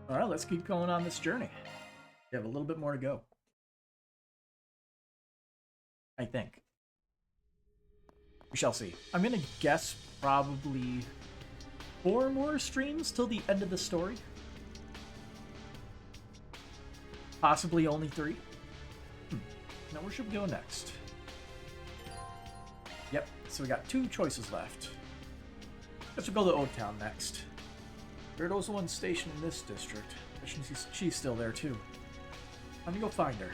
Alright, let's keep going on this journey. We have a little bit more to go. I think. We shall see. I'm gonna guess probably 4 more streams till the end of the story. Possibly only 3. Now where should we go next? Yep, so we got 2 choices left. Guess we'll go to Old Town next. Weirdo's the one stationed in this district. She's still there too. Let me go find her.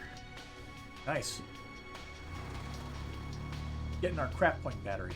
Nice. Getting our crap point battery.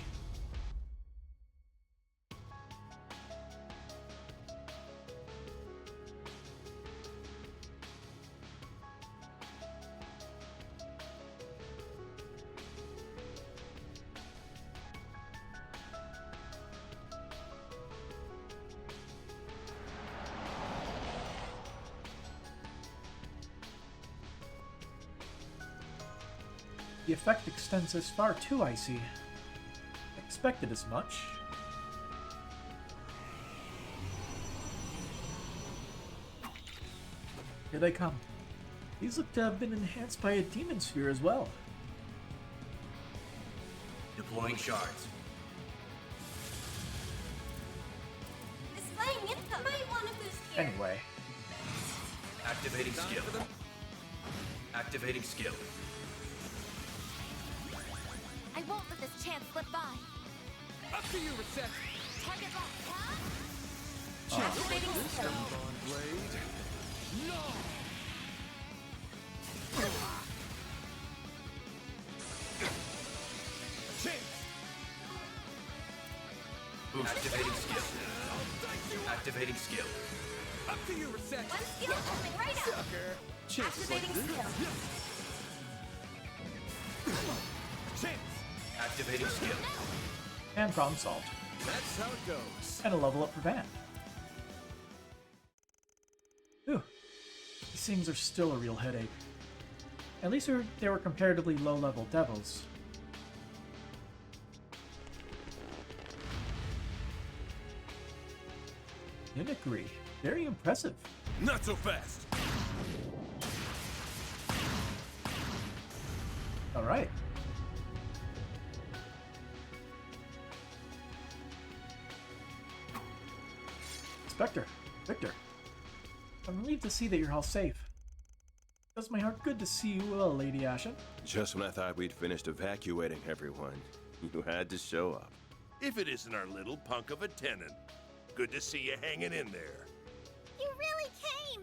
The effect extends as far too, I see. Expected as much. Here they come. These look to have been enhanced by a demon sphere as well. Deploying shards. Displaying info. Might want to boost here. Anyway. Activating skill. Activating skill. I won't let this chance slip by. Up to you, Reset. Target locked, huh? Oh. Activating skill. Blade. No. Chance. Activating skill. Activating skill. Up to you, Reset. One skill coming right up. Sucker. Chance Activating skill. Chance. Activating skill. And problem solved. That's how it goes. And a level up for Van. Ooh. These things are still a real headache. At least they were comparatively low-level devils. Mimicry. Very impressive. Not so fast. Alright. Inspector, Victor. I'm relieved to see that you're all safe. Does my heart good to see you well, Lady Ashen. Just when I thought we'd finished evacuating everyone, you had to show up. If it isn't our little punk of a tenant. Good to see you hanging in there. You really came.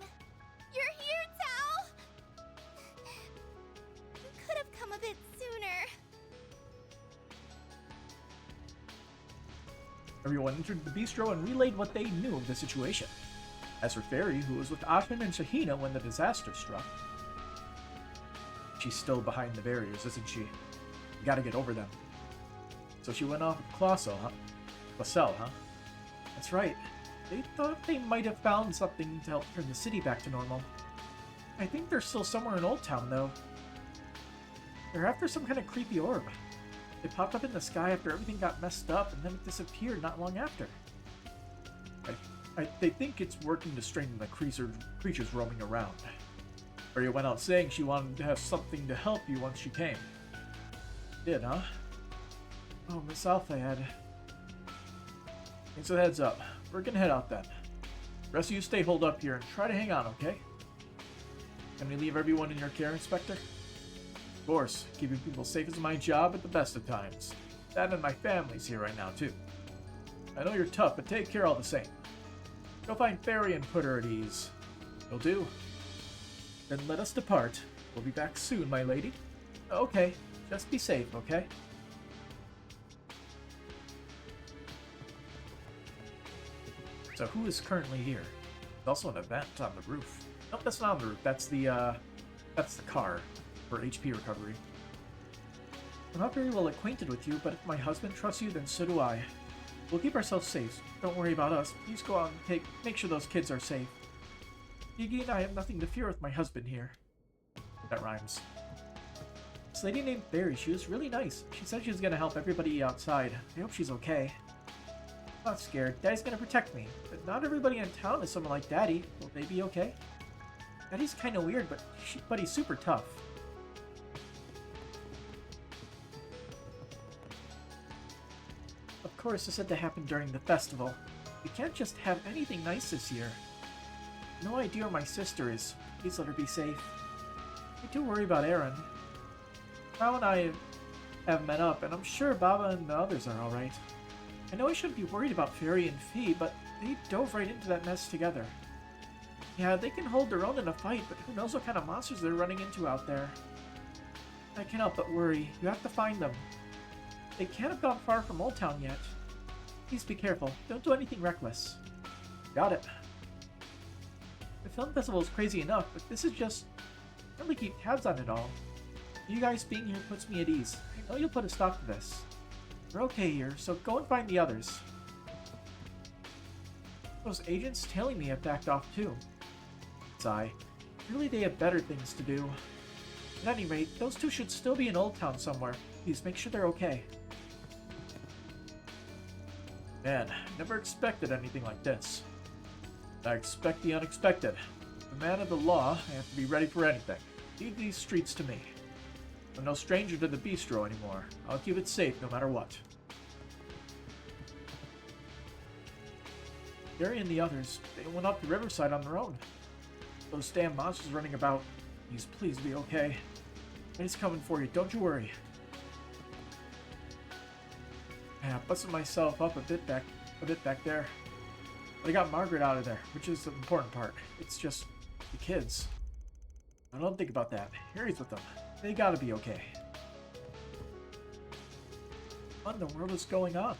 You're here, Tao. You could have come a bit sooner. Everyone entered the bistro and relayed what they knew of the situation. As for Fairy, who was with Ashen and Shahina when the disaster struck. She's still behind the barriers, isn't she? You gotta get over them. So she went off with Clausel, huh? Clausel, huh? That's right. They thought they might have found something to help turn the city back to normal. I think they're still somewhere in Old Town, though. They're after some kind of creepy orb. It popped up in the sky after everything got messed up, and then it disappeared not long after. They think it's working to strengthen the creatures roaming around. Arya went out saying she wanted to have something to help you once she came. Did, huh? Oh, Miss Alphayed. Thanks for the heads up. We're gonna head out then. The rest of you stay holed up here and try to hang on, okay? Can we leave everyone in your care, Inspector? Of course. Keeping people safe is my job at the best of times. That and my family's here right now, too. I know you're tough, but take care all the same. Go find Fairy and put her at ease. You'll do. Then let us depart. We'll be back soon, my lady. Okay. Just be safe, okay? So who is currently here? There's also an event on the roof. Nope, that's not on the roof. That's the car for HP recovery. I'm not very well acquainted with you, but if my husband trusts you, then so do I. We'll keep ourselves safe. Don't worry about us. Please go out and make sure those kids are safe. Gigi and I have nothing to fear with my husband here. That rhymes. This lady named Fairy, she was really nice. She said she was gonna help everybody outside. I hope she's okay. I'm not scared. Daddy's gonna protect me. But not everybody in town is someone like Daddy. Will they be okay? Daddy's kind of weird, but he's super tough. Of course, this had to happen during the festival. We can't just have anything nice this year. No idea where my sister is. Please let her be safe. I do worry about Aaron. Bao and I have met up, and I'm sure Baba and the others are alright. I know I shouldn't be worried about Fairy and Fee, but they dove right into that mess together. Yeah, they can hold their own in a fight, but who knows what kind of monsters they're running into out there. I can't help but worry. You have to find them. They can't have gone far from Old Town yet. Please be careful. Don't do anything reckless. Got it. The film festival is crazy enough, but this is just... really keep tabs on it all. You guys being here puts me at ease. I know you'll put a stop to this. We're okay here, so go and find the others. Those agents tailing me have backed off too. Sigh. Really, they have better things to do. At any rate, those two should still be in Old Town somewhere. Please make sure they're okay. Man, never expected anything like this. I expect the unexpected. As a man of the law, I have to be ready for anything. Leave these streets to me. I'm no stranger to the bistro anymore. I'll keep it safe no matter what. Gary and the others, they went up the riverside on their own. Those damn monsters running about. Please be okay. It's coming for you, don't you worry. Yeah, busted myself up a bit back there. But I got Margaret out of there, which is the important part. It's just the kids. I don't think about that. Harry's with them. They gotta be okay. What in the world is going on?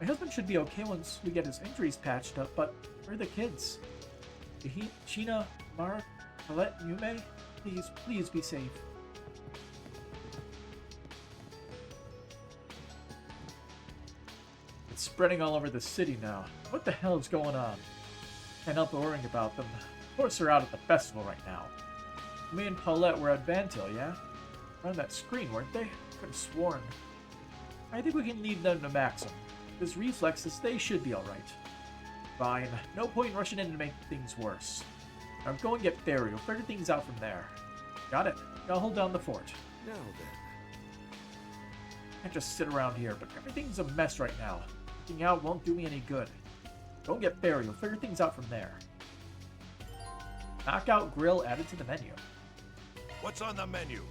My husband should be okay once we get his injuries patched up, but where are the kids? Sheena, Mark, Colette, Yume? Please be safe. It's spreading all over the city now. What the hell is going on? Can't help but worrying about them. Of course they're out at the festival right now. Me and Paulette were at Vantil, yeah? On that screen, weren't they? Could have sworn. I think we can leave them to Maxim. His reflexes, they should be alright. Fine. No point rushing in to make things worse. Now go and get Fairy. We'll figure things out from there. Got it. I'll hold down the fort. Now then. Can't just sit around here, but everything's a mess right now. Looking out won't do me any good. Go and get Fairy. We'll figure things out from there. Knockout grill added to the menu. What's on the menu?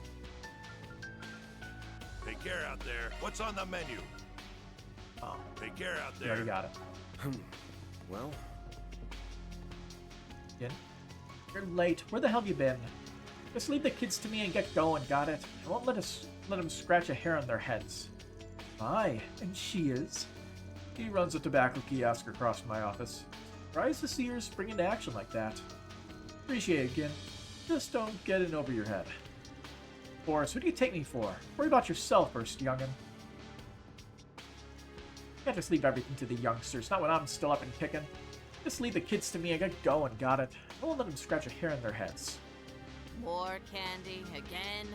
Take care out there. What's on the menu? Oh, Take care out you there. already got it. Well, You're late. Where the hell have you been? Just leave the kids to me and get going, got it? I won't let them scratch a hair on their heads. My, and she is. He runs a tobacco kiosk across from my office. Surprised to see her spring into action like that. Appreciate it, Gin. Just don't get in over your head. Boris, who do you take me for? Worry about yourself first, youngin'. Can't just leave everything to the youngsters, not when I'm still up and kicking. Just leave the kids to me and get going, got it? I won't let them scratch a hair on their heads. More candy again?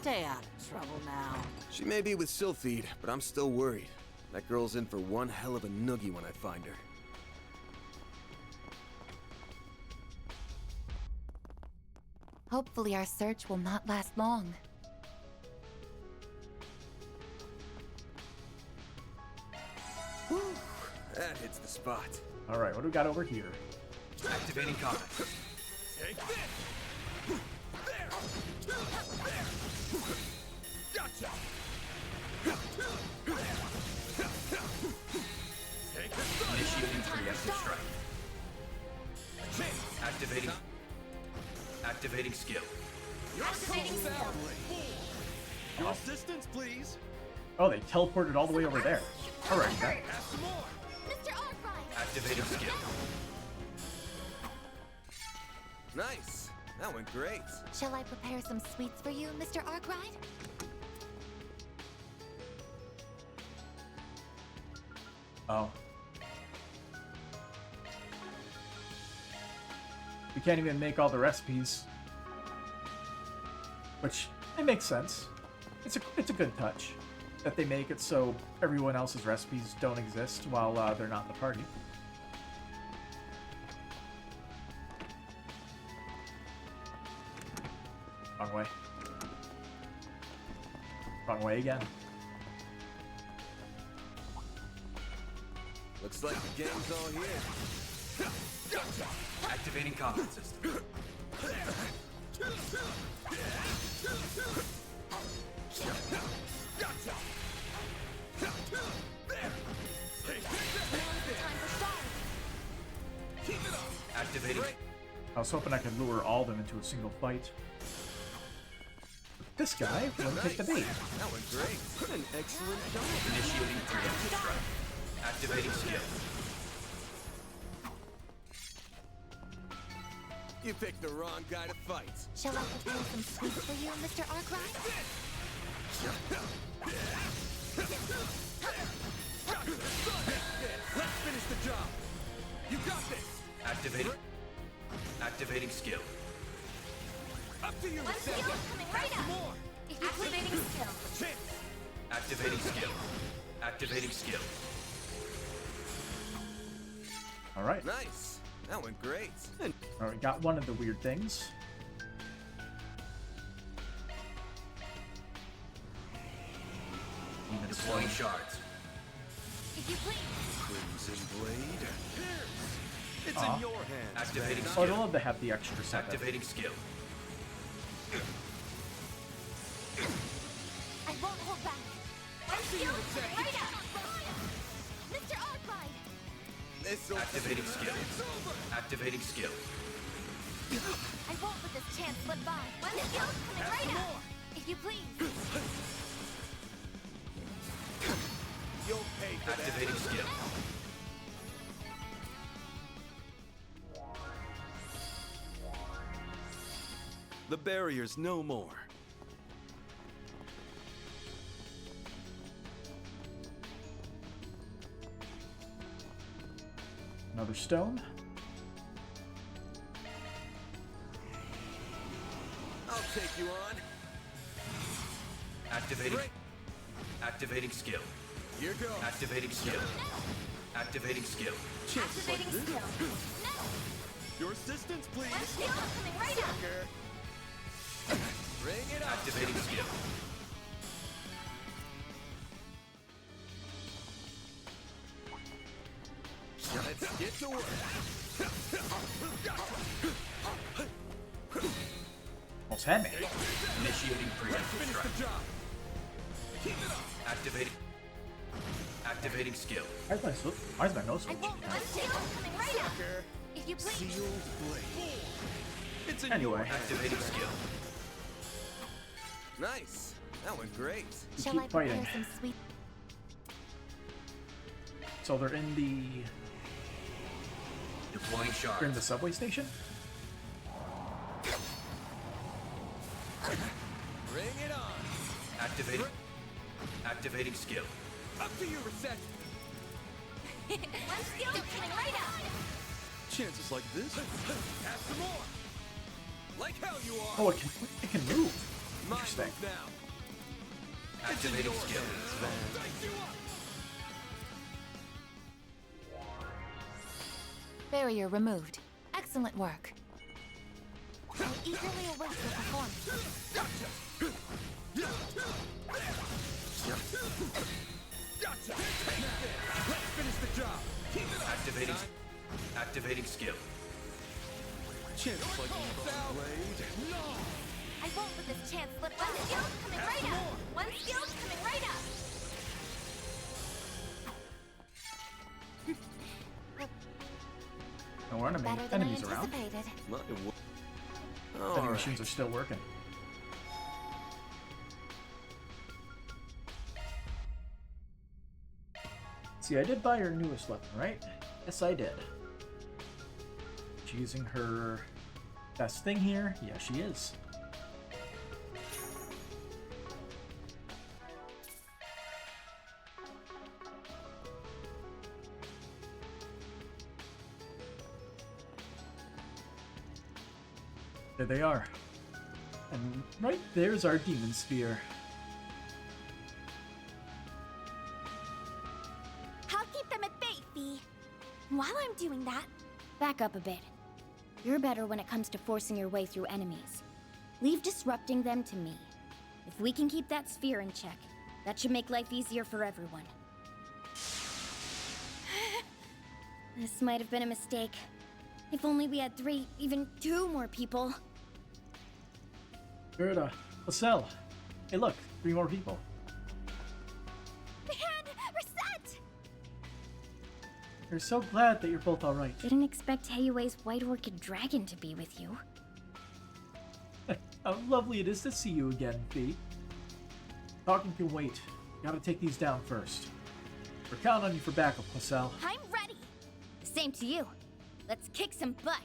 Stay out of trouble now. she may be with Sylphide, but I'm still worried. That girl's in for one hell of a noogie when I find her. Hopefully our search will not last long. Whew, that hits the spot. Alright, what do we got over here? Activating combat. Take this. There. Gotcha. Take this. Initiating preemptive strike. Activating skill. Your assistance, please. Oh, they teleported all the way over there. Alright, then. Ask some more. Mr. Arkwright! Activating skill. Nice. That went great. Shall I prepare some sweets for you, Mr. Arkwright? Oh. We can't even make all the recipes. Which, it makes sense. It's a good touch. that they make it so everyone else's recipes don't exist while they're not in the party. Wrong way. Wrong way again. Looks like the gang's all here. Activating combat system. Activating. I was hoping I could lure all of them into a single fight. This guy wouldn't take the bait. That went great. An excellent job. Initiating preemptive strike. Activating skill. You picked the wrong guy to fight. Shall I prepare some sweets for you, Mr. Arkwright? Let's finish the job. You got this. Activating skill. Up to you. One skill coming right up. More. Activating skill. Chance. Activating skill. Activating skill. All right. Nice. That went great. All right, got one of the weird things. Even Deploying shards. If you please. Crimson Blade. It's Aw. in your hands. Activating Oh, I'd skill. love to have the extra set. Activating skill. I won't hold back. One skill coming right up. Mr. Arkwright. This'll Activating skill. Activating skill. I won't let this chance slip by. One skill coming right up. If you please. You'll pay for Activating skill. The barrier's no more. Another stone. I'll take you on. Activating. Great. Activating skill. Here goes. Activating skill. Activating skill. Activating skill. No. Your assistance, One please. skill coming right up. Bring it up. Activating skill. Let's get to work. Almost had me. Initiating preemptive Finish strike. the job. Activating. Activating skill. Why is my nose so I itchy? won't. One skill coming right up. If you please. Sealed blade. It's in Anyway, Activating skill. Nice. That went great. we Shall keep I prepare fighting. some sweet? So they're in the Deploying they're in the shards. subway station. Bring it on. Activating. Activating skill. Up to you, Reset. One skill coming right up. chances like this. Have some more. Like hell you are. Oh, it can move. My Interesting. move now. Activating skill. Dice you up. Barrier removed. Excellent work. I eagerly await your performance. Gotcha. Let's finish the job. Activating. Activating skill. Chances like blade. I won't let this chance slip by. One skill coming right up. One skill coming right up. No more Better than enemies I around. anticipated. My wo- Vending All machines right. are still working. See, I did buy her newest weapon, right? Yes, I did. She using her best thing here? Yeah, she is. There they are. And right there's our demon sphere. I'm doing that. Back up a bit. You're better when it comes to forcing your way through enemies. Leave disrupting them to me. If we can keep that sphere in check, that should make life easier for everyone. This might have been a mistake. If only we had 3, even 2 more people. Gerda, Lascelles. Hey look, 3 more people. Man, reset! We're so glad that you're both alright. Didn't expect Heiuei's White Orchid Dragon to be with you. How lovely it is to see you again, Fee. Talking can wait. Gotta take these down first. We're counting on you for backup, Lascelles. I'm ready. Same to you. Let's kick some butt.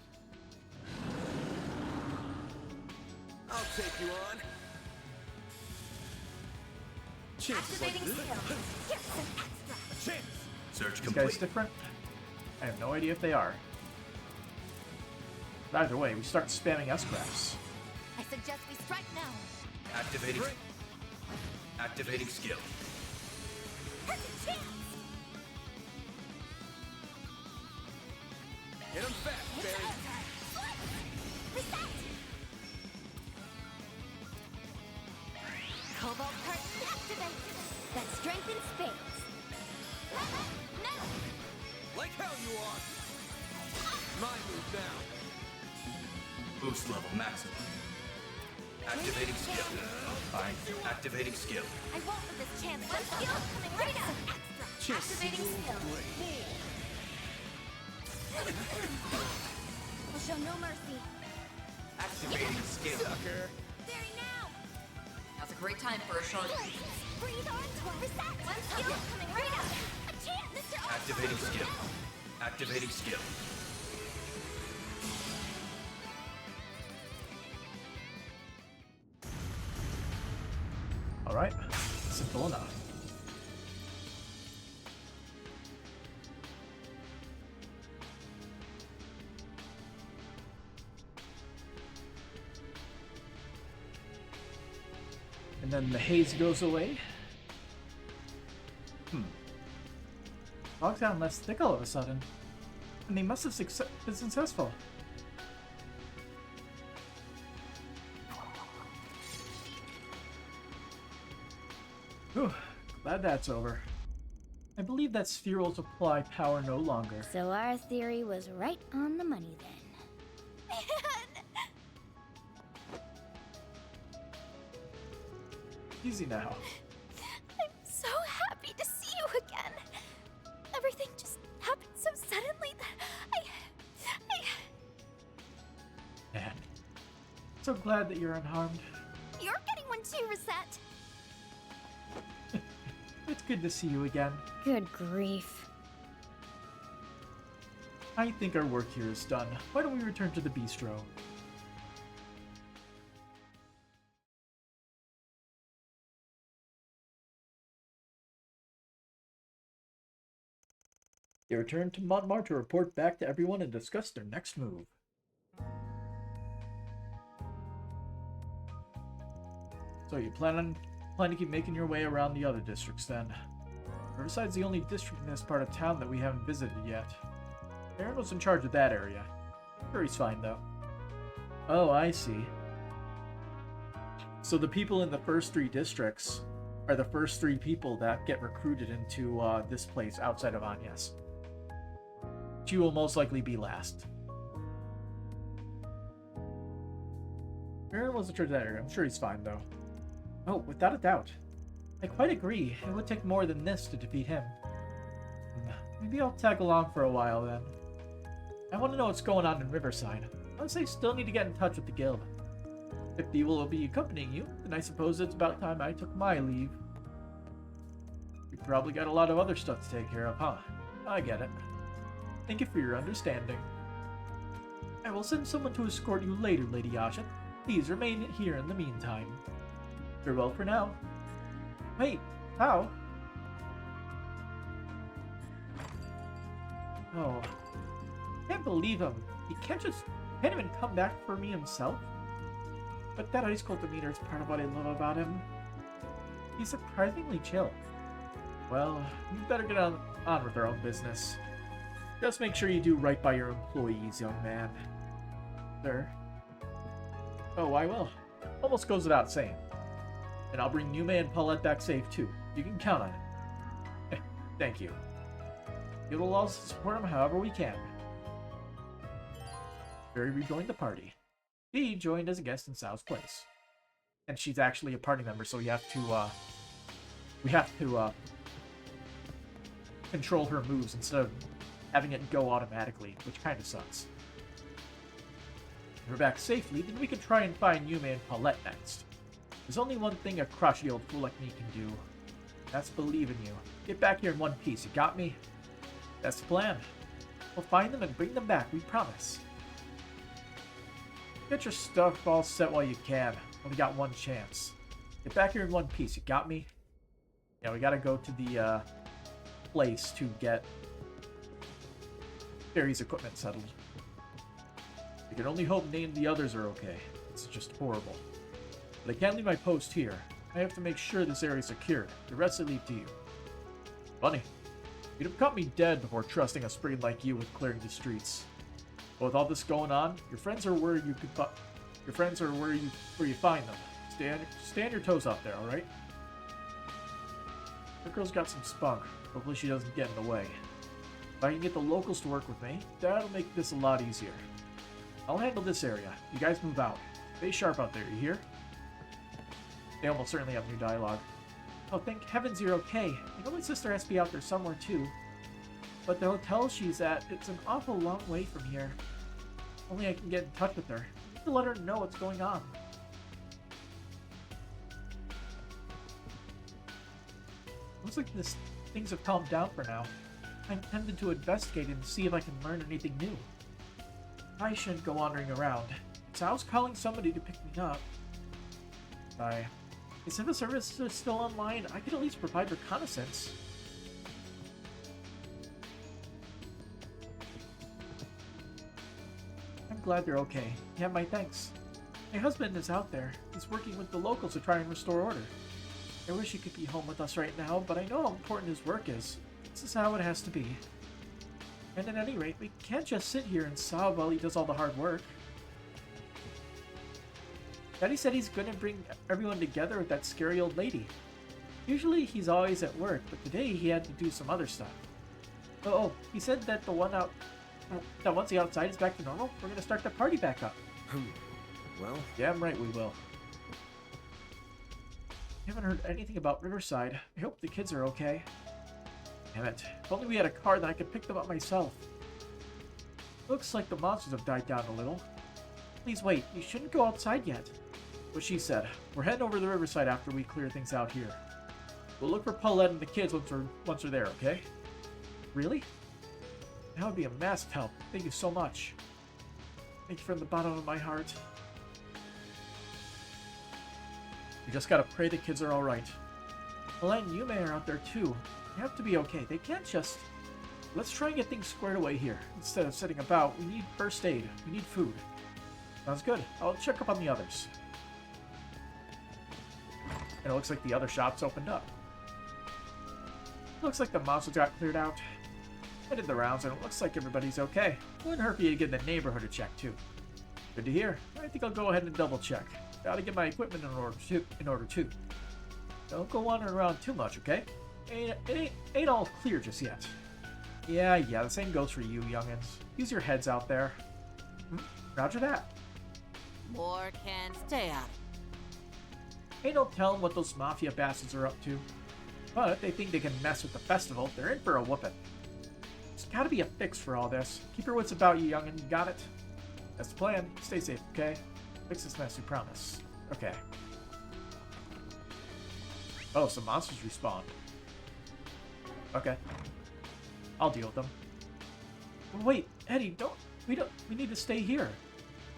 I'll take you on. Chances like Activating this. skill. Here's some extra. Chance. Search These complete. guys different? I have no idea if they are. But either way, we start spamming S-Crafts. I suggest we strike now. Activating. Activating skill. Here's a chance. Hit him fast, Barry. Reset. Cobalt Heart activate. That strength in spades. Now. Like hell you are. My move now. Boost level maximum. Activating skill. Fine. Activating skill. I won't let this chance slip. Skill coming right up. Extra. Activating skill. We'll show no mercy. Activating skill. Sucker. Very now. Now's a great time for a short. Breathe on to reset. One skill coming right up. A chance, Mr. Activating skill. Activating skill. Alright, simple enough. And then the haze goes away. Lockdown less thick all of a sudden. And they must have been successful. Whew, glad that's over. I believe that sphere will supply power no longer. So our theory was right on the money then. Easy now. I'm so happy to see you again. Everything just happened so suddenly that Man. So glad that you're unharmed. You're getting one too, Reset. It's good to see you again. Good grief. I think our work here is done. Why don't we return to the bistro? They return to Montmartre to report back to everyone and discuss their next move. So you plan to keep making your way around the other districts then? Riverside's the only district in this part of town that we haven't visited yet. Aaron was in charge of that area. Sure, he's fine though. Oh, I see. So the people in the first 3 districts are the first 3 people that get recruited into this place outside of Agnes. She will most likely be last. Aaron was in charge of that area. I'm sure he's fine though. Oh, without a doubt. I quite agree. It would take more than this to defeat him. Maybe I'll tag along for a while then. I want to know what's going on in Riverside. Unless I still need to get in touch with the guild. If Dee will be accompanying you, then I suppose it's about time I took my leave. You probably got a lot of other stuff to take care of, huh? I get it. Thank you for your understanding. I will send someone to escort you later, Lady Yasha. Please remain here in the meantime. Farewell for now. Wait, how? Oh. Can't believe him. He can't even come back for me himself. But that ice cold demeanor is part of what I love about him. He's surprisingly chill. Well, we better get on with our own business. Just make sure you do right by your employees, young man. Sir. Oh, I will. Almost goes without saying. And I'll bring Yuma and Paulette back safe, too. You can count on it. Thank you. You'll also support them however we can. Barry rejoined the party. He joined as a guest in Sal's place. And she's actually a party member, so we have to control her moves instead of having it go automatically, which kind of sucks. If we're back safely, then we can try and find Yuma and Paulette next. There's only one thing a crotchety old fool like me can do. That's believe in you. Get back here in one piece, you got me? That's the plan. We'll find them and bring them back, we promise. Get your stuff all set while you can. Only got one chance. Get back here in one piece, you got me? Yeah, we gotta go to the place to get Barry's equipment settled. We can only hope Nate and the others are okay. It's just horrible. But I can't leave my post here. I have to make sure this area is secured. The rest I leave to you. Funny. You'd have caught me dead before trusting a spring like you with clearing the streets. But with all this going on, your friends are where you find them. Stay on your toes out there, alright? The girl's got some spunk. Hopefully she doesn't get in the way. If I can get the locals to work with me, that'll make this a lot easier. I'll handle this area. You guys move out. Stay sharp out there, you hear? They almost certainly have new dialogue. Oh, thank heavens you're okay. I know my sister has to be out there somewhere too. But the hotel she's at, it's an awful long way from here. Only I can get in touch with her. I need to let her know what's going on. Looks like things have calmed down for now. I intended to investigate and see if I can learn anything new. I shouldn't go wandering around. Sal's calling somebody to pick me up. If the service is still online, I could at least provide reconnaissance. I'm glad they're okay. Yeah, my thanks. My husband is out there. He's working with the locals to try and restore order. I wish he could be home with us right now, but I know how important his work is. This is how it has to be. And at any rate, we can't just sit here and sob while he does all the hard work. Daddy said he's going to bring everyone together with that scary old lady. Usually he's always at work, but today he had to do some other stuff. Oh, he said that that once the outside is back to normal, we're going to start the party back up. Well, damn right we will. I haven't heard anything about Riverside. I hope the kids are okay. Damn it. If only we had a car, then I could pick them up myself. Looks like the monsters have died down a little. Please wait, you shouldn't go outside yet. What she said. We're heading over to the Riverside after we clear things out here. We'll look for Paulette and the kids once we're there, okay? Really? That would be a massive help. Thank you so much. Thank you from the bottom of my heart. We just gotta pray the kids are alright. Paulette and Yume are out there too. They have to be okay. They can't just... Let's try and get things squared away here. Instead of sitting about, we need first aid. We need food. Sounds good. I'll check up on the others. And it looks like the other shops opened up. Looks like the monsters got cleared out. I did the rounds and it looks like everybody's okay. Wouldn't hurt for you to get the neighborhood a check too. Good to hear. I think I'll go ahead and double check. Gotta get my equipment in order too. Don't go wandering around too much, okay? It ain't all clear just yet. Yeah, the same goes for you, youngins. Use your heads out there. Roger that. More can stay out. Ain't no telling what those mafia bastards are up to. But if they think they can mess with the festival, they're in for a whooping. There's gotta be a fix for all this. Keep your wits about you, youngin'. You got it? That's the plan. Stay safe, okay? Fix this mess, we promise. Okay. Oh, some monsters respawn. Okay. I'll deal with them. Wait, Eddie, we need to stay here.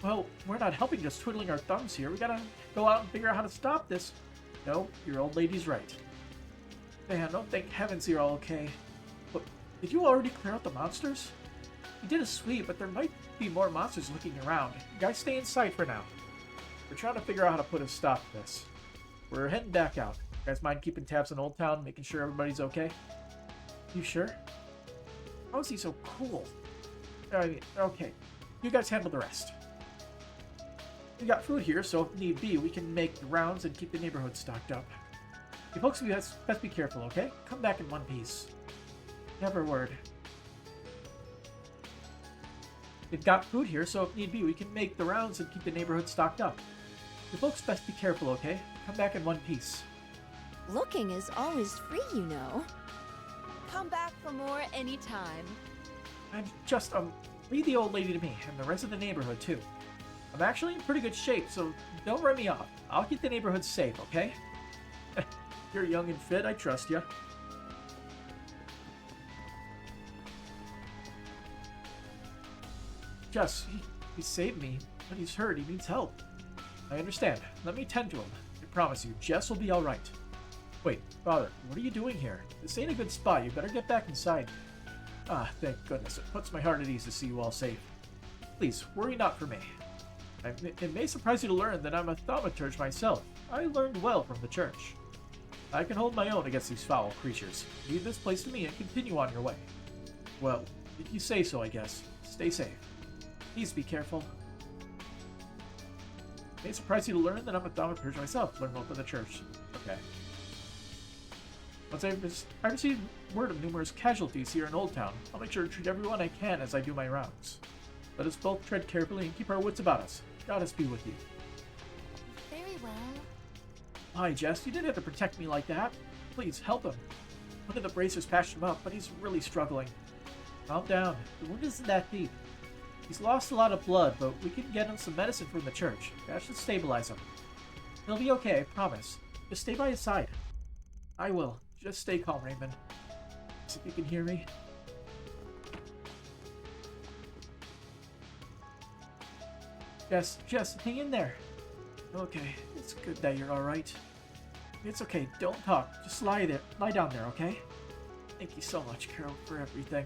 Well, we're not helping just twiddling our thumbs here. We gotta go out and figure out how to stop this. No, your old lady's right. Man, oh, thank heavens you're all okay. But did you already clear out the monsters? You did a sweep, but there might be more monsters looking around. You guys stay inside for now. We're trying to figure out how to put a stop to this. We're heading back out. You guys mind keeping tabs on Old Town, making sure everybody's okay? You sure? How is he so cool? I mean, okay. You guys handle the rest. We got food here, so if need be, we can make the rounds and keep the neighborhood stocked up. You folks best be careful, okay? Come back in one piece. Never a word. We've got food here, so if need be, we can make the rounds and keep the neighborhood stocked up. You folks best be careful, okay? Come back in one piece. Looking is always free, you know. Come back for more anytime. I'm just, leave the old lady to me, and the rest of the neighborhood, too. I'm actually in pretty good shape, so don't run me off. I'll keep the neighborhood safe, okay? You're young and fit, I trust you. Jess, he saved me, but he's hurt. He needs help. I understand. Let me tend to him. I promise you, Jess will be alright. Wait, Father, what are you doing here? This ain't a good spot. You better get back inside. Ah, thank goodness. It puts my heart at ease to see you all safe. Please, worry not for me. It may surprise you to learn that I'm a thaumaturge myself. I learned well from the church. I can hold my own against these foul creatures. Leave this place to me and continue on your way. Well, if you say so, I guess. Stay safe. Please be careful. It may surprise you to learn that I'm a thaumaturge myself. Learn well from the church. Okay. Once I received word of numerous casualties here in Old Town, I'll make sure to treat everyone I can as I do my rounds. Let us both tread carefully and keep our wits about us. Goddess be with you. Very well. Hi, Jess. You didn't have to protect me like that. Please, help him. One of the bracers patched him up, but he's really struggling. Calm down. The wound isn't that deep. He's lost a lot of blood, but we can get him some medicine from the church. That should stabilize him. He'll be okay, I promise. Just stay by his side. I will. Just stay calm, Raymond. See if you can hear me. Jess, hang in there. Okay, it's good that you're alright. It's okay, don't talk. Just lie down there, okay? Thank you so much, Carol, for everything.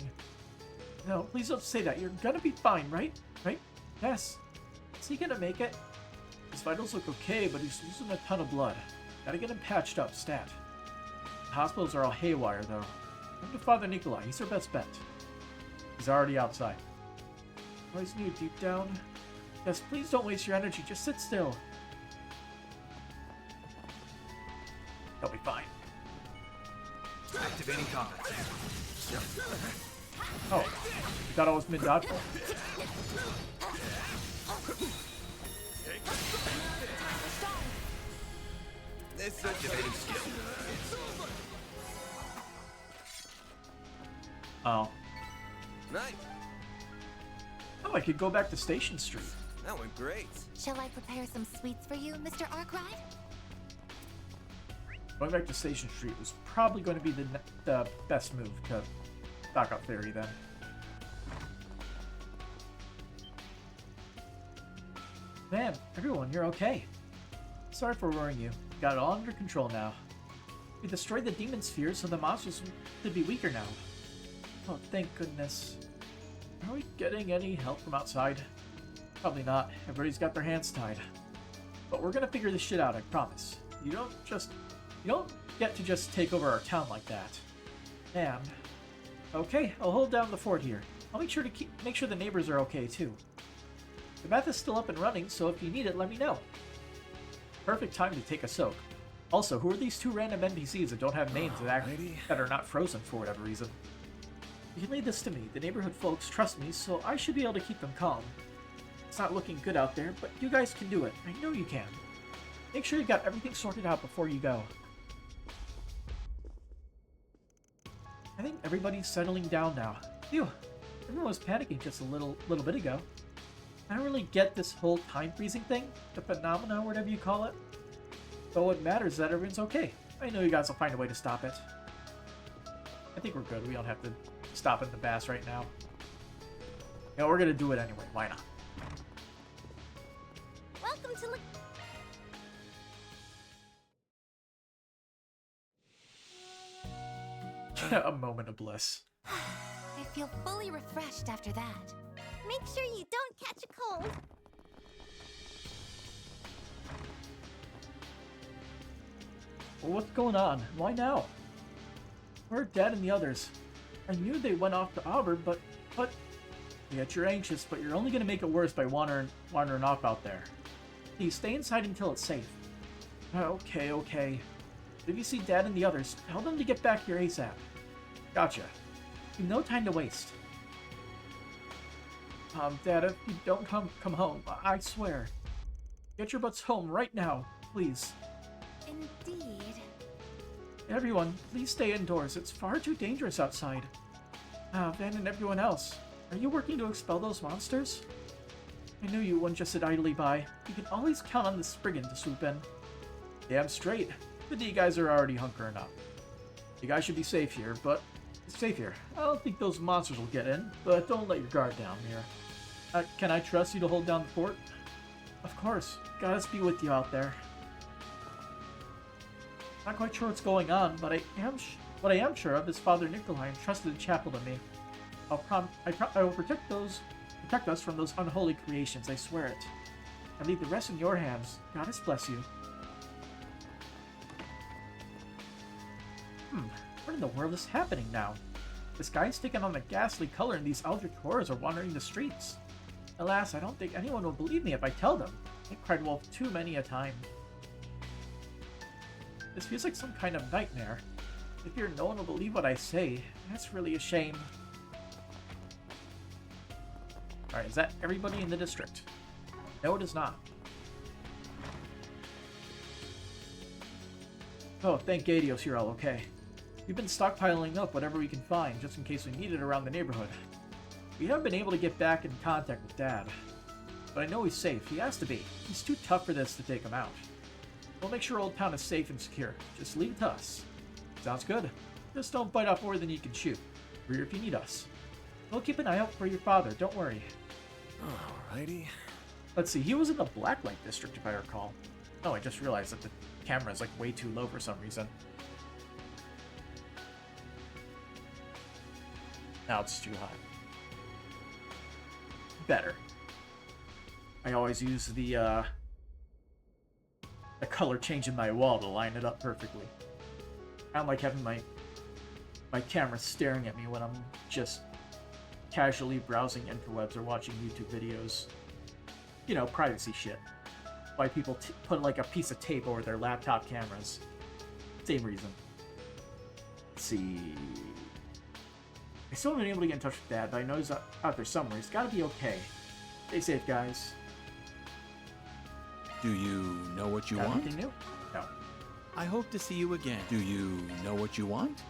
No, please don't say that. You're gonna be fine, right? Right? Yes. Is he gonna make it? His vitals look okay, but he's losing a ton of blood. Gotta get him patched up, stat. The hospitals are all haywire, though. Come to Father Nikolai. He's our best bet. He's already outside. Always knew deep down. Yes, please don't waste your energy. Just sit still. He'll be fine. Activating combat. Oh, you thought I was mid-dodgeball? Activating skill. Oh. Nice. Oh, I could go back to Station Street. That went great. Shall I prepare some sweets for you, Mr. Arkwright? Going back to Station Street was probably going to be the best move to stock up Fairy then. Man, everyone, you're okay. Sorry for worrying you. Got it all under control now. We destroyed the demon sphere, so the monsters should be weaker now. Oh, thank goodness. Are we getting any help from outside? Probably not. Everybody's got their hands tied. But we're gonna figure this shit out, I promise. You don't get to just take over our town like that. Man. Okay, I'll hold down the fort here. I'll make sure the neighbors are okay too. The bath is still up and running, so if you need it, let me know. Perfect time to take a soak. Also, who are these two random NPCs that don't have names that are not frozen for whatever reason? You can leave this to me. The neighborhood folks trust me, so I should be able to keep them calm. It's not looking good out there, but you guys can do it. I know you can. Make sure you've got everything sorted out before you go. I think everybody's settling down now. Phew. Everyone was panicking just a little bit ago. I don't really get this whole time freezing thing, the phenomena, whatever you call it. But what matters is that everyone's okay. I know you guys will find a way to stop it. I think we're good. We don't have to stop in the bass right now. Yeah, we're gonna do it anyway. Why not? Welcome to A moment of bliss. I feel fully refreshed after that. Make sure you don't catch a cold. Well, what's going on? Why now? Where are Dad and the others? I knew they went off to Auburn, but... Yet you're anxious, but you're only gonna make it worse by wandering off out there. Please stay inside until it's safe. Okay. If you see Dad and the others, tell them to get back here ASAP. Gotcha. You've no time to waste. Dad, if you don't come home, I swear. Get your butts home right now, please. Indeed. Everyone, please stay indoors. It's far too dangerous outside. Van and everyone else, are you working to expel those monsters? I knew you wouldn't just sit idly by. You can always count on the Spriggan to swoop in. Damn straight. The D guys are already hunkering up. You guys should be safe here, but... Safe here. I don't think those monsters will get in, but don't let your guard down, Mira. Can I trust you to hold down the fort? Of course. Goddess be with you out there. Not quite sure what's going on, but what I am sure of is Father Nikolai entrusted the chapel to me. I will protect us from those unholy creations, I swear it. I leave the rest in your hands. Goddess bless you. What in the world is happening now? The sky's taken on a ghastly color and these eldritch horrors are wandering the streets. Alas, I don't think anyone will believe me if I tell them. I cried wolf too many a time. This feels like some kind of nightmare. I fear no one will believe what I say. That's really a shame. Alright, is that everybody in the district? No, it is not. Oh, thank Gadios you're all okay. We've been stockpiling up whatever we can find, just in case we need it around the neighborhood. We haven't been able to get back in contact with Dad. But I know he's safe. He has to be. He's too tough for this to take him out. We'll make sure Old Town is safe and secure. Just leave it to us. Sounds good. Just don't bite off more than you can chew. We're here if you need us. We'll keep an eye out for your father, don't worry. Alrighty. Let's see, he was in the Blacklight District if I recall. Oh, I just realized that the camera is like way too low for some reason. Now it's too high. Better. I always use the color change in my wall to line it up perfectly. I don't like having my camera staring at me when I'm just casually browsing interwebs or watching YouTube videos. You know, privacy shit. Why people put like a piece of tape over their laptop cameras. Same reason. Let's see. I still haven't been able to get in touch with Dad, but I know he's out there somewhere. He's gotta be okay. Stay safe, guys. Do you know what you want? Anything new? No. I hope to see you again. Do you know what you want?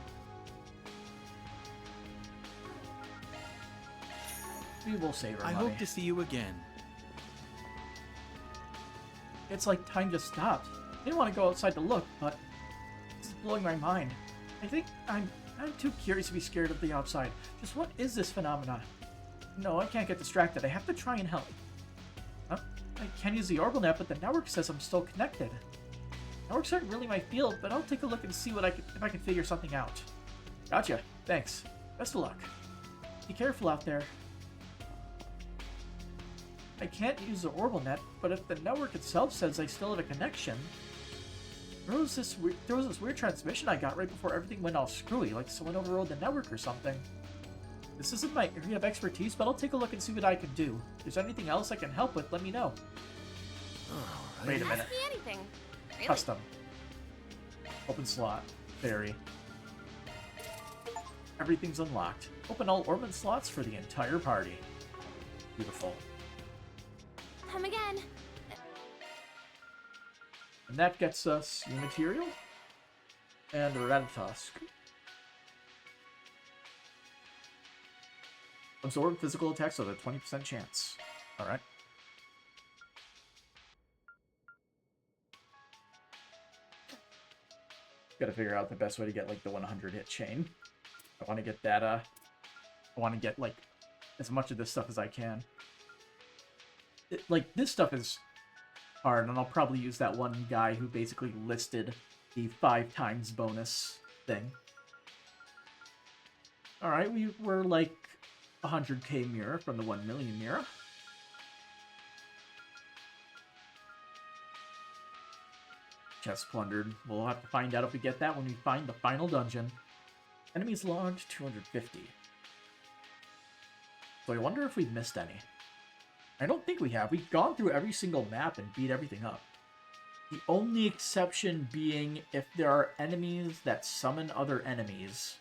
We will save our I money. hope to see you again. It's like time just stopped. I didn't want to go outside to look, but this is blowing my mind. I think I'm too curious to be scared of the outside. Just what is this phenomenon? No, I can't get distracted. I have to try and help. I can't use the orbital net, but the network says I'm still connected. Networks aren't really my field, but I'll take a look and see if I can figure something out. Gotcha. Thanks. Best of luck. Be careful out there. I can't use the orbital net, but if the network itself says I still have a connection, there was this weird transmission I got right before everything went all screwy, like someone overrode the network or something. This isn't my area of expertise, but I'll take a look and see what I can do. If there's anything else I can help with, let me know. Alright. Wait a minute. Ask me anything. Really? Custom. Open slot. Fairy. Everything's unlocked. Open all orbit slots for the entire party. Beautiful. Come again. And that gets us new material and a Ratatusk. Absorb physical attacks with a 20% chance. Alright. Gotta figure out the best way to get like the 100 hit chain. I want to get that, I want to get like as much of this stuff as I can. Like, this stuff is hard, and I'll probably use that one guy who basically listed the 5 times bonus thing. Alright, we were like 100k Mira from the 1 million Mira. Chest plundered. We'll have to find out if we get that when we find the final dungeon. Enemies logged 250. So I wonder if we've missed any. I don't think we have. We've gone through every single map and beat everything up. The only exception being if there are enemies that summon other enemies.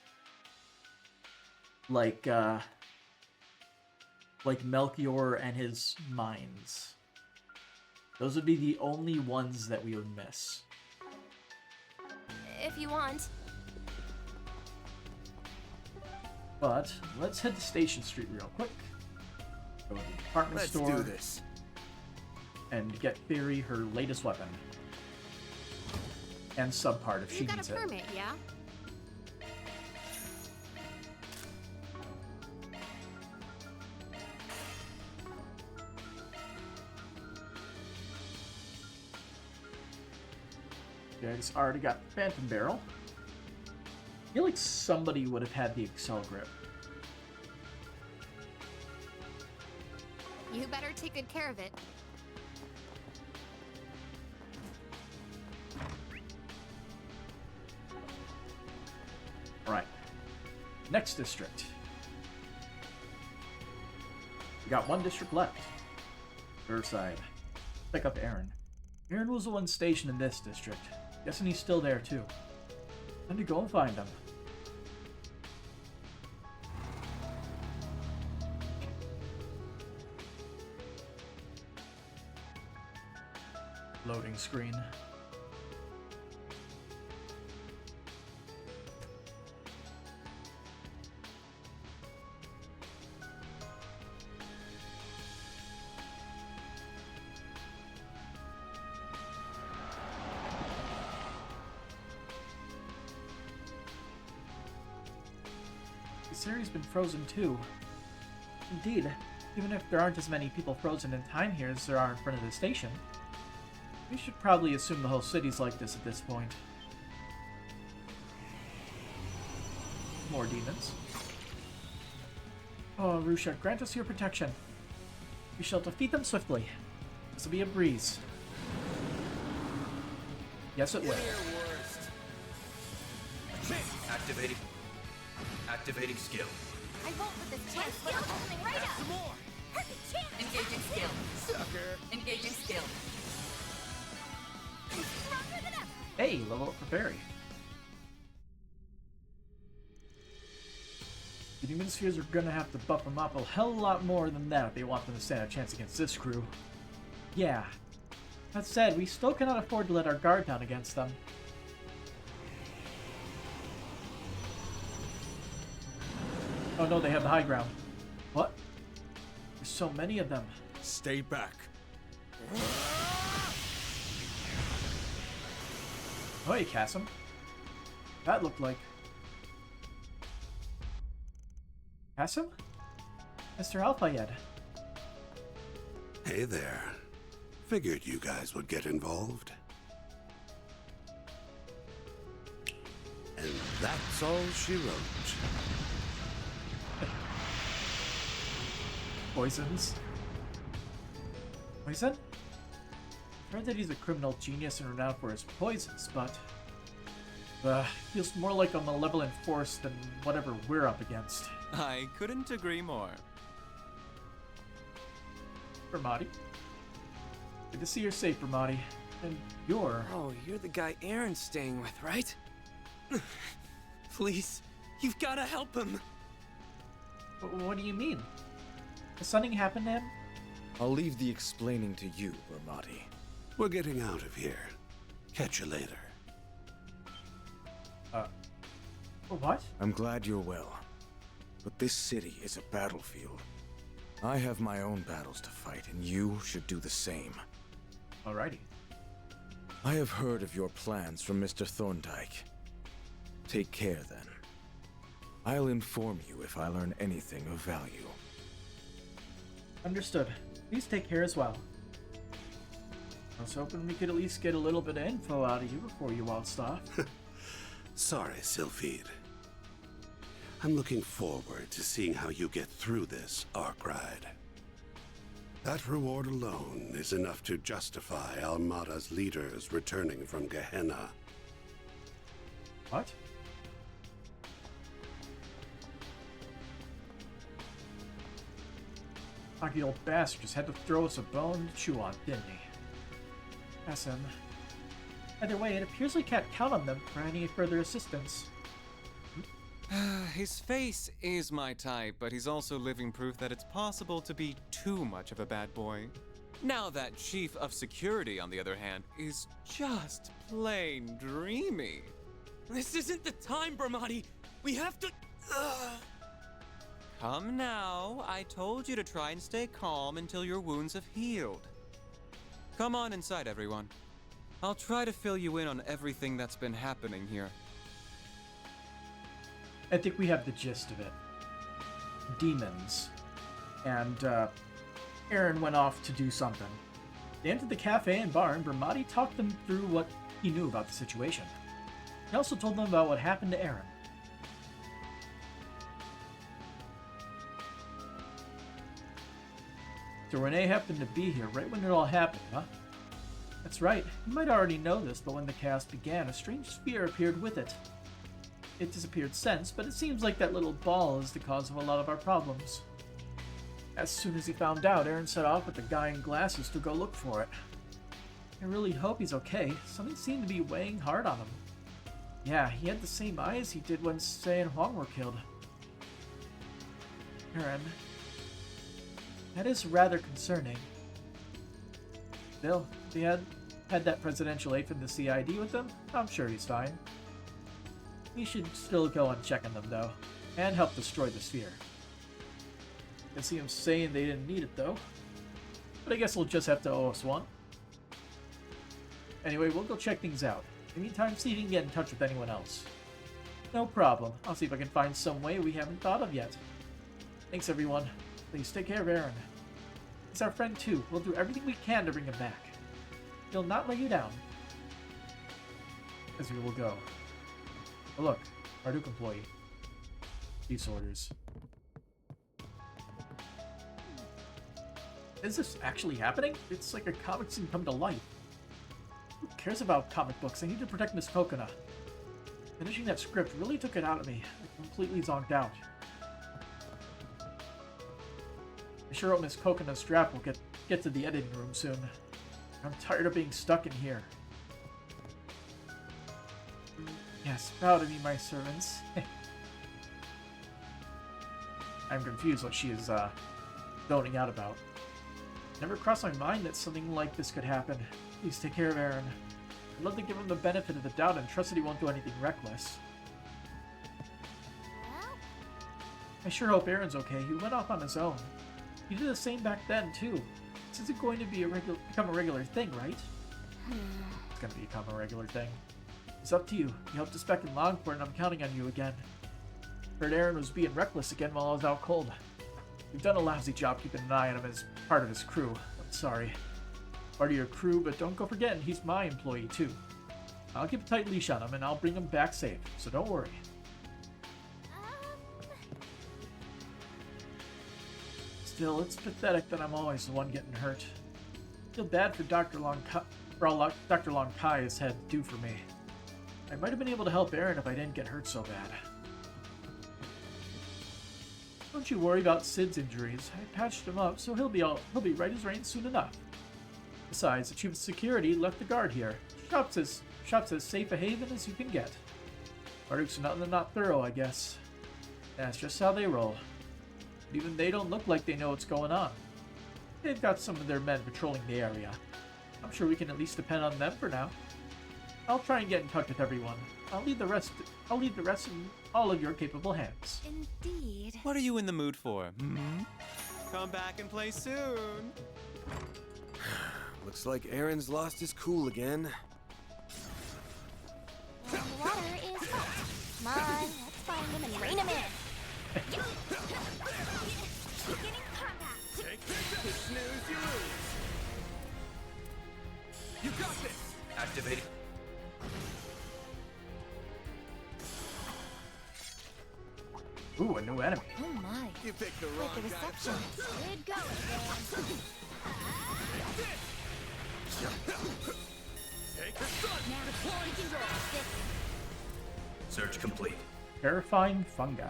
Like Melchior and his mines. Those would be the only ones that we would miss. If you want. But let's head to Station Street real quick. Go to the department store. Let's do this. And get Theory her latest weapon. And subpart if she You got needs a it. permit, yeah? Okay, I just already got Phantom Barrel. I feel like somebody would have had the Excel Grip. You better take good care of it. Alright. Next district. We got one district left. Riverside. Pick up Aaron. Aaron was the one stationed in this district. Guessing he's still there too. Time to go and find him. Loading screen. This area's been frozen too. Indeed, even if there aren't as many people frozen in time here as there are in front of the station, we should probably assume the whole city's like this at this point. More demons. Oh, Rusha, grant us your protection. We shall defeat them swiftly. This will be a breeze. Yes, it will. Activating skill. I won't let this chance slip coming right up. Perfect chance. Engaging skill. Sucker. Engaging skill. Stronger than ever. Hey, level up for Fairy. The demon spheres are gonna have to buff them up a hell of a lot more than that if they want them to stand a chance against this crew. Yeah. That said, we still cannot afford to let our guard down against them. Oh no, they have the high ground. What? There's so many of them. Stay back. Oh, hey, Cassim. That looked like... Cassim? Mr. Alfayed. Hey there. Figured you guys would get involved. And that's all she wrote. Poisons. Poison? I've heard that he's a criminal genius and renowned for his poisons, but... feels more like a malevolent force than whatever we're up against. I couldn't agree more. Ramadi. Good to see you're safe, Ramadi. And you're... Oh, you're the guy Aaron's staying with, right? Please, you've got to help him. What do you mean? Has something happened to him? I'll leave the explaining to you, Ramadi. We're getting out of here. Catch you later. What? I'm glad you're well. But this city is a battlefield. I have my own battles to fight, and you should do the same. Alrighty. I have heard of your plans from Mr. Thorndyke. Take care, then. I'll inform you if I learn anything of value. Understood. Please take care as well. I was hoping we could at least get a little bit of info out of you before you waltzed off. Sorry, Sylphide. I'm looking forward to seeing how you get through this arc ride. That reward alone is enough to justify Almada's leaders returning from Gehenna. What? Cocky old bastard just had to throw us a bone to chew on, didn't he? Pass him. Either way, it appears we can't count on them for any further assistance. His face is my type, but he's also living proof that it's possible to be too much of a bad boy. Now that Chief of Security, on the other hand, is just plain dreamy. This isn't the time, Bramati! We have to... Come now, I told you to try and stay calm until your wounds have healed. Come on inside, everyone. I'll try to fill you in on everything that's been happening here. I think we have the gist of it. Demons. And, Aaron went off to do something. They entered the cafe and bar, and Bramati talked them through what he knew about the situation. He also told them about what happened to Aaron. So Renee happened to be here right when it all happened, huh? That's right. You might already know this, but when the chaos began, a strange sphere appeared with it. It disappeared since, but it seems like that little ball is the cause of a lot of our problems. As soon as he found out, Aaron set off with the guy in glasses to go look for it. I really hope he's okay. Something seemed to be weighing hard on him. Yeah, he had the same eyes he did when Sei and Huang were killed. Aaron. That is rather concerning. Still, if he had that presidential aide from the CID with him, I'm sure he's fine. We should still go and check on them, though, and help destroy the sphere. I see him saying they didn't need it, though. But I guess we'll just have to owe us one. Anyway, we'll go check things out. In the meantime, see if you can get in touch with anyone else. No problem. I'll see if I can find some way we haven't thought of yet. Thanks, everyone. Please take care of Aaron. He's our friend, too. We'll do everything we can to bring him back. He'll not let you down. As we will go. Oh, look. Marduk employee. Peace orders. Is this actually happening? It's like a comic scene come to life. Who cares about comic books? I need to protect Miss Kokona. Finishing that script really took it out of me. I completely zonked out. I sure hope Miss Kokona's draft will get to the editing room soon. I'm tired of being stuck in here. Yes, bow to me, my servants. I'm confused what she is, zoning out about. Never crossed my mind that something like this could happen. Please take care of Aaron. I'd love to give him the benefit of the doubt and trust that he won't do anything reckless. I sure hope Aaron's okay. He went off on his own. He did the same back then, too. This isn't going to be become a regular thing, right? It's gonna become a regular thing. It's up to you. You helped us back in Longport, and I'm counting on you again. Heard Aaron was being reckless again while I was out cold. You've done a lousy job keeping an eye on him as part of his crew. I'm sorry. Part of your crew, but don't go forgetting he's my employee, too. I'll keep a tight leash on him, and I'll bring him back safe, so don't worry. Still, it's pathetic that I'm always the one getting hurt. I feel bad for all Dr. Long Kai has had to do for me. I might have been able to help Aaron if I didn't get hurt so bad. Don't you worry about Sid's injuries. I patched him up, so he'll be right as rain soon enough. Besides, the Chief of Security left the guard here. Shop's as safe a haven as you can get. Marduk's not thorough, I guess. That's just how they roll. But even they don't look like they know what's going on. They've got some of their men patrolling the area. I'm sure we can at least depend on them for now. I'll try and get in touch with everyone. I'll leave the rest in all of your capable hands. Indeed. What are you in the mood for? Come back and play soon. Looks like Aaron's lost his cool again. The water is hot. Come on, let's find him and rein him in. Beginning combat. Take this, snooze, you lose. You got this. Activating. Ooh, a new enemy. Oh my. You picked the Quite wrong the guy. reception. Good going, Take the sun. Now we can go. Search complete. Terrifying fungi.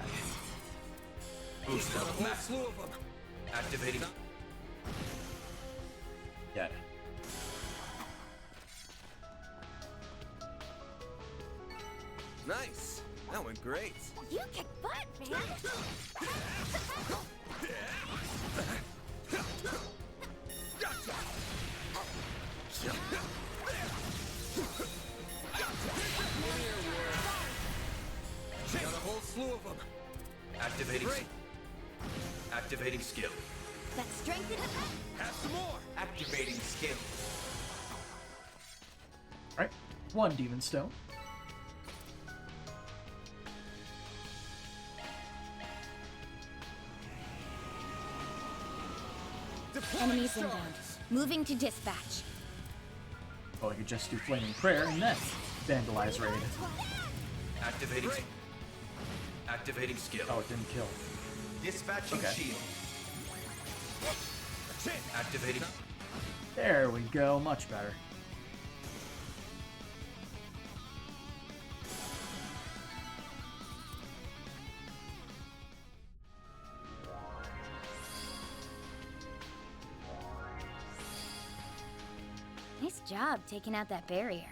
Boost level max. Activating. Nice. That went great. You kick butt, man! Got a whole slew of them. Activating. Great. Activating skill. That strength in Have some more. Activating skill. Alright, 1 demon stone. Enemies inbound. Moving to dispatch. Oh, I could just do Flaming Prayer and then Vandalize Raid. Activating. Activating skill. Oh, it didn't kill. Dispatching Okay. shield. Activating. There we go, much better. Nice job taking out that barrier.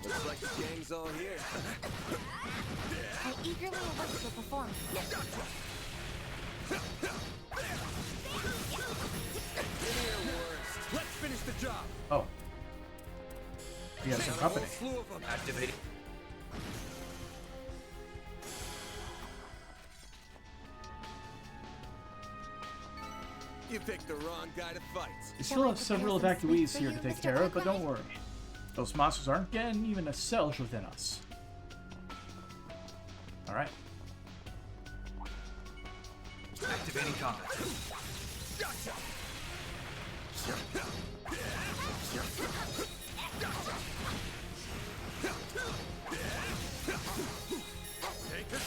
Looks like the gang's all here. I eagerly await the performance. Let's finish the job. Oh. We have some Got a whole company. slew of them. Activating. You picked the wrong guy to fight. We still have several evacuees here to take care of, but don't worry. Those monsters aren't getting even a cell within us. Alright. Activating combat.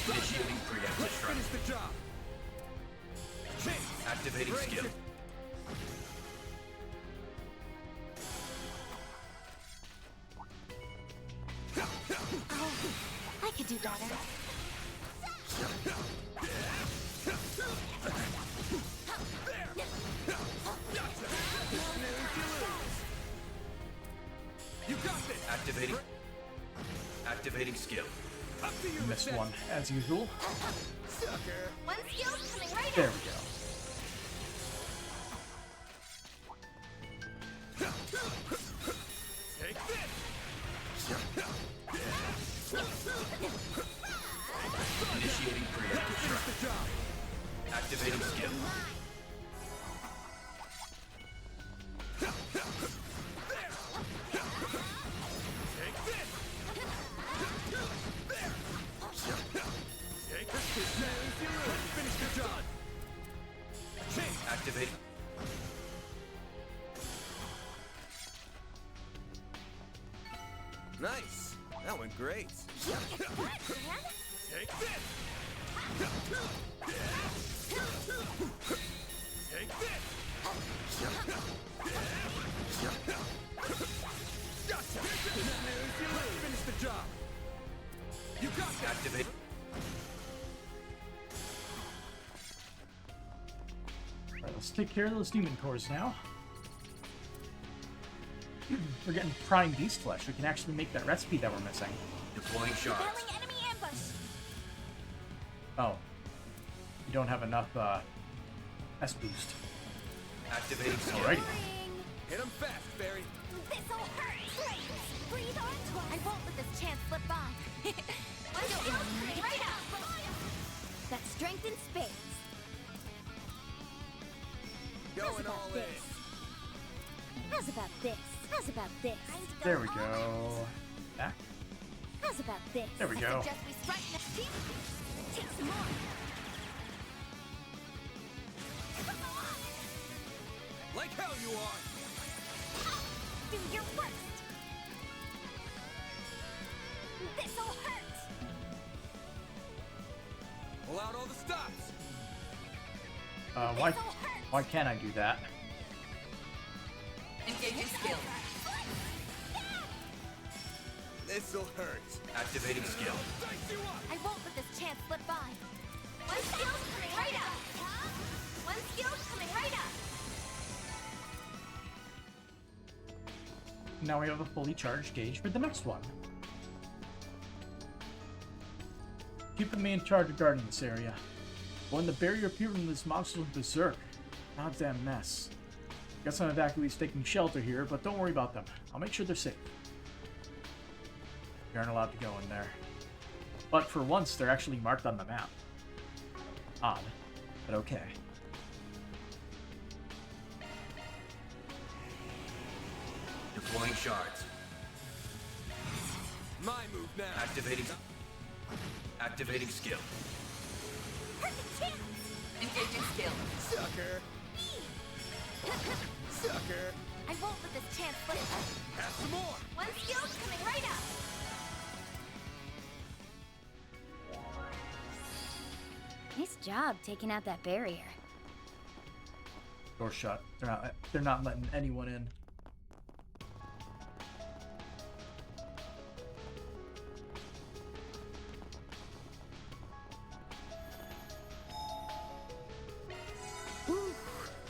Initiating preemptive strike. Finish the job. Activating skill. I could do better. You got this. Activating. Activating skill. Up to you, Missed Lieutenant. one, as usual. Sucker. One skill coming right There up. we go. Take this. Initiating preemptive Finish strike. the job. Activating skill. Take this. Take this. Finish the job. Activating. Nice. That went great. Take this. Take this. Take this. Gotcha. Finish the job. You got that. Activate. Alright, let's take care of those demon cores now. We're getting prime beast flesh. We can actually make that recipe that we're missing. Deploying shards. Repelling enemy ambush. Oh. You don't have enough, S boost. Activating skill. Alrighty. Ring. Hit him fast, Barry. This'll hurt. Breathe on. I won't let this chance slip by. One skill coming right up. That strength in spades. Going all in. How's about this? How's about this? There we go. Back. How's about this? There we go. Suggest we strike next team. Take some more. Come on. Like hell you are. Do your worst. This'll hurt. Pull out all the stops. Why can't I do that? Engaging skill. This'll hurt. Activating skill. I won't let this chance slip by. One skill coming right up. One skill coming right up. Now we have a fully charged gauge for the next one. Keep me in charge of guarding this area. When the barrier appeared when this monster went berserk. Goddamn mess. Got some evacuees taking shelter here, but don't worry about them. I'll make sure they're safe. You aren't allowed to go in there. But for once, they're actually marked on the map. Odd, but okay. Deploying shards. My move now. Activating skill. Perfect chance! Engaging skill. Sucker. Sucker. I won't let this chance slip. Have some more. One skill's coming right up. Nice job taking out that barrier. Door shut. They're not letting anyone in.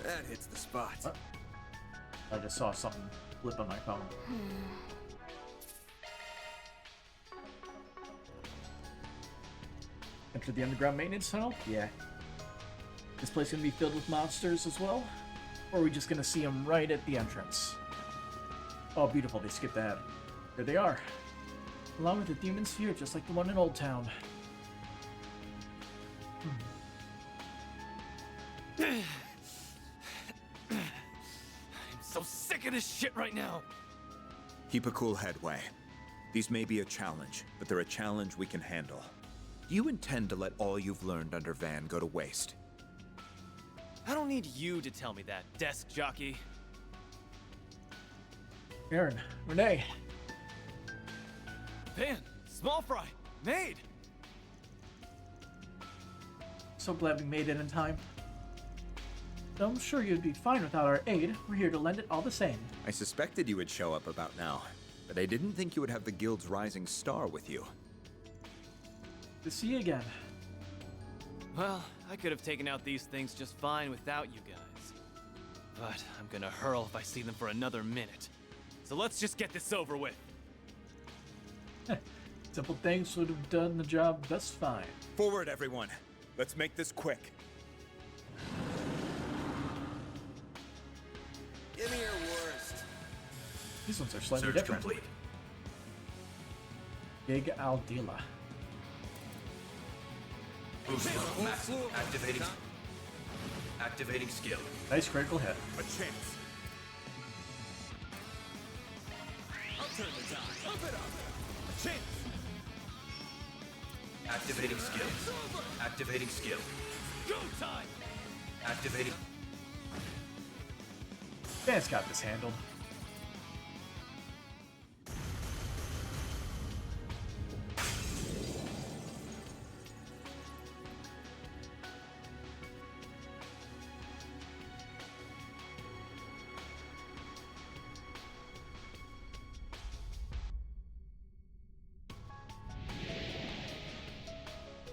That hits the spot. What? I just saw something flip on my phone. Enter the underground maintenance tunnel? Yeah. This place gonna be filled with monsters as well? Or are we just gonna see them right at the entrance? Oh, beautiful, they skipped ahead. There they are. Along with the demon sphere, just like the one in Old Town. I'm so sick of this shit right now. Keep a cool head, Wei. These may be a challenge, but they're a challenge we can handle. Do you intend to let all you've learned under Van go to waste? I don't need you to tell me that, desk jockey. Aaron, Renee. Van, small fry, made! So glad we made it in time. Though I'm sure you'd be fine without our aid. We're here to lend it all the same. I suspected you would show up about now, but I didn't think you would have the guild's rising star with you. To see you again. Well, I could have taken out these things just fine without you guys. But I'm gonna hurl if I see them for another minute. So let's just get this over with. Simple things would have done the job just fine. Forward, everyone. Let's make this quick. Give me your worst. These ones are slightly Search different. complete. Big Aldila. Boost massive. Activating skill. Nice critical hit. A chance. I'll turn the tide. Up it up. A chance. Activating skill. Activating skill. Go time! Activating. Van's got this handled.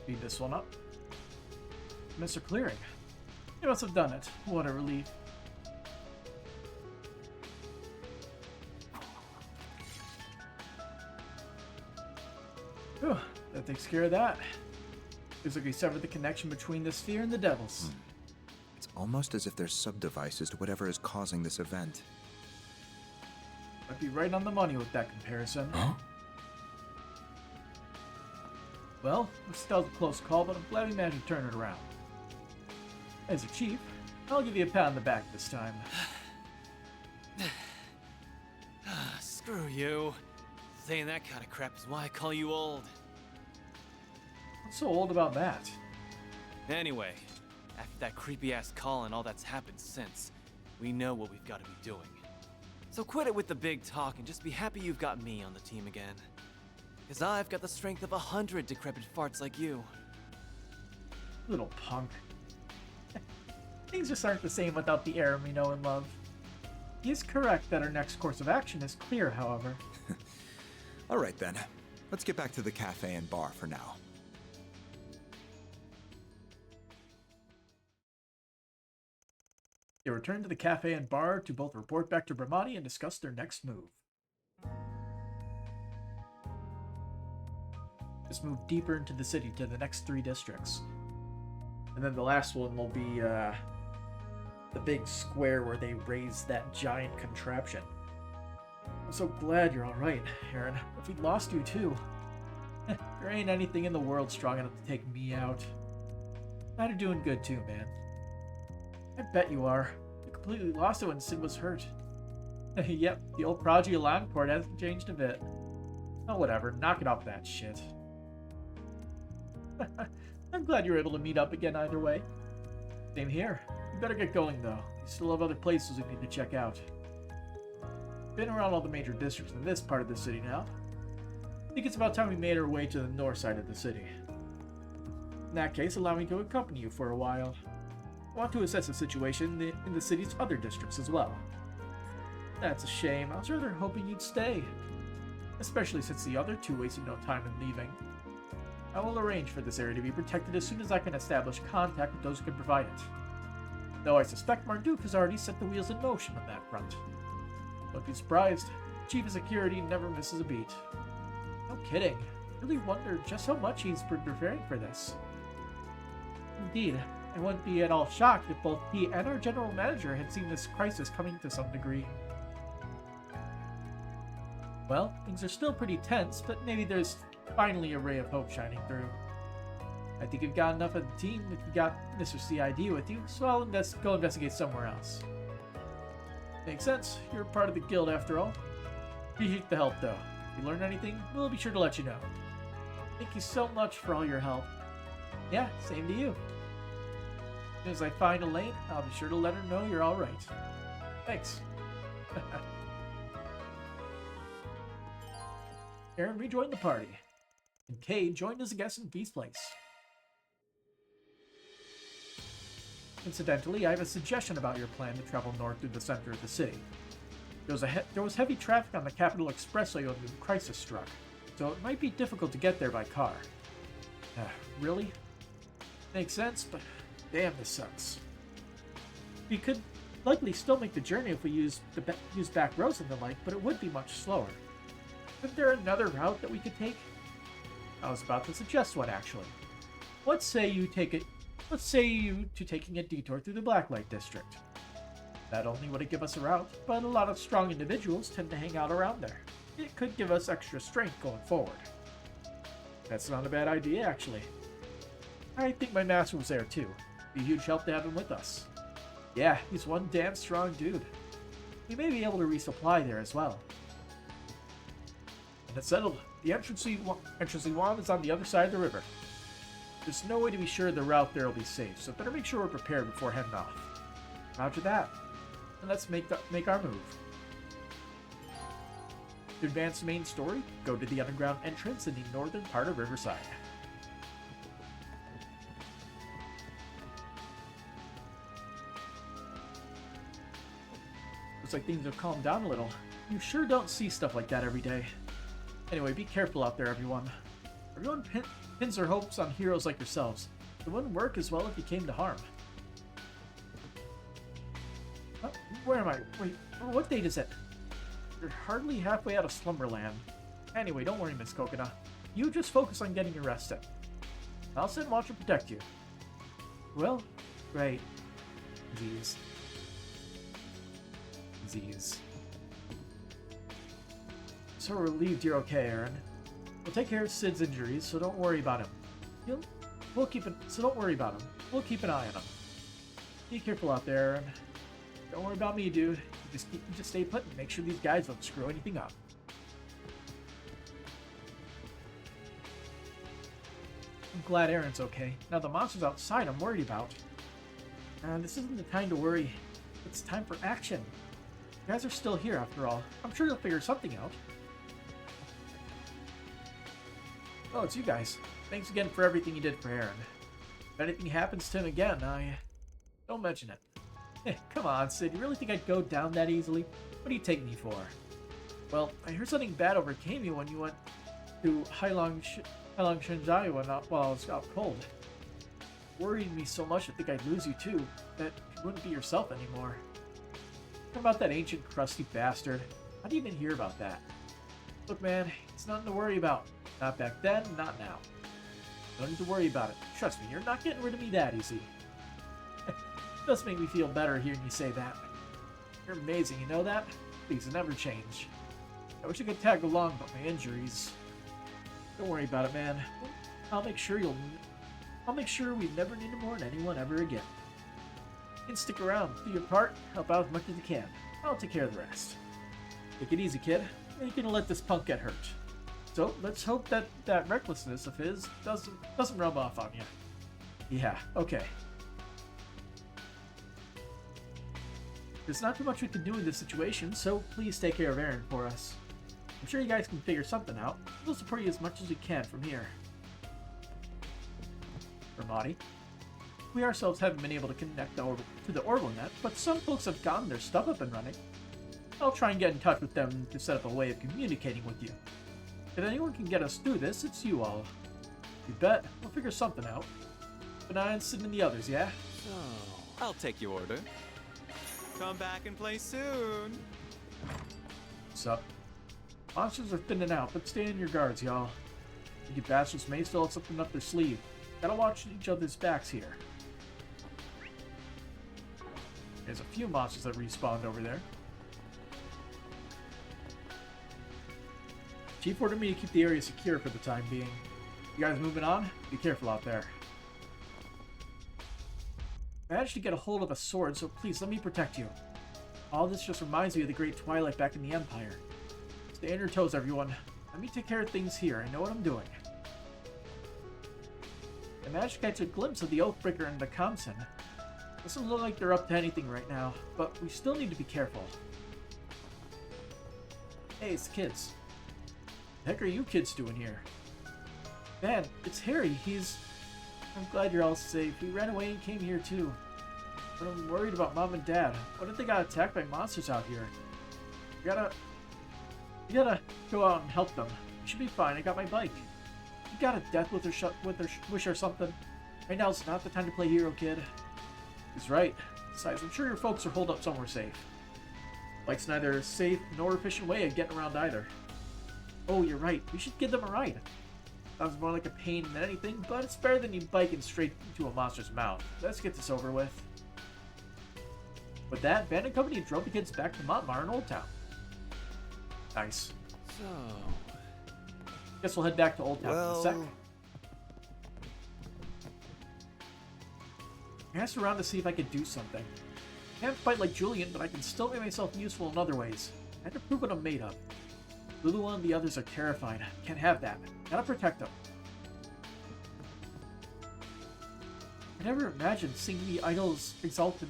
Speed this one up. Mr. Clearing. You must have done it. What a relief. Whew, that takes care of that. Looks like we severed the connection between the sphere and the devils. It's almost as if there's sub-devices to whatever is causing this event. Might be right on the money with that comparison. Huh? Well, that was a close call, but I'm glad we managed to turn it around. As a chief, I'll give you a pat on the back this time. Screw you. Saying that kind of crap is why I call you old. What's so old about that? Anyway, after that creepy-ass call and all that's happened since, we know what we've got to be doing. So quit it with the big talk and just be happy you've got me on the team again. Because I've got the strength of 100 decrepit farts like you. Little punk. Things just aren't the same without the Aaron we know and love. He is correct that our next course of action is clear, however. All right then. Let's get back to the cafe and bar for now. They return to the cafe and bar to both report back to Bramati and discuss their next move. Just move deeper into the city to the next 3 districts. And then the last one will be the big square where they raise that giant contraption. I'm so glad you're alright, Aaron. If we lost you too, there ain't anything in the world strong enough to take me out. Glad you're doing good too, man. I bet you are. You completely lost it when Sid was hurt. Yep, the old prodigy alarm port hasn't changed a bit. Oh, whatever. Knock it off that shit. I'm glad you were able to meet up again either way. Same here. We better get going, though. We still have other places we need to check out. Been around all the major districts in this part of the city now. I think it's about time we made our way to the north side of the city. In that case, allow me to accompany you for a while. I want to assess the situation in the city's other districts as well. That's a shame. I was rather hoping you'd stay. Especially since the other 2 wasted no time in leaving. I will arrange for this area to be protected as soon as I can establish contact with those who can provide it. Though I suspect Marduk has already set the wheels in motion on that front. Don't be surprised. Chief of Security never misses a beat. No kidding. I really wonder just how much he's preparing for this. Indeed, I wouldn't be at all shocked if both he and our general manager had seen this crisis coming to some degree. Well, things are still pretty tense, but maybe there's finally a ray of hope shining through. I think you've got enough of the team if you got Mr. CID with you, so I'll go investigate somewhere else. Makes sense. You're part of the guild after all. Appreciate the help, though. If you learn anything, we'll be sure to let you know. Thank you so much for all your help. Yeah, same to you. As soon as I find Elaine, I'll be sure to let her know you're alright. Thanks. Aaron rejoined the party, and Cade joined as a guest in Feast Place. Incidentally, I have a suggestion about your plan to travel north through the center of the city. There was heavy traffic on the Capital Expressway when the crisis struck, so it might be difficult to get there by car. Really? Makes sense, but damn, this sucks. We could likely still make the journey if we use back roads and the like, but it would be much slower. Isn't there another route that we could take? I was about to suggest one, actually. Let's say you taking a detour through the Blacklight District. Not only would it give us a route, but a lot of strong individuals tend to hang out around there. It could give us extra strength going forward. That's not a bad idea, actually. I think my master was there too. Be a huge help to have him with us. Yeah, he's one damn strong dude. We may be able to resupply there as well. And it's settled. The entrance we want is on the other side of the river. There's no way to be sure the route there will be safe, so better make sure we're prepared before heading off. Roger that. And let's make our move. To advance the main story, go to the underground entrance in the northern part of Riverside. Looks like things have calmed down a little. You sure don't see stuff like that every day. Anyway, be careful out there, everyone. Everyone pins their hopes on heroes like yourselves. It wouldn't work as well if you came to harm. Where am I? Wait, what date is it? You're hardly halfway out of Slumberland. Anyway, don't worry, Miss Coconut. You just focus on getting your rest in. I'll send Watch to protect you. Well, great. Z's. So relieved you're okay, Aaron. We'll take care of Sid's injuries, so don't worry about him. We'll keep an eye on him. Be careful out there, Aaron. Don't worry about me, dude. You just stay put and make sure these guys don't screw anything up. I'm glad Aaron's okay. Now the monsters outside I'm worried about. This isn't the time to worry. It's time for action. You guys are still here after all. I'm sure they'll figure something out. Oh, it's you guys. Thanks again for everything you did for Aaron. If anything happens to him again, don't mention it. Come on, Sid. You really think I'd go down that easily? What do you take me for? Well, I heard something bad overcame you when you went to Heilong Shenjai while I was out cold. It worried me so much to think I'd lose you too, that you wouldn't be yourself anymore. What about that ancient crusty bastard? How do you even hear about that? Look, man, it's nothing to worry about. Not back then, not now. Don't need to worry about it. Trust me, you're not getting rid of me that easy. It does make me feel better hearing you say that. You're amazing, you know that? Please, never change. I wish I could tag along, but my injuries... Don't worry about it, man. I'll make sure we never need to mourn anyone ever again. You can stick around, do your part, help out as much as you can. I'll take care of the rest. Take it easy, kid. You ain't gonna let this punk get hurt. So let's hope that that recklessness of his doesn't rub off on you. Yeah, okay. There's not too much we can do in this situation, so please take care of Aaron for us. I'm sure you guys can figure something out. We'll support you as much as we can from here. Ramadi. We ourselves haven't been able to connect to the Orbital net, but some folks have gotten their stuff up and running. I'll try and get in touch with them to set up a way of communicating with you. If anyone can get us through this, it's you all. You bet. We'll figure something out. But I ain't sitting in the others, yeah? So, I'll take your order. Come back and play soon. Sup? Monsters are thinning out, but stay on your guards, y'all. You bastards may still have something up their sleeve. Gotta watch each other's backs here. There's a few monsters that respawned over there. Chief ordered me to keep the area secure for the time being. You guys moving on? Be careful out there. I managed to get a hold of a sword, so please let me protect you. All this just reminds me of the Great Twilight back in the Empire. Stay on your toes, everyone. Let me take care of things here. I know what I'm doing. I managed to catch a glimpse of the Oathbreaker and the Kamsen. Doesn't look like they're up to anything right now, but we still need to be careful. Hey, it's the kids. The heck are you kids doing here? Man, it's Harry. I'm glad you're all safe. We ran away and came here too. But I'm worried about Mom and Dad. What if they got attacked by monsters out here? You gotta go out and help them. You should be fine. I got my bike. You got a death wish or something? Right now it's not the time to play hero, kid. He's right. Besides, I'm sure your folks are holed up somewhere safe. Bike's neither a safe nor efficient way of getting around either. Oh, you're right. We should give them a ride. Sounds more like a pain than anything, but it's better than you biking straight into a monster's mouth. Let's get this over with. With that, Van and company drove the kids back to Montmar in Old Town. Nice. So... Guess we'll head back to Old Town in a sec. I asked around to see if I could do something. I can't fight like Julian, but I can still make myself useful in other ways. I had to prove what I'm made of. Lulu and the others are terrified. Can't have that. Gotta protect them. I never imagined seeing the idol's exalted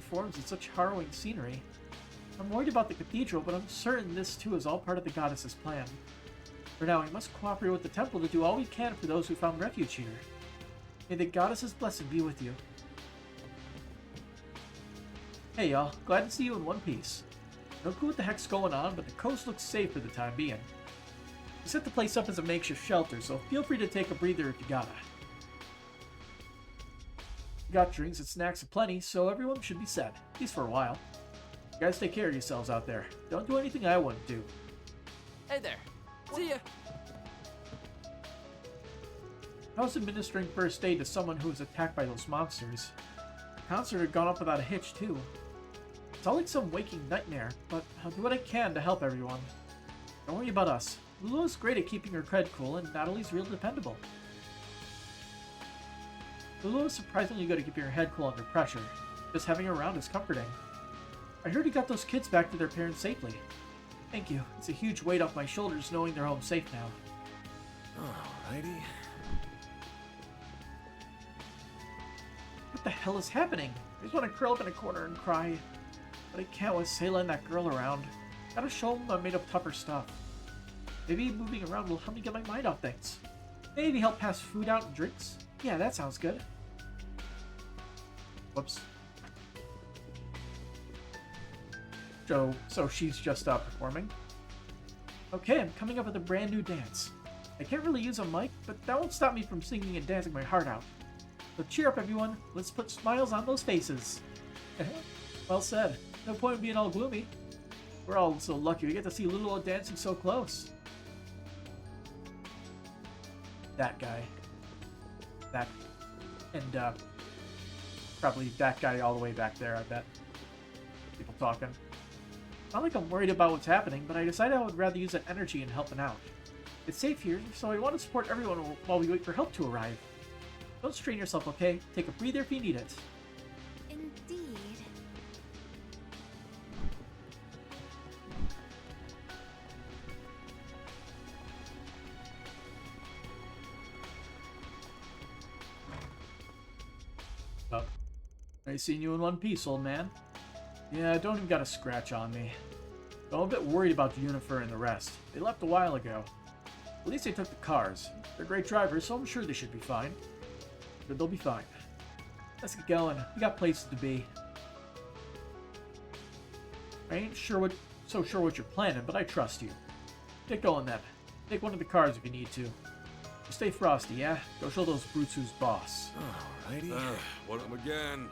forms in such harrowing scenery. I'm worried about the cathedral, but I'm certain this too is all part of the goddess's plan. For now, we must cooperate with the temple to do all we can for those who found refuge here. May the goddess's blessing be with you. Hey y'all, glad to see you in one piece. No clue what the heck's going on, but the coast looks safe for the time being. We set the place up as a makeshift shelter, so feel free to take a breather if you gotta. We got drinks and snacks aplenty, so everyone should be set, at least for a while. You guys take care of yourselves out there. Don't do anything I wouldn't do. Hey there. See ya. How's administering first aid to someone who was attacked by those monsters? The concert had gone off without a hitch, too. It's all like some waking nightmare, but I'll do what I can to help everyone. Don't worry about us. Lulu is great at keeping her cred cool, and Natalie's real dependable. Lulu is surprisingly good at keeping her head cool under pressure. Just having her around is comforting. I heard you got those kids back to their parents safely. Thank you. It's a huge weight off my shoulders knowing they're home safe now. Alrighty. What the hell is happening? I just want to curl up in a corner and cry. But I can't with Sayla and that girl around. Gotta show them I'm made of tougher stuff. Maybe moving around will help me get my mind off things. Maybe help pass food out and drinks. Yeah, that sounds good. Whoops. So she's just performing. Okay, I'm coming up with a brand new dance. I can't really use a mic, but that won't stop me from singing and dancing my heart out. So cheer up, everyone. Let's put smiles on those faces. Well said. No point in being all gloomy. We're all so lucky we get to see Lulu dancing so close. that guy. That, and probably that guy all the way back there, I bet. People talking. Not like I'm worried about what's happening, but I decided I would rather use that energy in helping out. It's safe here, so I want to support everyone while we wait for help to arrive. Don't strain yourself, okay? Take a breather if you need it. Indeed. Oh. Nice seeing you in one piece, old man. Yeah, don't even got a scratch on me. Though I'm a bit worried about the Unifer and the rest. They left a while ago. At least they took the cars. They're great drivers, so I'm sure they should be fine. But they'll be fine. Let's get going. We got places to be. I ain't so sure what you're planning, but I trust you. Get going then. Take one of the cars if you need to. You stay frosty, yeah? Go show those brutes who's boss. Alrighty. What up again?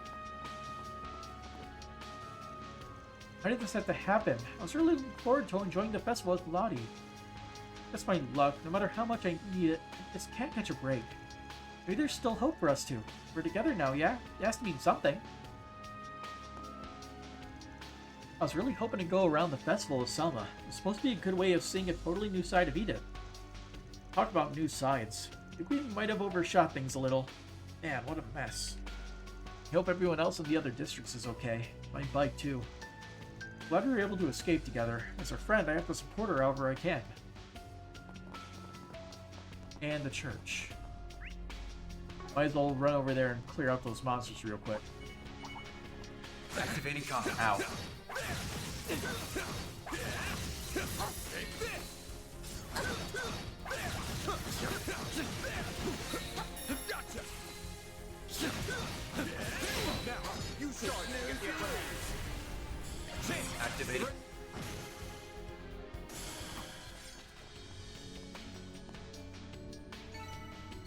Why did this have to happen? I was really looking forward to enjoying the festival with Lottie. That's my luck. No matter how much I need it, I just can't catch a break. Maybe there's still hope for us two. We're together now, yeah? It has to mean something. I was really hoping to go around the festival with Selma. It was supposed to be a good way of seeing a totally new side of Edith. Talk about new sides. I think we might have overshot things a little. Man, what a mess. I hope everyone else in the other districts is okay. My bike too. Glad we were able to escape together. As her friend, I have to support her however I can. And the church. Might as well run over there and clear out those monsters real quick. Activating comp. Ow. Gotcha. Now you start. Activating.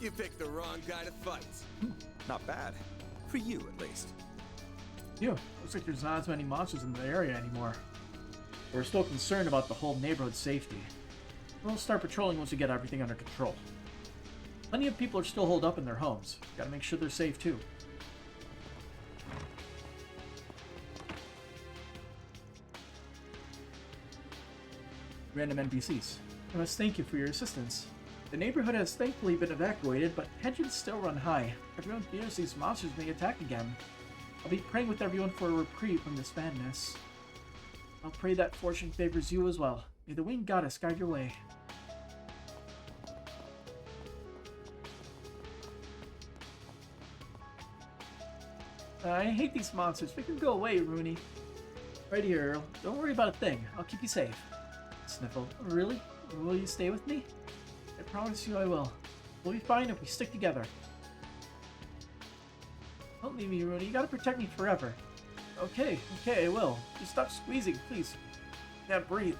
You picked the wrong guy to fight. Not bad. For you, at least. Yeah, looks like there's not as many monsters in the area anymore. We're still concerned about the whole neighborhood's safety. We'll start patrolling once we get everything under control. Plenty of people are still holed up in their homes. Gotta make sure they're safe too. Random NPCs. I must thank you for your assistance. The neighborhood has thankfully been evacuated, but tensions still run high. Everyone fears these monsters may attack again. I'll be praying with everyone for a reprieve from this madness. I'll pray that fortune favors you as well. May the winged goddess guide your way. I hate these monsters. Make them go away, Rooney. Right here, Earl. Don't worry about a thing. I'll keep you safe. Sniffle. Really? Will you stay with me? I promise you I will. We'll be fine if we stick together. Don't leave me, Rooney. You gotta protect me forever. Okay, I will. Just stop squeezing, please. Can't breathe.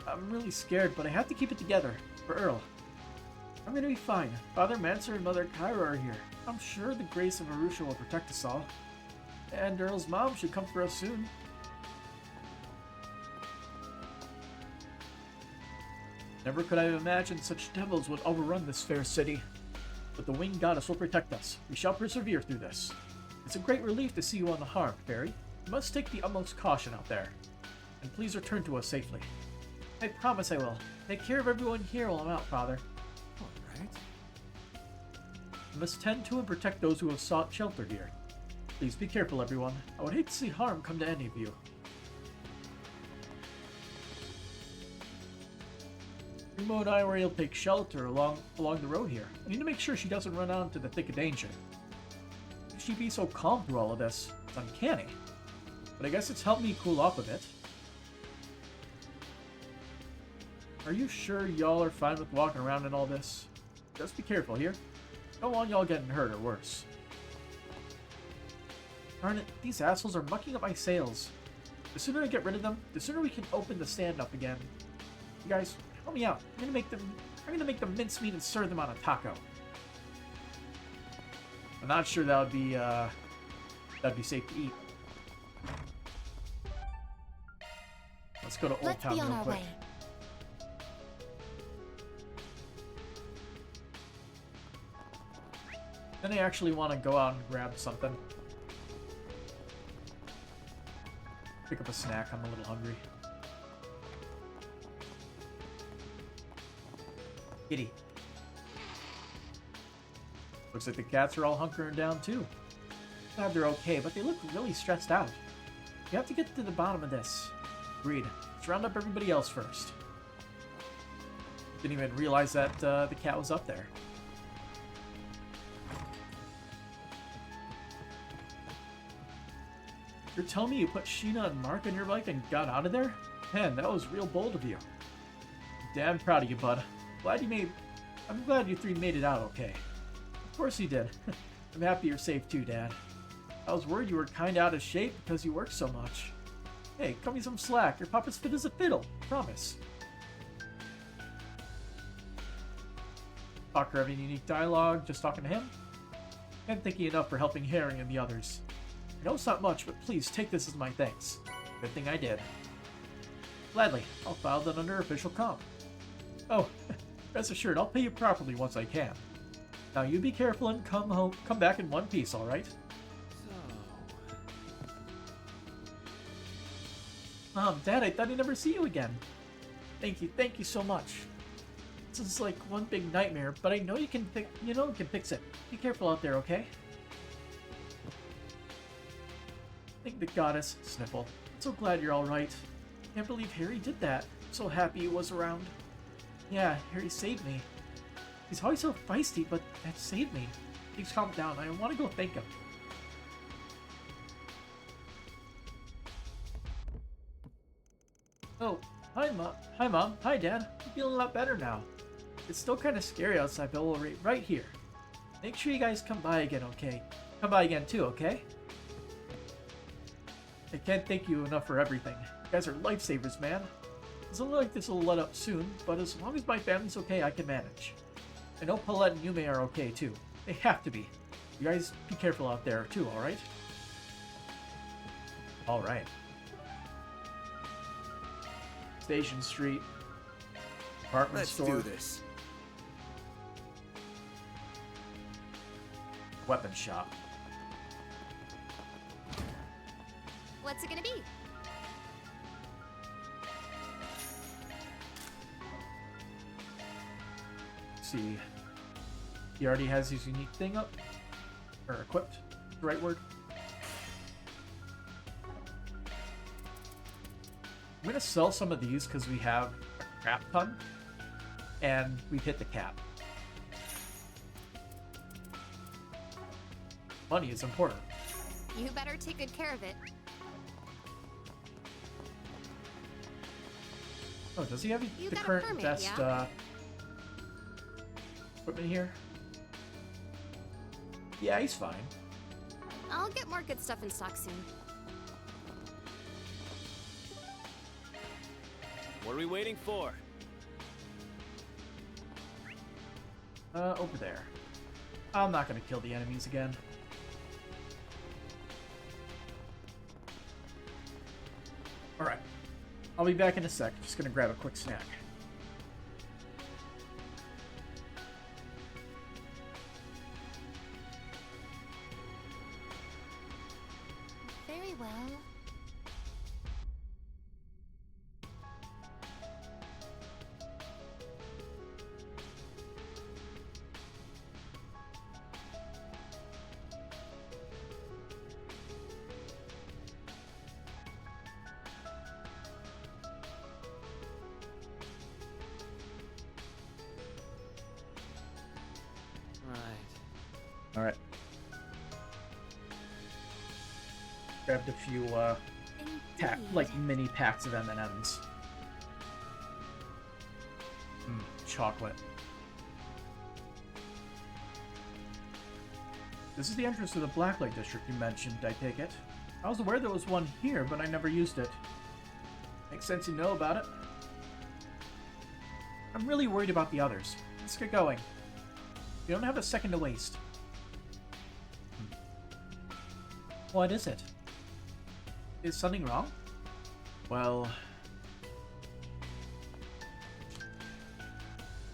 I'm really scared, but I have to keep it together. For Earl. I'm gonna be fine. Father Manser and Mother Kyra are here. I'm sure the grace of Arusha will protect us all. And Earl's mom should come for us soon. Never could I have imagined such devils would overrun this fair city. But the winged goddess will protect us. We shall persevere through this. It's a great relief to see you unharmed, Fairy. You must take the utmost caution out there. And please return to us safely. I promise I will. Take care of everyone here while I'm out, Father. Alright. You must tend to and protect those who have sought shelter here. Please be careful, everyone. I would hate to see harm come to any of you. Remo and I were able to take shelter along the road here. I need to make sure she doesn't run out into the thick of danger. How could she be so calm through all of this? It's uncanny. But I guess it's helped me cool off a bit. Are you sure y'all are fine with walking around in all this? Just be careful here. Don't want y'all getting hurt or worse. Darn it, these assholes are mucking up my sails. The sooner I get rid of them, the sooner we can open the stand up again. You guys, help me out. I'm gonna make them mincemeat and serve them on a taco. I'm not sure that'd be safe to eat. Let's go to Old Let's Town be on real our quick. way. Then I actually want to go out and grab something. Pick up a snack, I'm a little hungry. Kitty. Looks like the cats are all hunkering down too. Glad they're okay, but they look really stressed out. We have to get to the bottom of this. Agreed. Let's round up everybody else first. Didn't even realize that the cat was up there. You're telling me you put Sheena and Mark on your bike and got out of there? Man, that was real bold of you. Damn proud of you, bud. I'm glad you three made it out okay. Of course you did. I'm happy you're safe too, Dad. I was worried you were kinda out of shape because you work so much. Hey, cut me some slack. Your papa's fit as a fiddle. Promise. Talker having unique dialogue, just talking to him? Can't thank you enough for helping Harry and the others. I know it's not much, but please take this as my thanks. Good thing I did. Gladly, I'll file that under official comp. Oh, rest assured, I'll pay you properly once I can. Now you be careful and come back in one piece, alright? Mom, Dad, I thought I'd never see you again. Thank you so much. This is like one big nightmare, but I know you can fix it. Be careful out there, okay? Thank the goddess, Sniffle. I'm so glad you're alright. Can't believe Harry did that. I'm so happy he was around. Yeah, Harry saved me. He's always so feisty, but that saved me. Please calm down. I want to go thank him. Oh, hi, Mom. Hi, Mom. Hi, Dad. I'm feeling a lot better now. It's still kind of scary outside, but we'll wait right here. Make sure you guys come by again, okay? Come by again, too, okay? I can't thank you enough for everything. You guys are lifesavers, man. It's a little like this will let up soon, but as long as my family's okay, I can manage. I know Paulette and Yume are okay, too. They have to be. You guys be careful out there, too, alright? Alright. Station Street. Department store. Let's do this. Weapon shop. What's it gonna be? Let's see. He already has his unique thing up. Or equipped. The right word. I'm gonna sell some of these because we have a crap ton. And we've hit the cap. Money is important. You better take good care of it. Oh, does he have You the got a current permit, best yeah? equipment here? Yeah, he's fine. I'll get more good stuff in stock soon. What are we waiting for? Over there. I'm not gonna kill the enemies again. Alright. I'll be back in a sec. Just gonna grab a quick snack. Very well. Alright. Grabbed a few, mini packs of M&Ms. Chocolate. This is the entrance to the Blacklight District you mentioned, I take it. I was aware there was one here, but I never used it. Makes sense you know about it. I'm really worried about the others. Let's get going. We don't have a second to waste. What is it? Is something wrong? Well...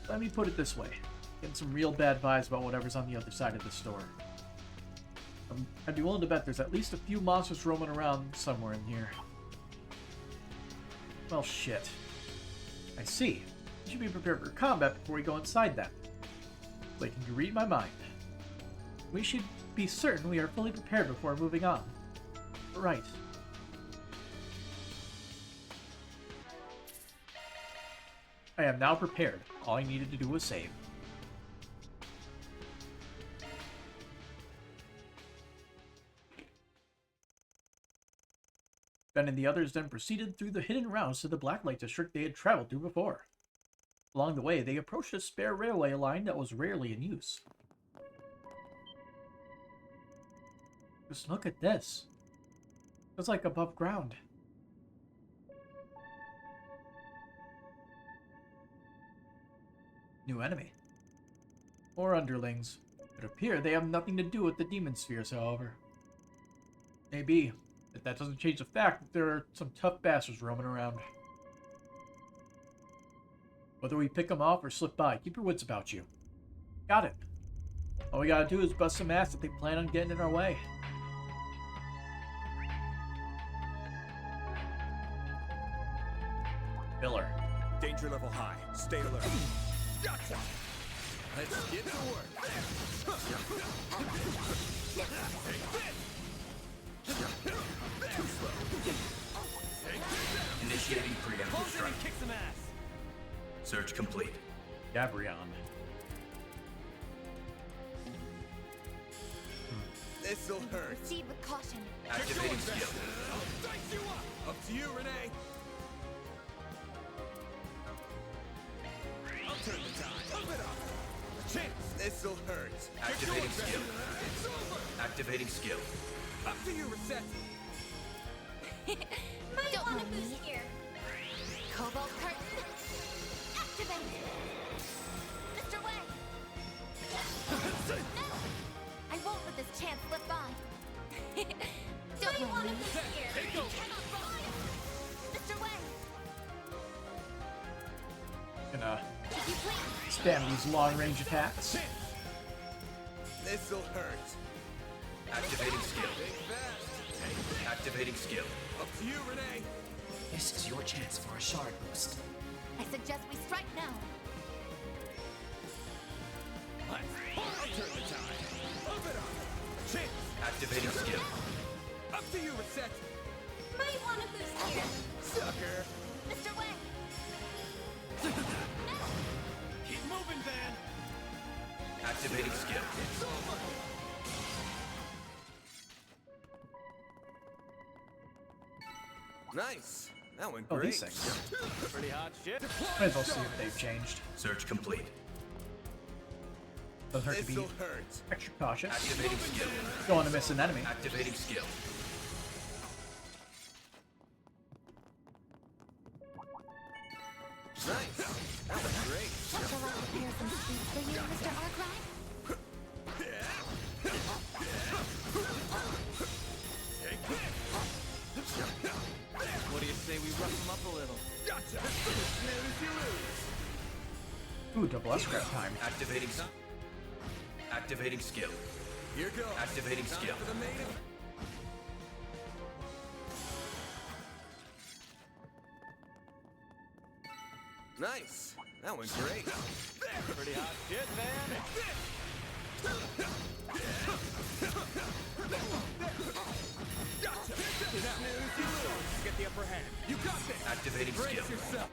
let me put it this way. Getting some real bad vibes about whatever's on the other side of the store. I'd be willing to bet there's at least a few monsters roaming around somewhere in here. Well, shit. I see. You should be prepared for combat before we go inside that. Wait, can you read my mind? We should be certain we are fully prepared before moving on. Right. I am now prepared. All I needed to do was save. Ben and the others then proceeded through the hidden routes to the Blacklight District they had traveled through before. Along the way, they approached a spare railway line that was rarely in use. Just look at this. It's like above ground. New enemy. Or underlings. It appears they have nothing to do with the demon spheres, however. Maybe, but that doesn't change the fact that there are some tough bastards roaming around. Whether we pick them off or slip by, keep your wits about you. Got it. All we gotta do is bust some ass if they plan on getting in our way. Miller. Danger level high. Stay alert. Gotcha! Let's get to work. Too slow. Initiating preemptive strike. Kick some ass. Search complete. Gabrion. This'll hurt. Proceed with caution. Activating skill. Up to you, Renee. I'll turn the tide. Pump it up. Chance. This'll hurt. Activating skill. It's over. Activating skill. Up to you, Reset. Might want to boost here. Cobalt curtain. Activate. Mr. Way. No. I won't let this chance slip by. Don't want to boost here. You cannot run. Mr. Way. Gonna If you please. spam these long-range attacks. This'll hurt. Activating skill. Think fast. Activating skill. Up to you, Renee. This is your chance for a shard boost. I suggest we strike now. I'll turn the tide. Pump it up. Chance. Activating skill. Up to you, Reset. Might want to boost here. Sucker. Mr. Way. Keep moving, Van. Activating skill. It's over. Nice. That went Oh, great. these things. Pretty hot shit. Might as well see if they've changed. Search complete. Doesn't hurt to be This'll hurt. extra cautious. Activating skill. Don't want to miss an enemy. Activating skill. Nice. That was great. Shall I prepare some sweets for you, Mr. Arkwright? What do you say we rough him up a little? Gotcha. Snooze, you lose. Ooh, double S-grab time. Activating. Activating skill. Here goes. Activating Time skill. for the main event. Nice. That went great. Pretty hot shit, Van. Gotcha. Snooze, you lose. Get the upper hand. You got this. Activating Brace skill. yourself.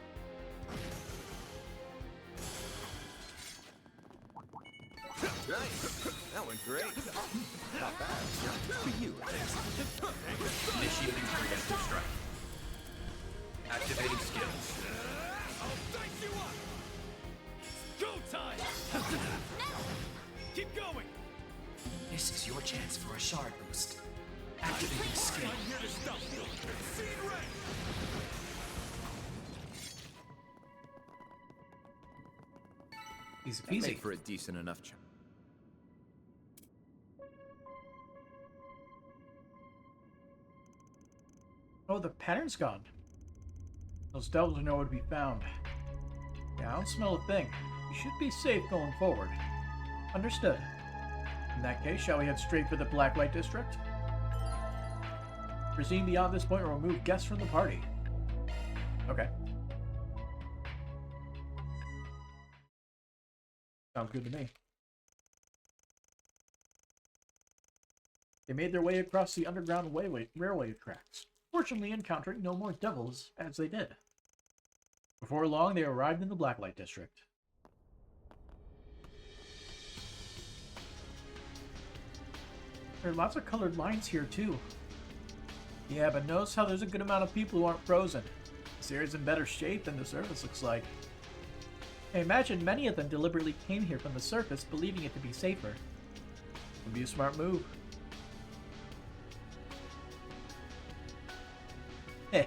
Nice. That went great. Not bad. For you, at least. Initiating preemptive strike. Activating skill. I'll dice you up. Go time. Keep going. This is your chance for a shard boost. Activating skill. I'm here to stop you. Scene ready. Easy That made peasy. for a decent enough chance. Oh, the pattern's gone. Those devils are nowhere to be found. Yeah, I don't smell a thing. You You should be safe going forward. Understood. In that case, shall we head straight for the Blacklight District? Proceeding beyond this point will remove guests from the party. Okay. Sounds good to me. They made their way across the underground railway tracks, fortunately encountering no more devils as they did. Before long, they arrived in the Blacklight District. There are lots of colored lines here, too. Yeah, but notice how there's a good amount of people who aren't frozen. This area's in better shape than the surface looks like. I imagine many of them deliberately came here from the surface, believing it to be safer. Would be a smart move. Heh.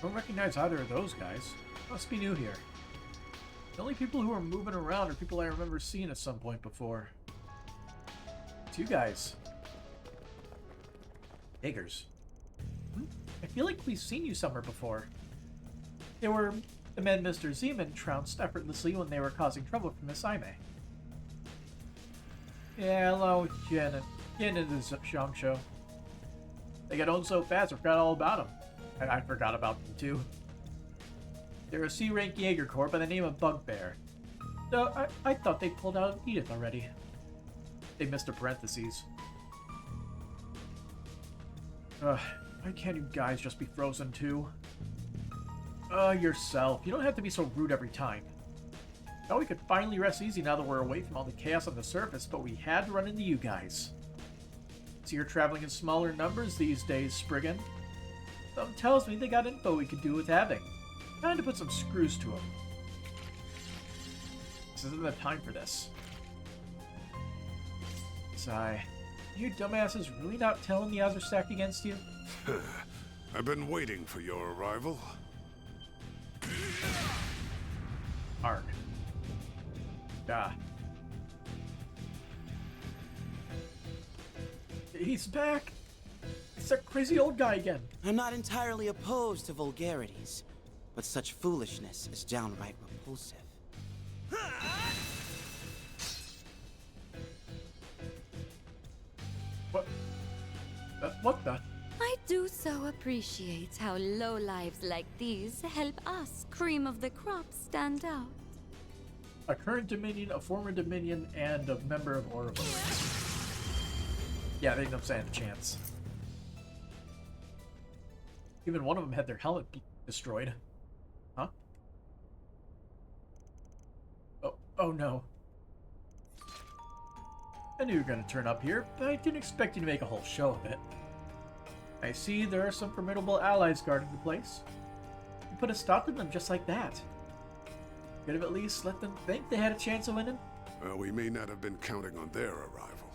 Don't recognize either of those guys. Must be new here. The only people who are moving around are people I remember seeing at some point before. It's you guys. Niggers. I feel like we've seen you somewhere before. They were the men Mr. Zeman trounced effortlessly when they were causing trouble for Miss Aime. Yeah, hello, Jen and the Zhang Show. They got owned so fast I forgot all about them. I forgot about them too. They're a C-rank Jaeger Corps by the name of Bugbear. Though I thought they pulled out of Edith already. They missed a parentheses. Why can't you guys just be frozen too? Yourself. You don't have to be so rude every time. Thought we could finally rest easy now that we're away from all the chaos on the surface, but we had to run into you guys. So you're traveling in smaller numbers these days, Spriggan. Something tells me they got info we could do with having. Time to put some screws to them. This isn't the time for this. Sigh. You dumbasses really not telling the odds are stacked against you? I've been waiting for your arrival. Arg. Ah. He's back! It's that crazy old guy again. I'm not entirely opposed to vulgarities, but such foolishness is downright repulsive. What the? I do so appreciate how lowlives like these help us, cream of the crop, stand out. A current Dominion, a former Dominion, and a member of Ouroboros. Yeah, they didn't stand a chance. Even one of them had their helmet destroyed. Huh? Oh no. I knew you were going to turn up here, but I didn't expect you to make a whole show of it. I see there are some formidable allies guarding the place. You put a stop to them just like that. Could have at least let them think they had a chance of winning. Well, we may not have been counting on their arrival,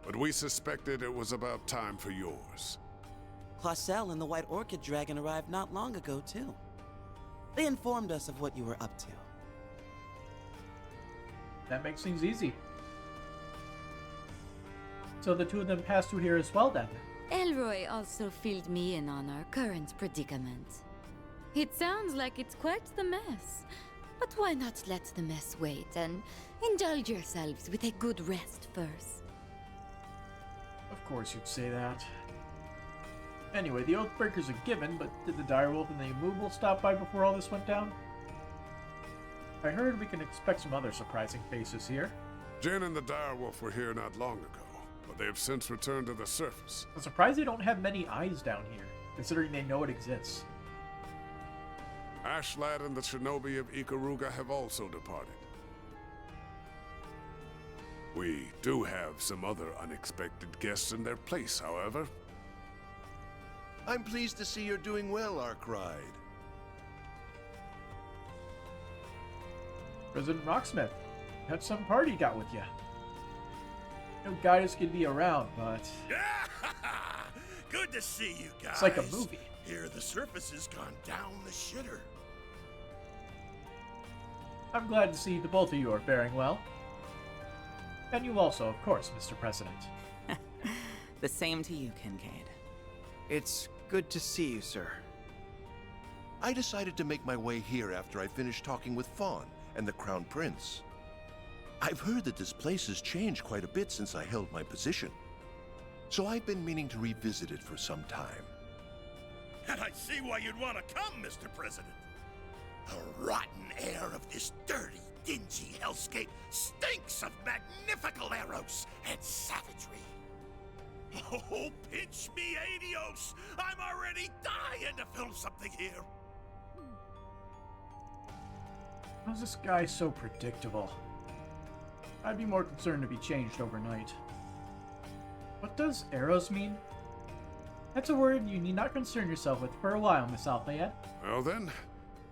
but we suspected it was about time for yours. Clausel and the White Orchid Dragon arrived not long ago, too. They informed us of what you were up to. That makes things easy. So the two of them passed through here as well, then? Elroy also filled me in on our current predicament. It sounds like it's quite the mess. But why not let the mess wait and indulge yourselves with a good rest first? Of course you'd say that. Anyway, the Oathbreaker's a given, but did the Direwolf and the Immovable stop by before all this went down? I heard we can expect some other surprising faces here. Jen and the Direwolf were here not long ago, but they have since returned to the surface. I'm surprised they don't have many eyes down here, considering they know it exists. Ashlad and the Shinobi of Ikaruga have also departed. We do have some other unexpected guests in their place, however. I'm pleased to see you're doing well, Arkride. President Rocksmith, have some party got with you. No Gaius could be around, but... Good to see you guys. It's like a movie. Here, the surface has gone down the shitter. I'm glad to see the both of you are faring well. And you also, of course, Mr. President. The same to you, Kincaid. It's good to see you, sir. I decided to make my way here after I finished talking with Fawn and the Crown Prince. I've heard that this place has changed quite a bit since I held my position. So I've been meaning to revisit it for some time. And I see why you'd want to come, Mr. President. The rotten air of this dirty, dingy hellscape stinks of magnifical arrows and savagery. Oh, pinch me, adios! I'm already dying to film something here. How's this guy so predictable? I'd be more concerned if he changed overnight. What does arrows mean? That's a word you need not concern yourself with for a while, Miss Althayet. Well then,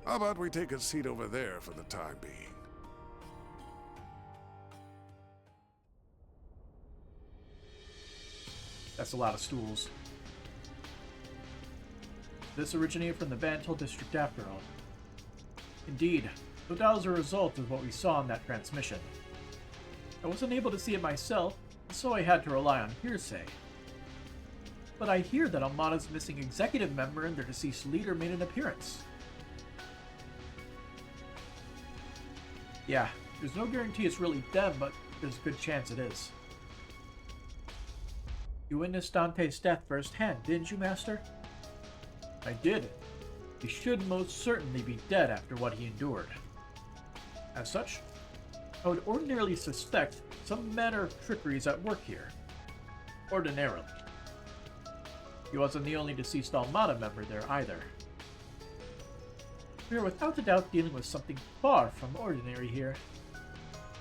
how about we take a seat over there for the time being? That's a lot of stools. This originated from the Vantil district after all. Indeed, no doubt as a result of what we saw in that transmission. I wasn't able to see it myself, so I had to rely on hearsay. But I hear that Armada's missing executive member and their deceased leader made an appearance. Yeah, there's no guarantee it's really them, but there's a good chance it is. You witnessed Dante's death firsthand, didn't you, Master? I did. He should most certainly be dead after what he endured. As such, I would ordinarily suspect some manner of trickery is at work here. Ordinarily. He wasn't the only deceased Armada member there either. We are without a doubt dealing with something far from ordinary here.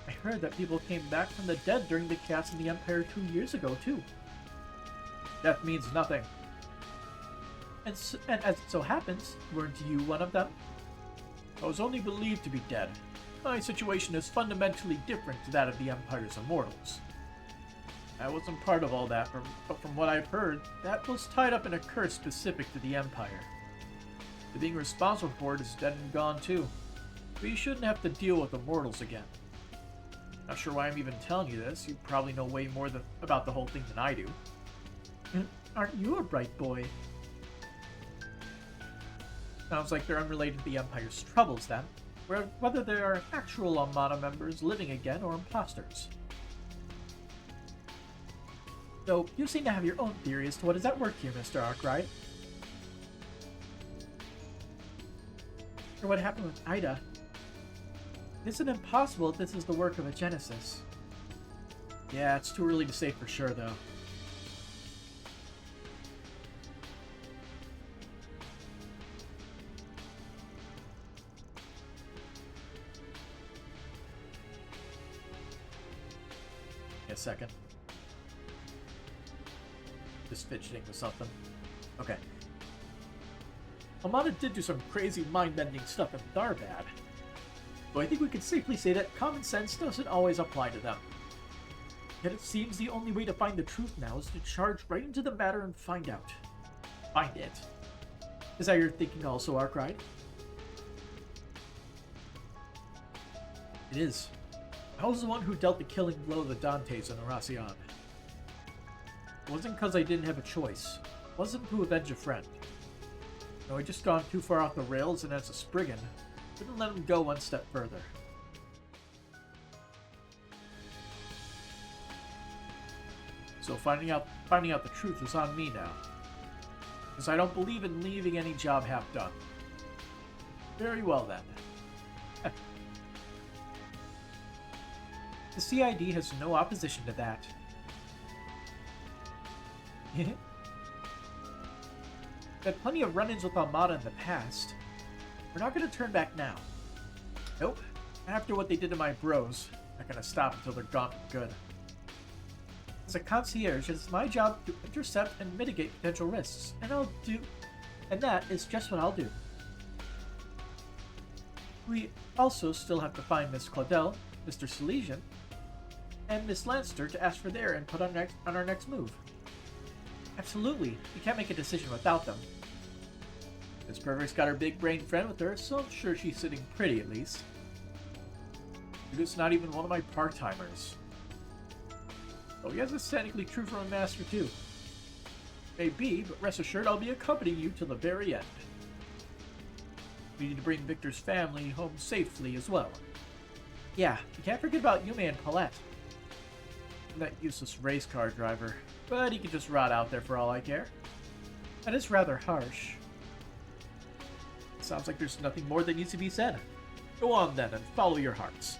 I heard that people came back from the dead during the chaos in the Empire 2 years ago, too. Death means nothing. And as it so happens, weren't you one of them? I was only believed to be dead. My situation is fundamentally different to that of the Empire's immortals. I wasn't part of all that, but from what I've heard, that was tied up in a curse specific to the Empire. The being responsible for it is dead and gone too. We shouldn't have to deal with immortals again. Not sure why I'm even telling you this. You probably know way more about the whole thing than I do. Aren't you a bright boy? Sounds like they're unrelated to the Empire's troubles then, whether they are actual Armada members living again or imposters. Though you seem to have your own theory as to what is at work here, Mr. Arkwright. Or what happened with Ida. Isn't it impossible if this is the work of a Genesis? Yeah, it's too early to say for sure, though. A second. Just fidgeting with something. Okay. Armada did do some crazy mind-bending stuff in Tharbad, though I think we can safely say that common sense doesn't always apply to them. Yet it seems the only way to find the truth now is to charge right into the matter and find out. Find it. Is that your thinking also, Arkwright? It is. I was the one who dealt the killing blow to the Dantes and Horacion. It wasn't because I didn't have a choice. It wasn't to avenge a friend. No, I'd just gone too far off the rails, and as a Spriggan, couldn't let him go one step further. So finding out the truth is on me now. Because I don't believe in leaving any job half done. Very well then. The CID has no opposition to that. Had plenty of run-ins with Armada in the past. We're not going to turn back now. Nope. After what they did to my bros, not going to stop until they're gone for good. As a concierge, it's my job to intercept and mitigate potential risks, and that is just what I'll do. We also still have to find Miss Claudel, Mr. Silesian, and Miss Lanster to ask for their input on our next move. Absolutely, we can't make a decision without them. Miss Perfect's got her big-brained friend with her, so I'm sure she's sitting pretty at least. It's not even one of my part-timers. Oh, yes, it's technically true for a master too. Maybe, but rest assured I'll be accompanying you till the very end. We need to bring Victor's family home safely as well. Yeah, you can't forget about Yume and Paulette. And that useless race car driver. But he could just rot out there for all I care. That is rather harsh. Sounds like there's nothing more that needs to be said. Go on then and follow your hearts.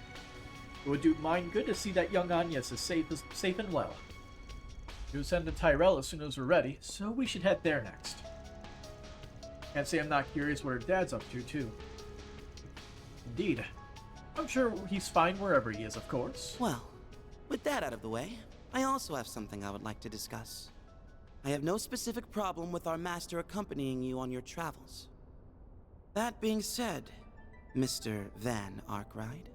It would do mine good to see that young Agnes is safe and well. We'll send to Tyrell as soon as we're ready, so we should head there next. Can't say I'm not curious what her dad's up to, too. Indeed. I'm sure he's fine wherever he is, of course. Well, with that out of the way, I also have something I would like to discuss. I have no specific problem with our master accompanying you on your travels. That being said, Mr. Van Arkwright,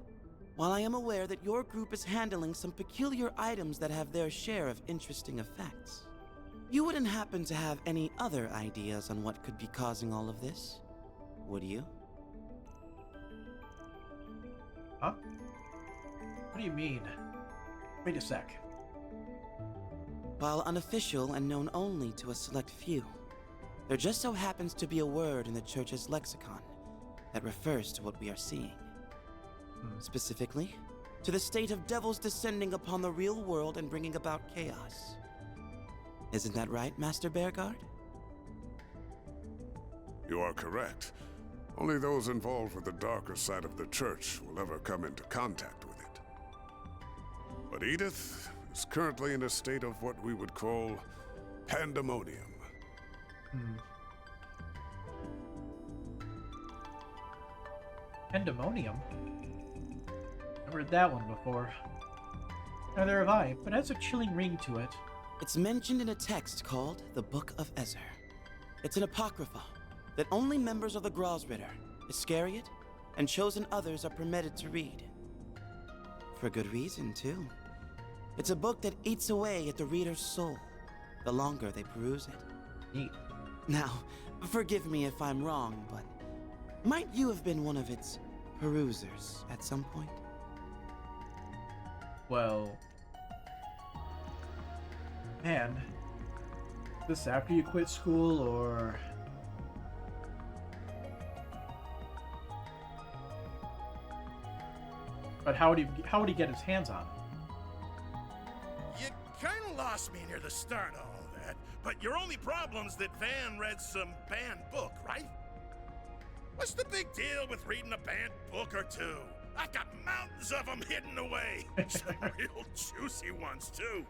while I am aware that your group is handling some peculiar items that have their share of interesting effects, you wouldn't happen to have any other ideas on what could be causing all of this, would you? Huh? What do you mean? Wait a sec. While unofficial and known only to a select few, there just so happens to be a word in the church's lexicon that refers to what we are seeing. Specifically, to the state of devils descending upon the real world and bringing about chaos. Isn't that right, Master Bearguard? You are correct. Only those involved with the darker side of the church will ever come into contact with it. But Edith is currently in a state of what we would call pandemonium. Pandemonium? I've heard that one before. Neither have I, but it has a chilling ring to it. It's mentioned in a text called the Book of Ezer. It's an apocrypha that only members of the Grosritter, Iscariot, and chosen others are permitted to read. For good reason, too. It's a book that eats away at the reader's soul the longer they peruse it. Neat. Now, forgive me if I'm wrong, but might you have been one of its perusers at some point? Well... Man. This after you quit school, or... But how would he get his hands on it? You kinda lost me near the start of all that, but your only problem's that Van read some banned book, right? What's the big deal with reading a banned book or two? I've got mountains of them hidden away. Some real juicy ones, too.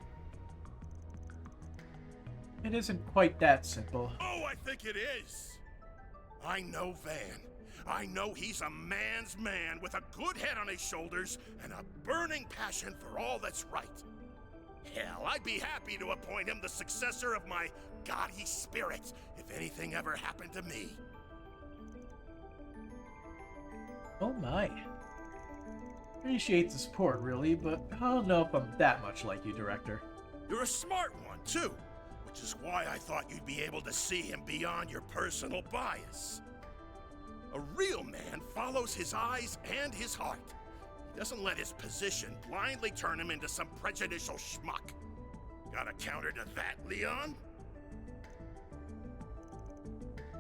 It isn't quite that simple. Oh, I think it is. I know Van. I know he's a man's man with a good head on his shoulders and a burning passion for all that's right. Hell, I'd be happy to appoint him the successor of my gaudy spirit if anything ever happened to me. Oh my. Appreciate the support, really, but I don't know if I'm that much like you, Director. You're a smart one, too, which is why I thought you'd be able to see him beyond your personal bias. A real man follows his eyes and his heart. He doesn't let his position blindly turn him into some prejudicial schmuck. Got a counter to that, Leon?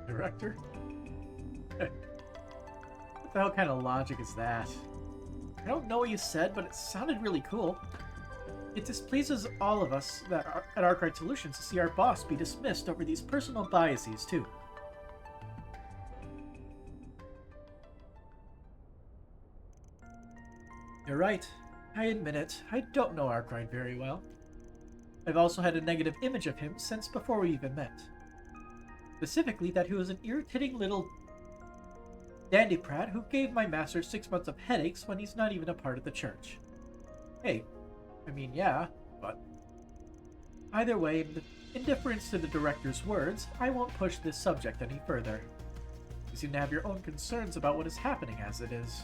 Director? What the hell kind of logic is that? I don't know what you said, but it sounded really cool. It displeases all of us that are at Arkwright Solutions to see our boss be dismissed over these personal biases, too. You're right. I admit it. I don't know Arkwright very well. I've also had a negative image of him since before we even met. Specifically, that he was an irritating little dandyprat who gave my master 6 months of headaches when he's not even a part of the church. Hey, I mean, yeah, but... Either way, in deference to the director's words, I won't push this subject any further. You seem to have your own concerns about what is happening as it is.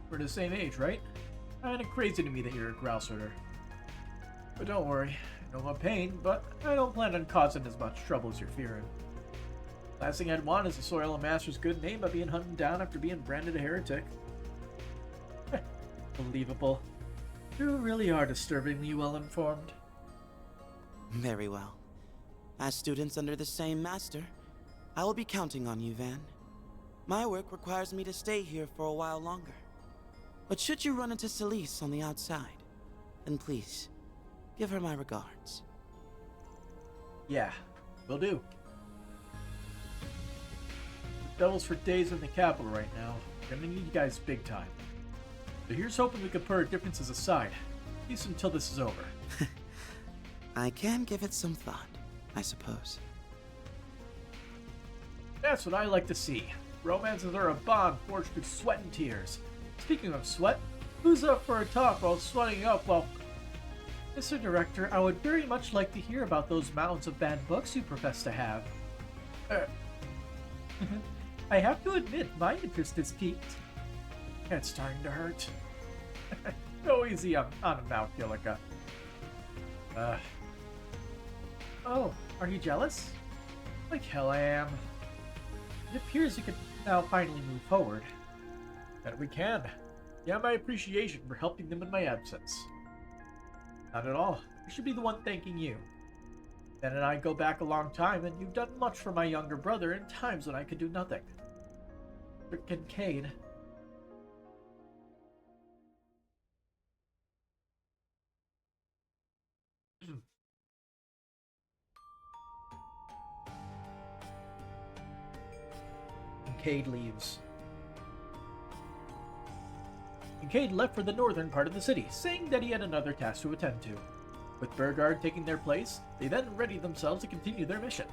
We're the same age, right? Kinda crazy to me that you're a Grouseherder. But don't worry, I know my pain, but I don't plan on causing as much trouble as you're fearing. Last thing I'd want is to soil a master's good name by being hunted down after being branded a heretic. Believable. You really are disturbingly well-informed. Very well. As students under the same master, I will be counting on you, Van. My work requires me to stay here for a while longer. But should you run into Celise on the outside, then please, give her my regards. Yeah, will do. Devils for days in the capital right now. Gonna need you guys big time. So here's hoping we can put our differences aside, at least until this is over. I can give it some thought, I suppose. That's what I like to see. Romances are a bond forged through sweat and tears. Speaking of sweat, who's up for a talk while sweating up while... Mr. Director, I would very much like to hear about those mountains of banned books you profess to have. I have to admit, my interest is piqued. It's starting to hurt. Go easy on him now, Kilika. Oh, are you jealous? Like hell I am. It appears you can now finally move forward. That we can. You have my appreciation for helping them in my absence. Not at all. I should be the one thanking you. Ben and I go back a long time, and you've done much for my younger brother in times when I could do nothing. Kincaid. Kincaid leaves. Kincaid left for the northern part of the city, saying that he had another task to attend to. With Burgard taking their place, they then readied themselves to continue their mission.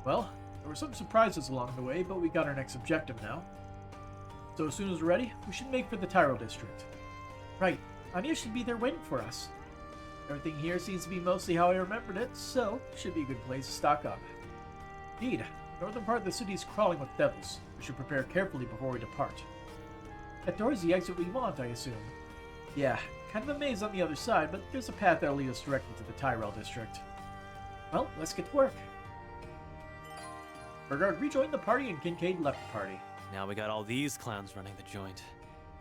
Well, there were some surprises along the way, but we got our next objective now. So as soon as we're ready, we should make for the Tyro district. Right, Anya should be there waiting for us. Everything here seems to be mostly how I remembered it, so should be a good place to stock up. Indeed, the northern part of the city is crawling with devils. We should prepare carefully before we depart. That door is the exit we want, I assume. Yeah, kind of a maze on the other side, but there's a path that'll lead us directly to the Tyrell district. Well, let's get to work. Burgard rejoined the party and Kincaid left the party. Now we got all these clowns running the joint.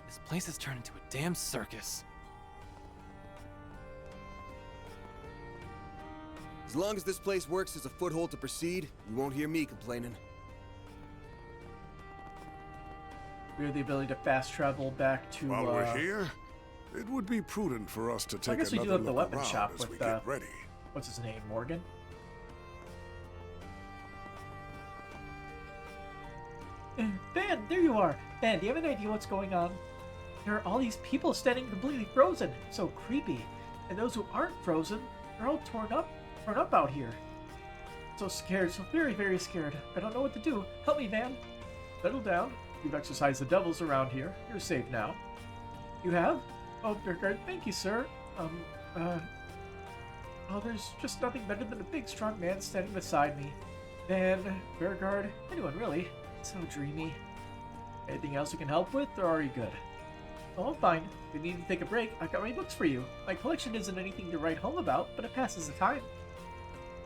This place has turned into a damn circus. As long as this place works as a foothold to proceed, you won't hear me complaining. We have the ability to fast travel back to... While we're here, it would be prudent for us to take I guess we do another have the look weapon around shop as with, we get ready. What's his name, Morgan? Ben, there you are! Ben, do you have an idea what's going on? There are all these people standing completely frozen. It's so creepy. And those who aren't frozen, they're all torn up out here. So scared, so very, very scared. I don't know what to do. Help me, Van. Settle down. You've exorcised the devils around here. You're safe now. You have? Oh, Burgard, thank you, sir. Oh, there's just nothing better than a big, strong man standing beside me. Van, Burgard, anyone really. It's so dreamy. Anything else you can help with, or are you good? Oh, I'm fine. If you need to take a break, I've got my books for you. My collection isn't anything to write home about, but it passes the time.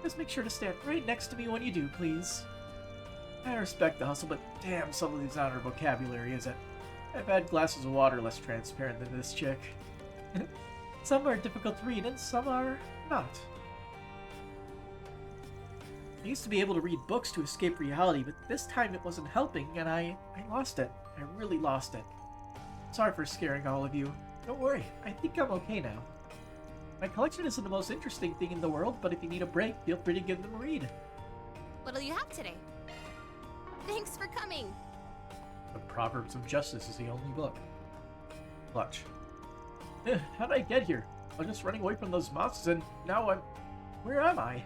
Just make sure to stand right next to me when you do, please. I respect the hustle, but damn, some of these not her vocabulary, is it? I've had glasses of water less transparent than this chick. Some are difficult to read, and some are not. I used to be able to read books to escape reality, but this time it wasn't helping, and I lost it. I really lost it. Sorry for scaring all of you. Don't worry, I think I'm okay now. My collection isn't the most interesting thing in the world, but if you need a break, feel free to give them a read. What'll you have today? Thanks for coming. The Proverbs of Justice is the only book. Clutch. How'd I get here? I was just running away from those monsters, and now where am I?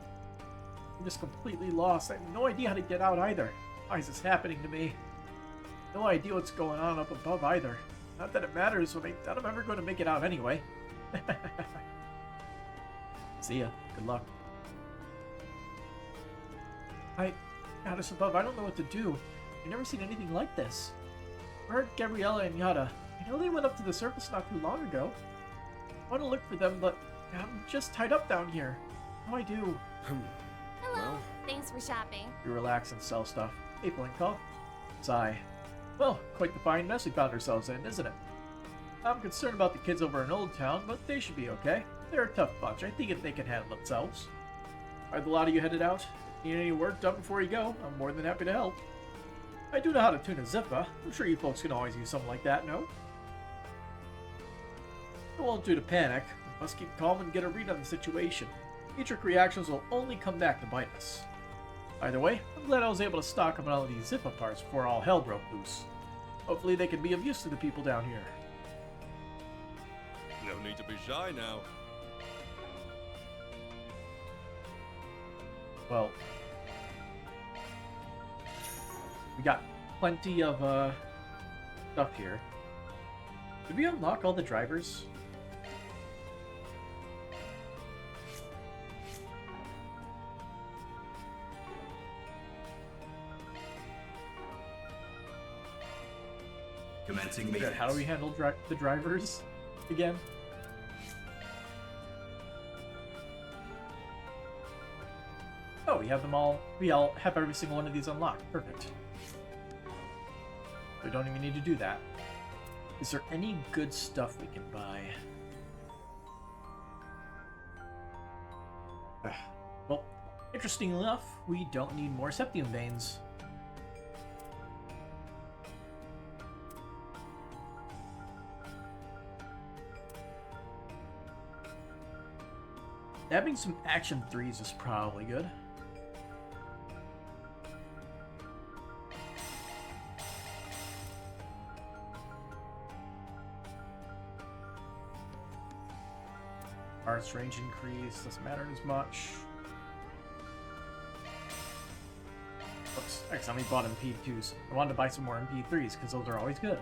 I'm just completely lost. I have no idea how to get out either. Why is this happening to me? No idea what's going on up above either. Not that it matters when I doubt I'm ever going to make it out anyway. See ya. Good luck. Goddess above, I don't know what to do. I've never seen anything like this. Where are Gabriella and Yada? I know they went up to the surface not too long ago. I want to look for them, but I'm just tied up down here. What do I do? Hello. Thanks for shopping. You relax and sell stuff. April and call. Sigh. Well, quite the fine mess we found ourselves in, isn't it? I'm concerned about the kids over in Old Town, but they should be okay. They're a tough bunch. I think they can handle themselves. Are the lot of you headed out? Need any work done before you go? I'm more than happy to help. I do know how to tune a Zippa. I'm sure you folks can always use something like that, no? It won't do to panic. We must keep calm and get a read on the situation. Knee-jerk reactions will only come back to bite us. Either way, I'm glad I was able to stock up on all of these Zippa parts before all hell broke loose. Hopefully they can be of use to the people down here. No need to be shy now. Well, we got plenty of stuff here. Did we unlock all the drivers? Commencing maintenance. How do we handle the drivers again? Oh, we have them all. We all have every single one of these unlocked. Perfect. We don't even need to do that. Is there any good stuff we can buy? Well, interestingly enough, we don't need more septium veins. Having some action 3s is probably good. Arts range increase, doesn't matter as much. Oops, I accidentally bought MP2s. I wanted to buy some more MP3s because those are always good.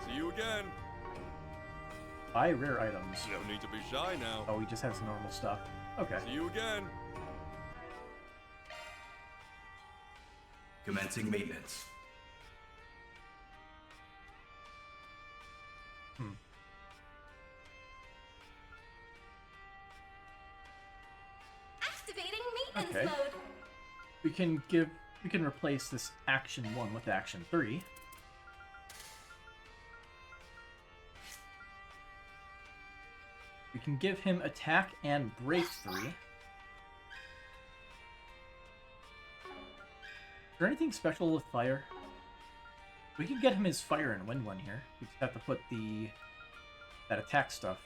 See you again. Buy rare items. No need to be shy now. Oh, he just has normal stuff. Okay. See you again. Commencing maintenance. Activating maintenance Okay. mode. We can replace this action 1 with action 3. We can give him attack and break 3. Is there anything special with fire? We can get him his fire and wind one here. We just have to put that attack stuff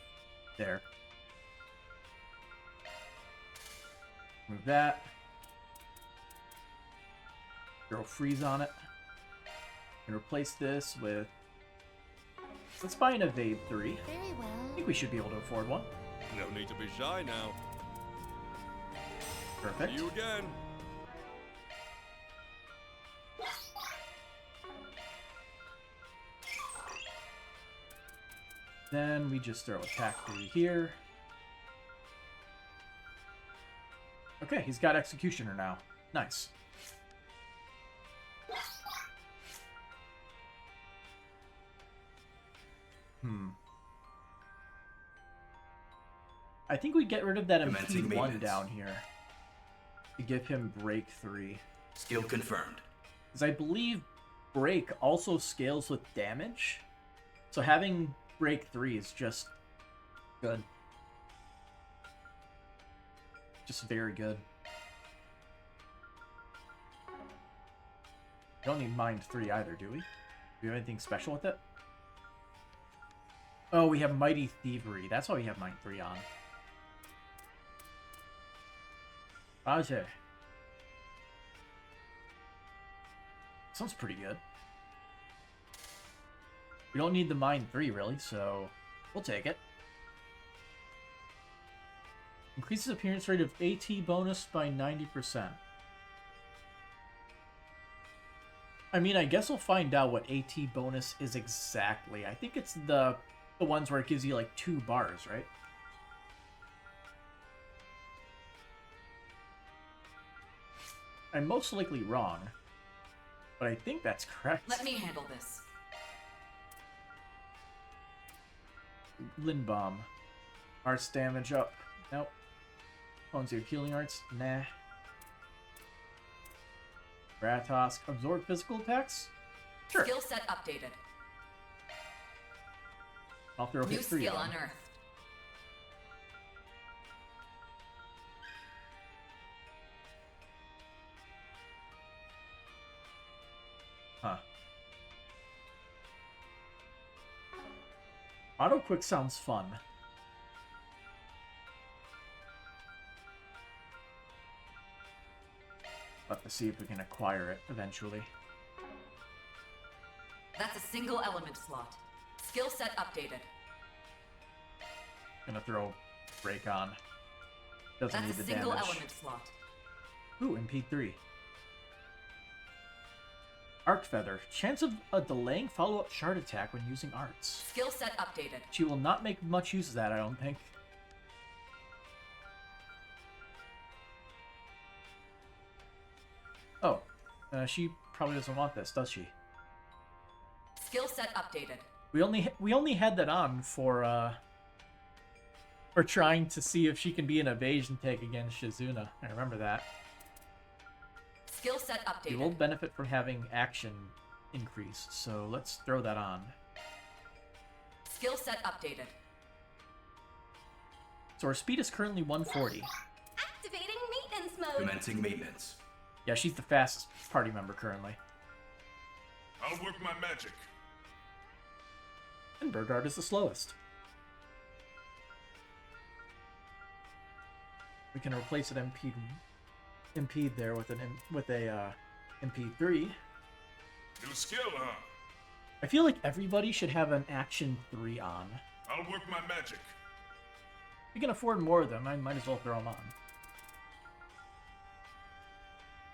there. Move that. Throw freeze on it. And replace this with... Let's buy an evade 3. Very well. I think we should be able to afford one. No need to be shy now. Perfect. See you again. Then we just throw attack 3 here. Okay, he's got Executioner now. Nice. I think we get rid of that MP1 down here to give him break 3. Skill confirmed. Because I believe break also scales with damage. So having break 3 is just good. Just very good. We don't need Mind 3 either, do we? Do we have anything special with it? Oh, we have Mighty Thievery. That's why we have Mind 3 on. Okay. Sounds pretty good. We don't need the Mind 3, really, so we'll take it. Increases appearance rate of AT bonus by 90%. I mean, I guess we'll find out what AT bonus is exactly. I think it's the ones where it gives you, like, 2 bars, right? I'm most likely wrong, but I think that's correct. Let me handle this. Lindbomb. Arts damage up. Nope. Phones your healing arts? Nah. Gratos, absorb physical attacks? Sure. Skill set updated. I'll throw New hit 3 skill on. unearthed. Huh. Auto quick sounds fun. But to see if we can acquire it eventually. That's a single element slot. Skill set updated. Gonna throw break on. Doesn't That's need a the single damage. element slot. Ooh, MP3. Arc Feather. Chance of a delaying follow-up shard attack when using arts. Skill set updated. She will not make much use of that, I don't think. Oh, she probably doesn't want this, does she? Skill set updated. We only had that on for trying to see if she can be an evasion take against Shizuna. I remember that. Skill set updated. You will benefit from having action increased, so let's throw that on. Skill set updated. So our speed is currently 140. Activating maintenance mode. Commencing maintenance. Yeah, she's the fastest party member currently. I'll work my magic. And Burgard is the slowest. We can replace an MP there with a MP3. New skill, huh? I feel like everybody should have an action 3 on. I'll work my magic. If we can afford more of them, I might as well throw them on.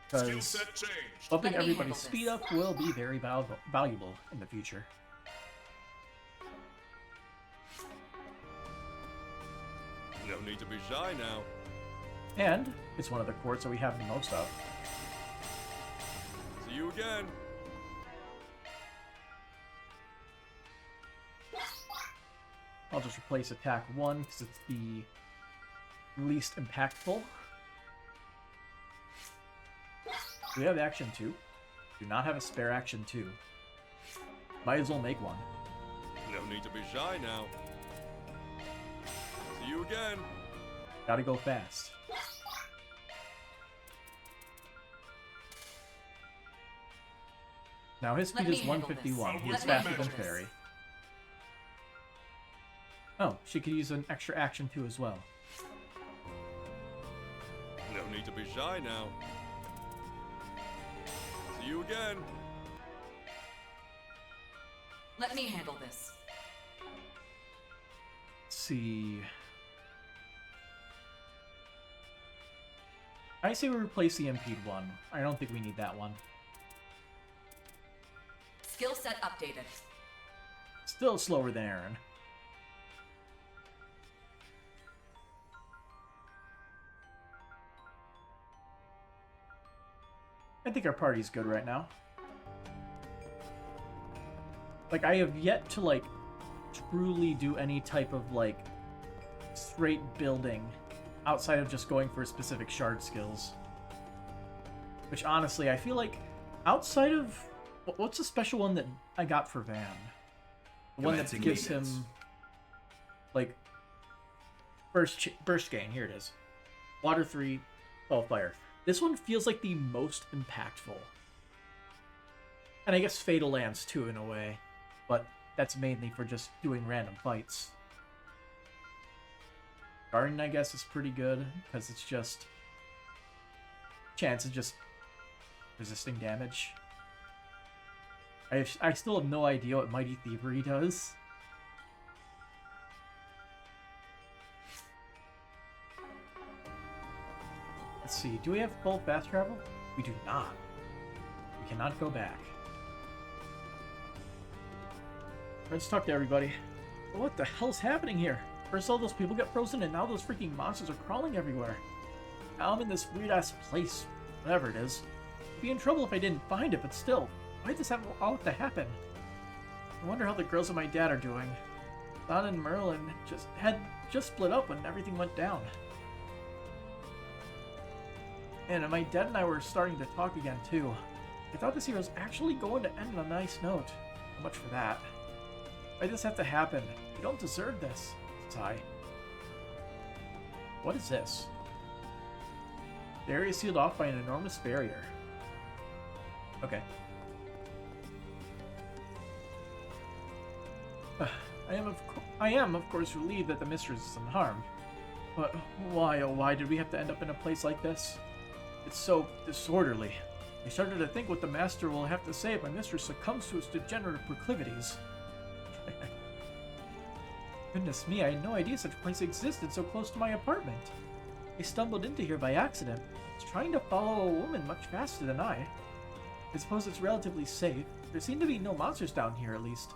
Skill Because set change. bumping Let me everybody's handle speed this. up will be very valuable in the future. No need to be shy now. And it's one of the quartz that we have the most of. See you again. I'll just replace attack 1 because it's the least impactful. We have action 2. Do not have a spare action 2. Might as well make one. No need to be shy now. See you again. Gotta go fast. Now his Let speed me is handle 151. this. He is Let me faster handle than this. Fairy. Oh, she could use an extra action too as well. No need to be shy now. See you again. Let me handle this. Let's see. I say we replace the impede one. I don't think we need that one. Skill set updated. Still slower than Aaron. I think our party's good right now. Like, I have yet to, like, truly do any type of, like, straight building outside of just going for specific shard skills. Which, honestly, I feel like outside of... What's the special one that I got for Van? The one that Commencing gives him, maintenance. like, burst gain. Here it is. Water 3, oh, fire. This one feels like the most impactful. And I guess Fatal Lance, too, in a way. But that's mainly for just doing random fights. Garden, I guess, is pretty good, because it's just... chance of just resisting damage. I still have no idea what Mighty Thievery does. Let's see, do we have full fast travel? We do not. We cannot go back. Let's talk to everybody. What the hell's happening here? First all those people get frozen and now those freaking monsters are crawling everywhere. Now I'm in this weird ass place, whatever it is. I'd be in trouble if I didn't find it, but still, why'd this all have to happen? I wonder how the girls and my dad are doing. Don and Merlin had just split up when everything went down. And my dad and I were starting to talk again too. I thought this year was actually going to end on a nice note. So much for that. Why does this have to happen? You don't deserve this. Sigh. What is this? The area is sealed off by an enormous barrier. Okay. I am, of course, relieved that the mistress is unharmed. But why, oh why did we have to end up in a place like this? It's so disorderly. I started to think what the master will have to say if my mistress succumbs to its degenerative proclivities. Goodness me, I had no idea such a place existed so close to my apartment. I stumbled into here by accident. I was trying to follow a woman much faster than I suppose it's relatively safe. There seem to be no monsters down here, at least.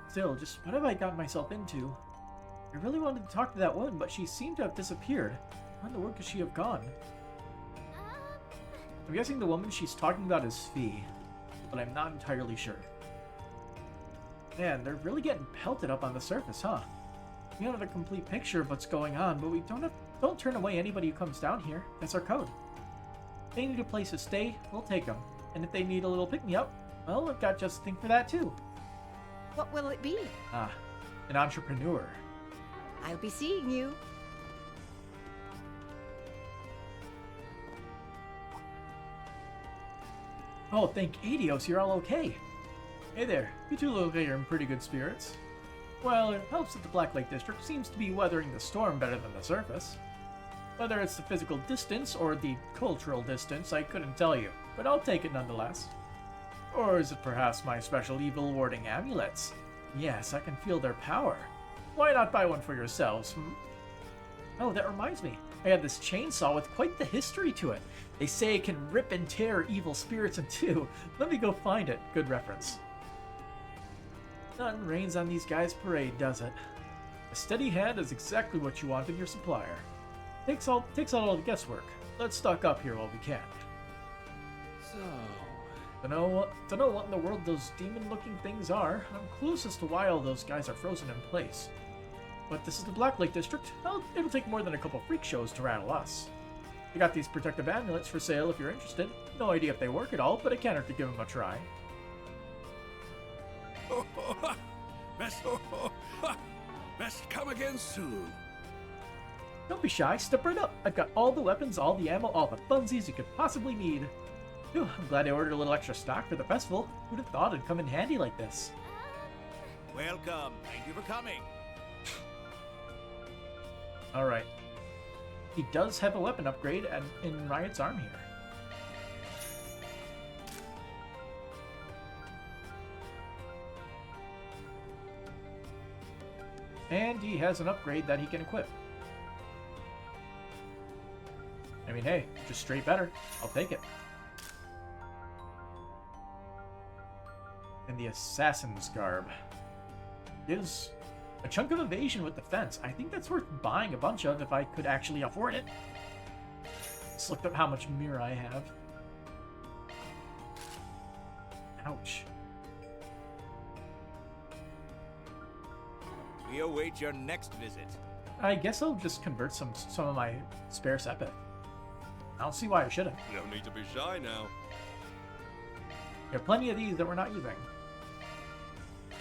Still, just what have I gotten myself into? I really wanted to talk to that woman, but she seemed to have disappeared. Where in the world could she have gone? I'm guessing the woman she's talking about is Fee, but I'm not entirely sure. Man, they're really getting pelted up on the surface, huh? We don't have a complete picture of what's going on, but we don't turn away anybody who comes down here. That's our code. If they need a place to stay, we'll take them. And if they need a little pick-me-up, well, I've got just a thing for that too. What will it be? An entrepreneur. I'll be seeing you. Oh, thank Adios, you're all okay. Hey there, you two look like you're in pretty good spirits. Well, it helps that the Black Lake District seems to be weathering the storm better than the surface. Whether it's the physical distance or the cultural distance, I couldn't tell you, but I'll take it nonetheless. Or is it perhaps my special evil warding amulets? Yes, I can feel their power. Why not buy one for yourselves, Oh, that reminds me. I have this chainsaw with quite the history to it. They say it can rip and tear evil spirits in two. Let me go find it. Good reference. Nothing rains on these guys' parade, does it? A steady hand is exactly what you want in your supplier. Takes out all the guesswork. Let's stock up here while we can. So, don't know what in the world those demon-looking things are. I'm clueless as to why all those guys are frozen in place. But this is the Black Lake District. Well, it'll take more than a couple freak shows to rattle us. I got these protective amulets for sale if you're interested. No idea if they work at all, but I can't hurt to give them a try. Best come again soon. Don't be shy, step right up. I've got all the weapons, all the ammo, all the funsies you could possibly need. Phew, I'm glad I ordered a little extra stock for the festival. Who'd have thought it'd come in handy like this? Welcome. Thank you for coming. Alright. He does have a weapon upgrade in Riot's arm here. And he has an upgrade that he can equip. I mean, hey, just straight better. I'll take it. And the Assassin's Garb gives a chunk of evasion with defense. I think that's worth buying a bunch of if I could actually afford it. Just looked up how much mirror I have. Ouch. We await your next visit. I guess I'll just convert some of my spare Sepith. I don't see why I shouldn't. No need to be shy now. There are plenty of these that we're not using.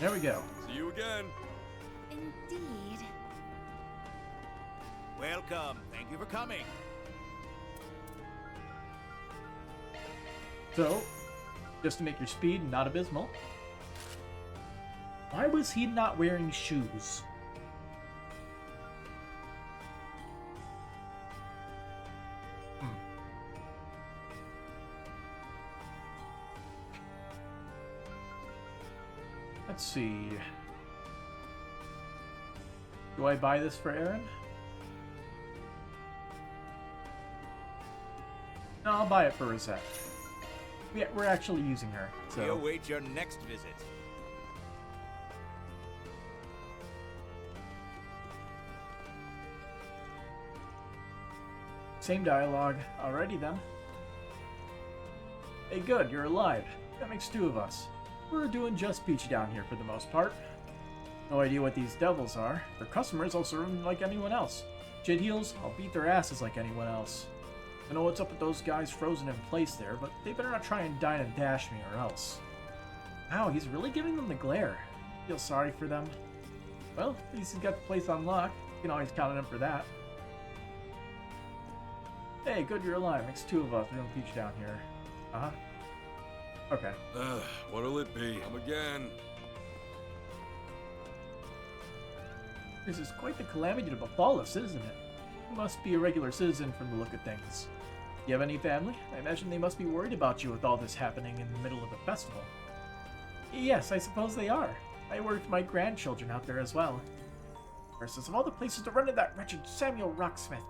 There we go. See you again. Indeed. Welcome. Thank you for coming. So, just to make your speed not abysmal. Why was he not wearing shoes? Let's see. Do I buy this for Aaron? No, I'll buy it for Rosette. We're actually using her, so. We await your next visit. Same dialogue. Alrighty then. Hey, good, you're alive. That makes two of us. We're doing just peachy down here for the most part. No idea what these devils are. They're customers, I'll serve them like anyone else. Jit heels, I'll beat their asses like anyone else. I know what's up with those guys frozen in place there, but they better not try and dine and dash me or else. Wow, he's really giving them the glare. I feel sorry for them. Well, at least he's got the place on lock. You can always count on him for that. Hey, good you're alive. Makes two of us. We don't teach down here. Uh-huh. Okay. What'll it be? Come again. This is quite the calamity to befall us, isn't it? You must be a regular citizen from the look of things. Do you have any family? I imagine they must be worried about you with all this happening in the middle of the festival. Yes, I suppose they are. I worry for my grandchildren out there as well. Versus of all the places to run into that wretched Samuel Rocksmith.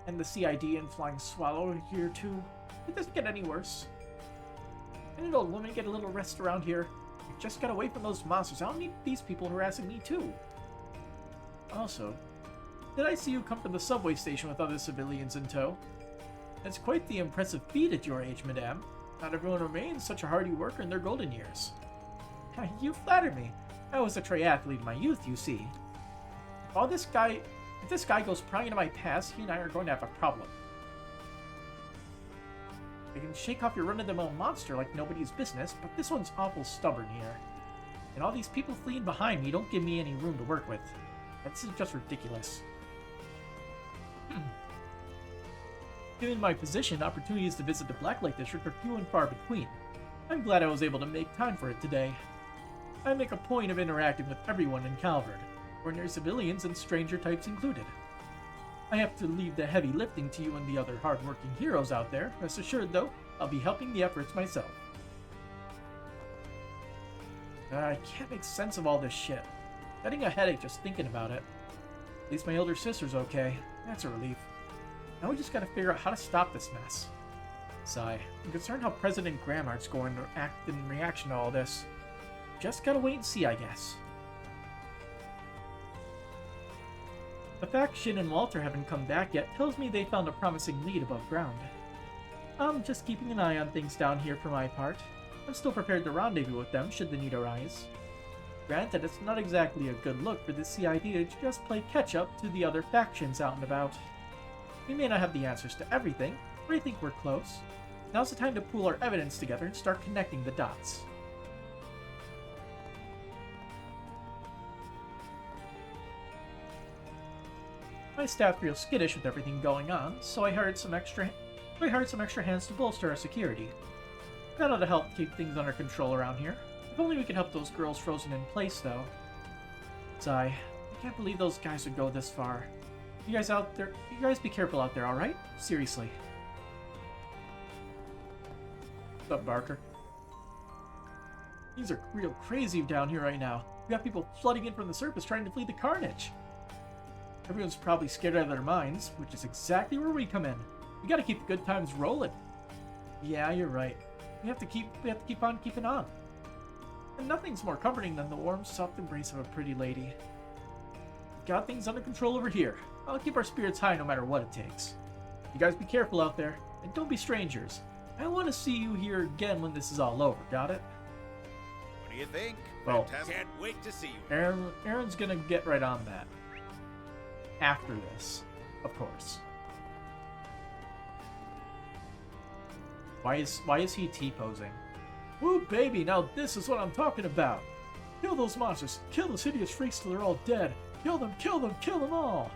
And the CID and Flying Swallow here too. It doesn't get any worse. Can an old woman get a little rest around here? I just got away from those monsters. I don't need these people harassing me too. Also, did I see you come from the subway station with other civilians in tow? It's quite the impressive feat at your age, madame. Not everyone remains such a hardy worker in their golden years. You flatter me. I was a triathlete in my youth, you see. If this guy goes prying into my past, he and I are going to have a problem. I can shake off your run-of-the-mill monster like nobody's business, but this one's awful stubborn here. And all these people fleeing behind me don't give me any room to work with. This is just ridiculous. Given my position, opportunities to visit the Blacklight District are few and far between. I'm glad I was able to make time for it today. I make a point of interacting with everyone in Calvard, ordinary civilians and stranger types included. I have to leave the heavy lifting to you and the other hard-working heroes out there. Rest assured, though, I'll be helping the efforts myself. I can't make sense of all this shit. Getting a headache just thinking about it. At least my elder sister's okay. That's a relief. Now we just gotta figure out how to stop this mess. Sigh. I'm concerned how President Gramart's going to act in reaction to all this. Just gotta wait and see, I guess. The fact Shin and Walter haven't come back yet tells me they found a promising lead above ground. I'm just keeping an eye on things down here for my part. I'm still prepared to rendezvous with them should the need arise. Granted, it's not exactly a good look for the CID to just play catch-up to the other factions out and about. We may not have the answers to everything, but I think we're close. Now's the time to pool our evidence together and start connecting the dots. My staff feels skittish with everything going on, so I hired some extra hands to bolster our security. That ought to help keep things under control around here. If only we could help those girls frozen in place, though. Sigh. I can't believe those guys would go this far. You guys be careful out there, alright? Seriously. What's up, Barker? Things are real crazy down here right now. We got people flooding in from the surface trying to flee the carnage. Everyone's probably scared out of their minds, which is exactly where we come in. We gotta keep the good times rolling. Yeah, you're right. We have to keep on keeping on. And nothing's more comforting than the warm, soft embrace of a pretty lady. We've got things under control over here. I'll keep our spirits high no matter what it takes. You guys be careful out there, and don't be strangers. I want to see you here again when this is all over, got it? What do you think? Well, Can't wait to see you. Aaron's gonna get right on that. After this, of course. Why is he T-posing? Woo, baby, now this is what I'm talking about. Kill those monsters. Kill those hideous freaks till they're all dead. Kill them, kill them, kill them all.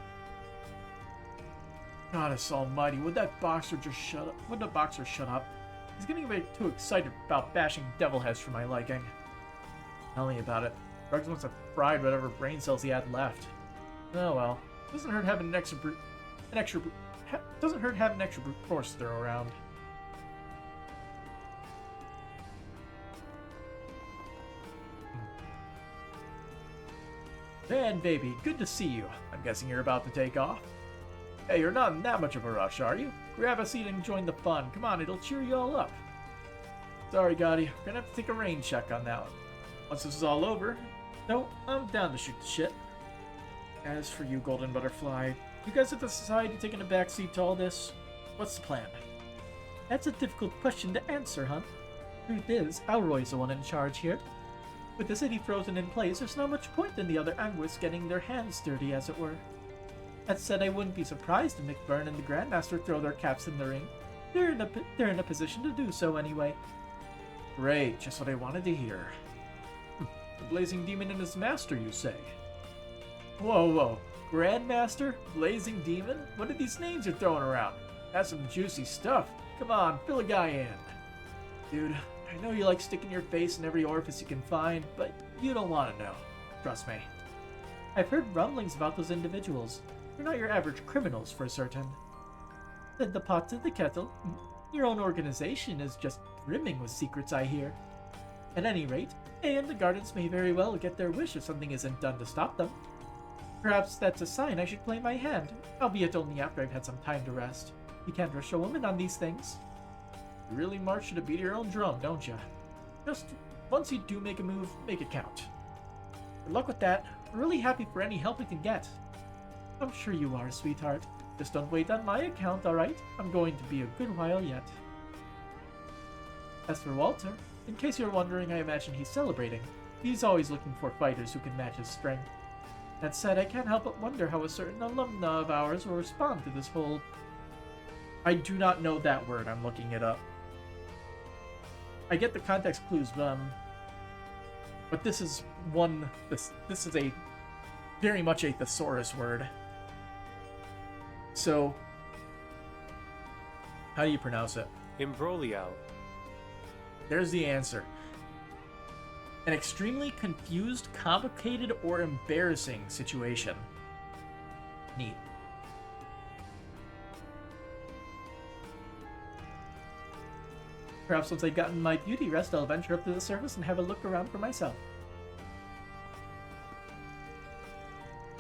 Goddess almighty, would that boxer just shut up? Would the boxer shut up? He's getting a bit too excited about bashing devil heads for my liking. Tell me about it. Drugs must have fried whatever brain cells he had left. Oh well. Doesn't hurt having an extra brute force to throw around. Man, baby, good to see you. I'm guessing you're about to take off. Hey, you're not in that much of a rush, are you? Grab a seat and join the fun. Come on, it'll cheer you all up. Sorry, Gotti. We're gonna have to take a rain check on that one. Once this is all over, no, I'm down to shoot the shit. As for you, Golden Butterfly, you guys at the Society taking a backseat to all this? What's the plan? That's a difficult question to answer, huh? Truth is, Alroy's the one in charge here. With the city frozen in place, there's not much point in the other Anguis getting their hands dirty, as it were. That said, I wouldn't be surprised if McBurn and the Grandmaster throw their caps in the ring. They're in a position to do so anyway. Great, just what I wanted to hear. The Blazing Demon and his master, you say? Whoa. Grandmaster? Blazing Demon? What are these names you're throwing around? That's some juicy stuff. Come on, fill a guy in. Dude, I know you like sticking your face in every orifice you can find, but you don't want to know. Trust me. I've heard rumblings about those individuals. They're not your average criminals, for certain. Then the pot to the kettle. Your own organization is just brimming with secrets, I hear. At any rate, and the Gardens may very well get their wish if something isn't done to stop them. Perhaps that's a sign I should play my hand, albeit only after I've had some time to rest. You can't rush a woman on these things. You really march to the beat of your own drum, don't you? Just once you do make a move, make it count. Good luck with that. I'm really happy for any help we can get. I'm sure you are, sweetheart. Just don't wait on my account, alright? I'm going to be a good while yet. As for Walter, in case you're wondering, I imagine he's celebrating. He's always looking for fighters who can match his strength. That said, I can't help but wonder how a certain alumna of ours will respond to this whole... I do not know that word, I'm looking it up. I get the context clues, but this is one... This is a very much a thesaurus word. So, how do you pronounce it? Imbroglio. There's the answer. An extremely confused, complicated, or embarrassing situation. Neat. Perhaps once I've gotten my beauty rest, I'll venture up to the surface and have a look around for myself.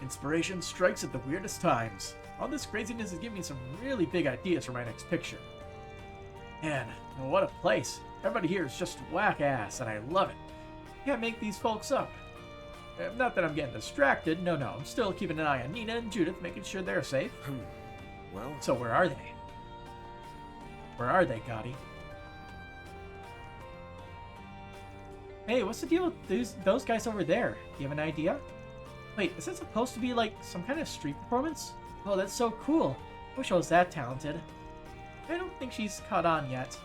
Inspiration strikes at the weirdest times. All this craziness is giving me some really big ideas for my next picture. Man, what a place. Everybody here is just whack ass, and I love it. Can't make these folks up. Not that I'm getting distracted, no, I'm still keeping an eye on Nina and Judith, making sure they're safe. Well... So where are they? Where are they, Gotti? Hey, what's the deal with those guys over there? Do you have an idea? Wait, is that supposed to be like some kind of street performance? Oh, that's so cool. Wish I was that talented. I don't think she's caught on yet.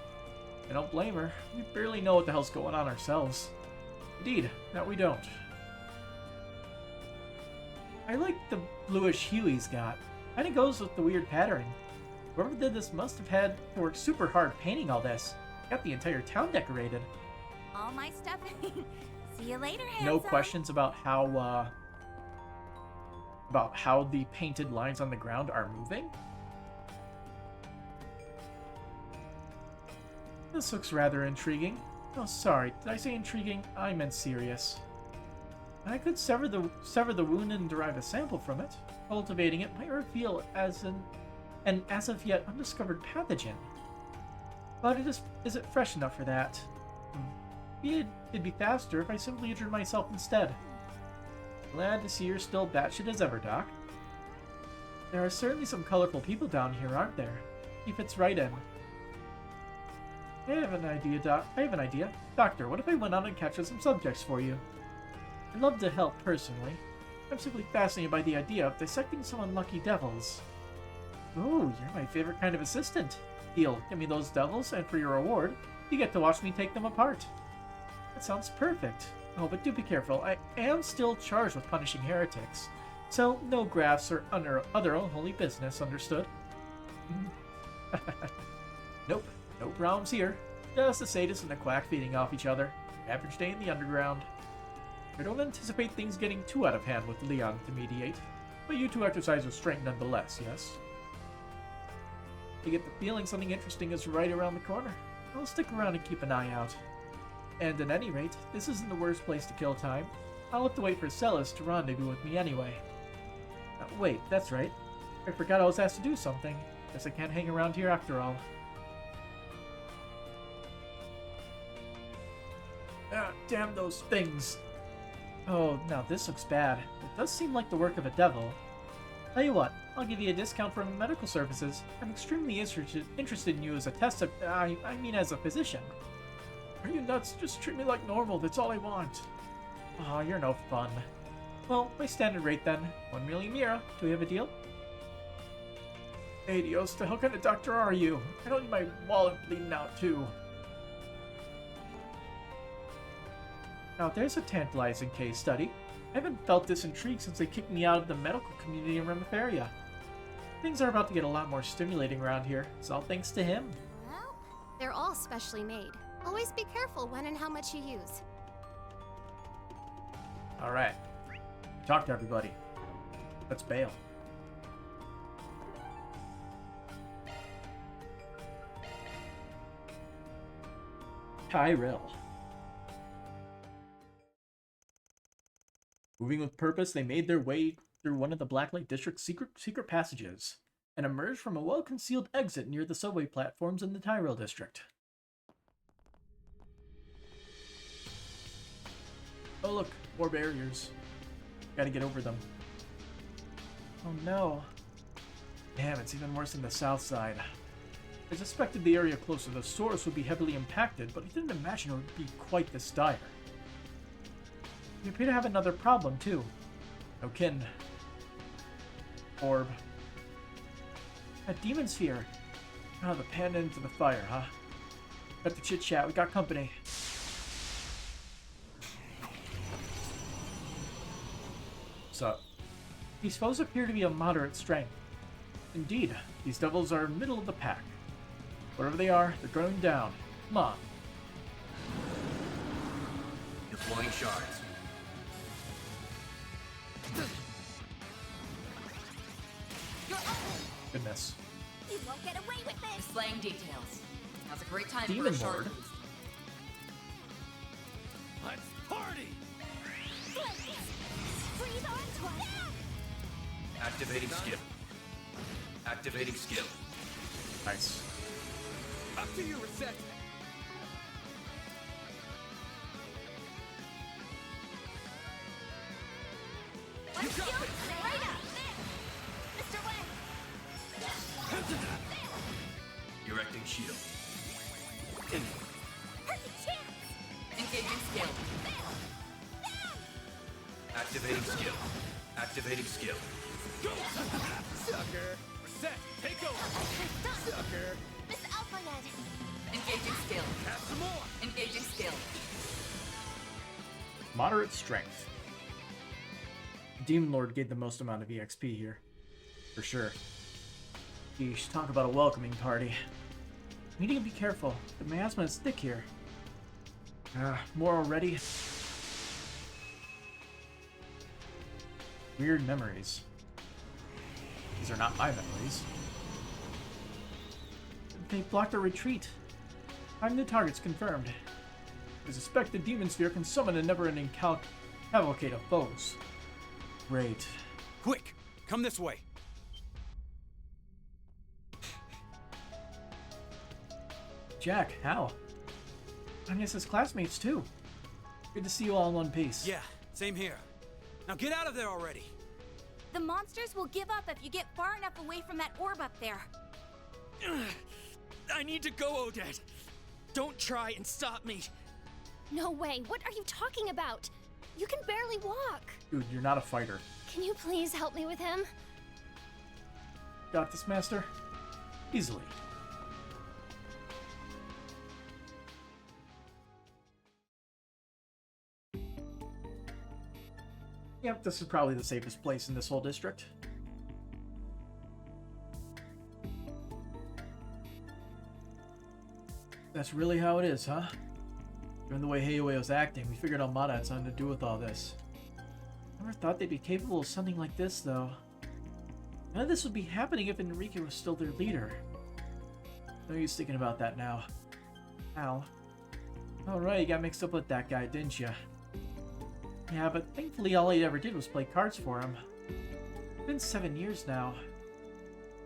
I don't blame her. We barely know what the hell's going on ourselves. Indeed, that we don't. I like the bluish hue he's got. Kinda goes with the weird patterning. Whoever did this must have had to work super hard painting all this. Got the entire town decorated. All my stuff. See you later, handsome. No questions about how the painted lines on the ground are moving? This looks rather intriguing. Oh, sorry. Did I say intriguing? I meant serious. I could sever the wound and derive a sample from it. Cultivating it might reveal as an as of yet undiscovered pathogen. But is it fresh enough for that? It'd be faster if I simply injured myself instead. Glad to see you're still batshit as ever, Doc. There are certainly some colorful people down here, aren't there? He fits right in. I have an idea, Doc. Doctor, what if I went out and captured some subjects for you? I'd love to help, personally. I'm simply fascinated by the idea of dissecting some unlucky devils. Ooh, you're my favorite kind of assistant. Deal, give me those devils, and for your reward, you get to watch me take them apart. That sounds perfect. Oh, but do be careful. I am still charged with punishing heretics. So, no grafts or other unholy business, understood? Nope. No problems here. Just a sadist and a quack feeding off each other. Average day in the underground. I don't anticipate things getting too out of hand with Leon to mediate, but you two exercise restraint nonetheless, yes? I get the feeling something interesting is right around the corner. I'll stick around and keep an eye out. And at any rate, this isn't the worst place to kill time. I'll have to wait for Celis to rendezvous with me anyway. Wait, that's right. I forgot I was asked to do something. Guess I can't hang around here after all. Ah, damn those things! Oh, now this looks bad. It does seem like the work of a devil. Tell you what, I'll give you a discount from medical services. I'm extremely interested in you as a test of, I mean as a physician. Are you nuts? Just treat me like normal, that's all I want. Oh, you're no fun. Well, my standard rate then. 1 million Mira. Do we have a deal? Hey, Dios, the hell kind of doctor are you? I don't need my wallet bleeding out, too. Now, there's a tantalizing case study. I haven't felt this intrigue since they kicked me out of the medical community in Remiferia. Things are about to get a lot more stimulating around here. It's all thanks to him. Well, they're all specially made. Always be careful when and how much you use. Alright. Talk to everybody. Let's bail. Tyrell. Moving with purpose, they made their way through one of the Blacklight District's secret passages and emerged from a well-concealed exit near the subway platforms in the Tyrell District. Oh look, more barriers. Gotta get over them. Oh no. Damn, it's even worse than the south side. I suspected the area close to the source would be heavily impacted, but I didn't imagine it would be quite this dire. We appear to have another problem, too. No kin. Orb. That demon sphere. Oh, the pan into the fire, huh? Got the chit-chat, we got company. So, these foes appear to be of moderate strength. Indeed, these devils are middle of the pack. Whatever they are, they're going down. Come on. Deploying shards. Goodness. You won't get away with this! Displaying details. Now's a great time Demon for a shard Lord. boost. Let's party! Breathe on twice! Activating skill. Activating skill. Nice. After you reset. Let's go! Right up! Mr. Wang! Erecting shield. Perfect chance! Engaging skill. Activating skill. Activating skill. Sucker! Reset! Take over! Sucker! Miss Alphanet! Engaging skill. Have some more! Engaging skill. Moderate strength. Demon Lord gave the most amount of EXP here. For sure. Yeesh, talk about a welcoming party. We need to be careful. The miasma is thick here. More already? Weird memories. These are not my memories. They blocked our retreat. 5 new targets confirmed. I suspect the demon sphere can summon a never-ending cavalcade of foes. Great. Quick! Come this way! Jack, Hal. Agnes's classmates, too. Good to see you all in one piece. Yeah, same here. Now get out of there already! The monsters will give up if you get far enough away from that orb up there. I need to go, Odette. Don't try and stop me. No way. What are you talking about? You can barely walk. Dude, you're not a fighter. Can you please help me with him? Got this, Master? Easily. Yep, this is probably the safest place in this whole district. That's really how it is, huh? Given the way Heioi was acting, we figured Almada had something to do with all this. Never thought they'd be capable of something like this, though. None of this would be happening if Enrique was still their leader. No use thinking about that now. Ow. Alright, you got mixed up with that guy, didn't you? Yeah, but thankfully all he ever did was play cards for him. It's been 7 years now.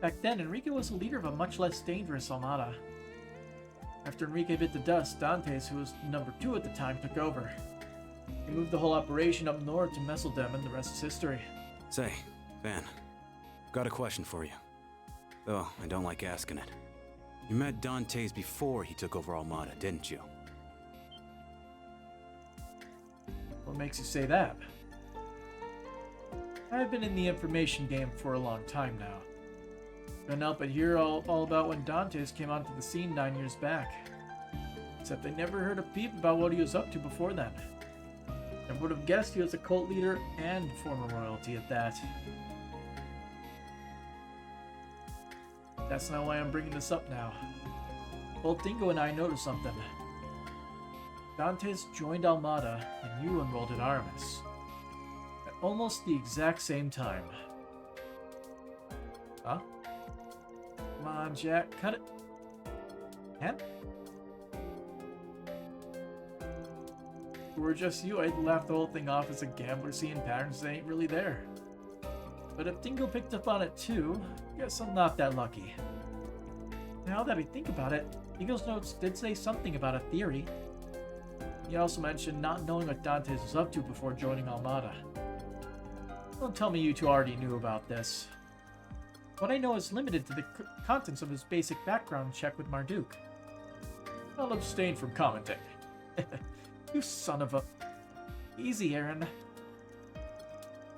Back then, Enrique was the leader of a much less dangerous Almada. After Enrique bit the dust, Dantes, who was number 2 at the time, took over. He moved the whole operation up north to Messeldem, and the rest is history. Say, Van, got a question for you. Though I don't like asking it. You met Dantes before he took over Almada, didn't you? What makes you say that? I've been in the information game for a long time now. Couldn't help but hear all about when Dantes came onto the scene 9 years back. Except I never heard a peep about what he was up to before then. I would have guessed he was a cult leader and former royalty at that. That's not why I'm bringing this up now. Both Dingo and I noticed something. Dantes joined Almada and you enrolled at Aramis. At almost the exact same time. Huh? Come on, Jack, cut it. Can't? If it were just you, I'd laugh the whole thing off as a gambler seeing patterns that ain't really there. But if Dingo picked up on it too, guess I'm not that lucky. Now that I think about it, Dingo's notes did say something about a theory. He also mentioned not knowing what Dantes was up to before joining Almada. Don't tell me you two already knew about this. What I know is limited to the contents of his basic background check with Marduk. I'll abstain from commenting. You son of a... Easy, Aaron.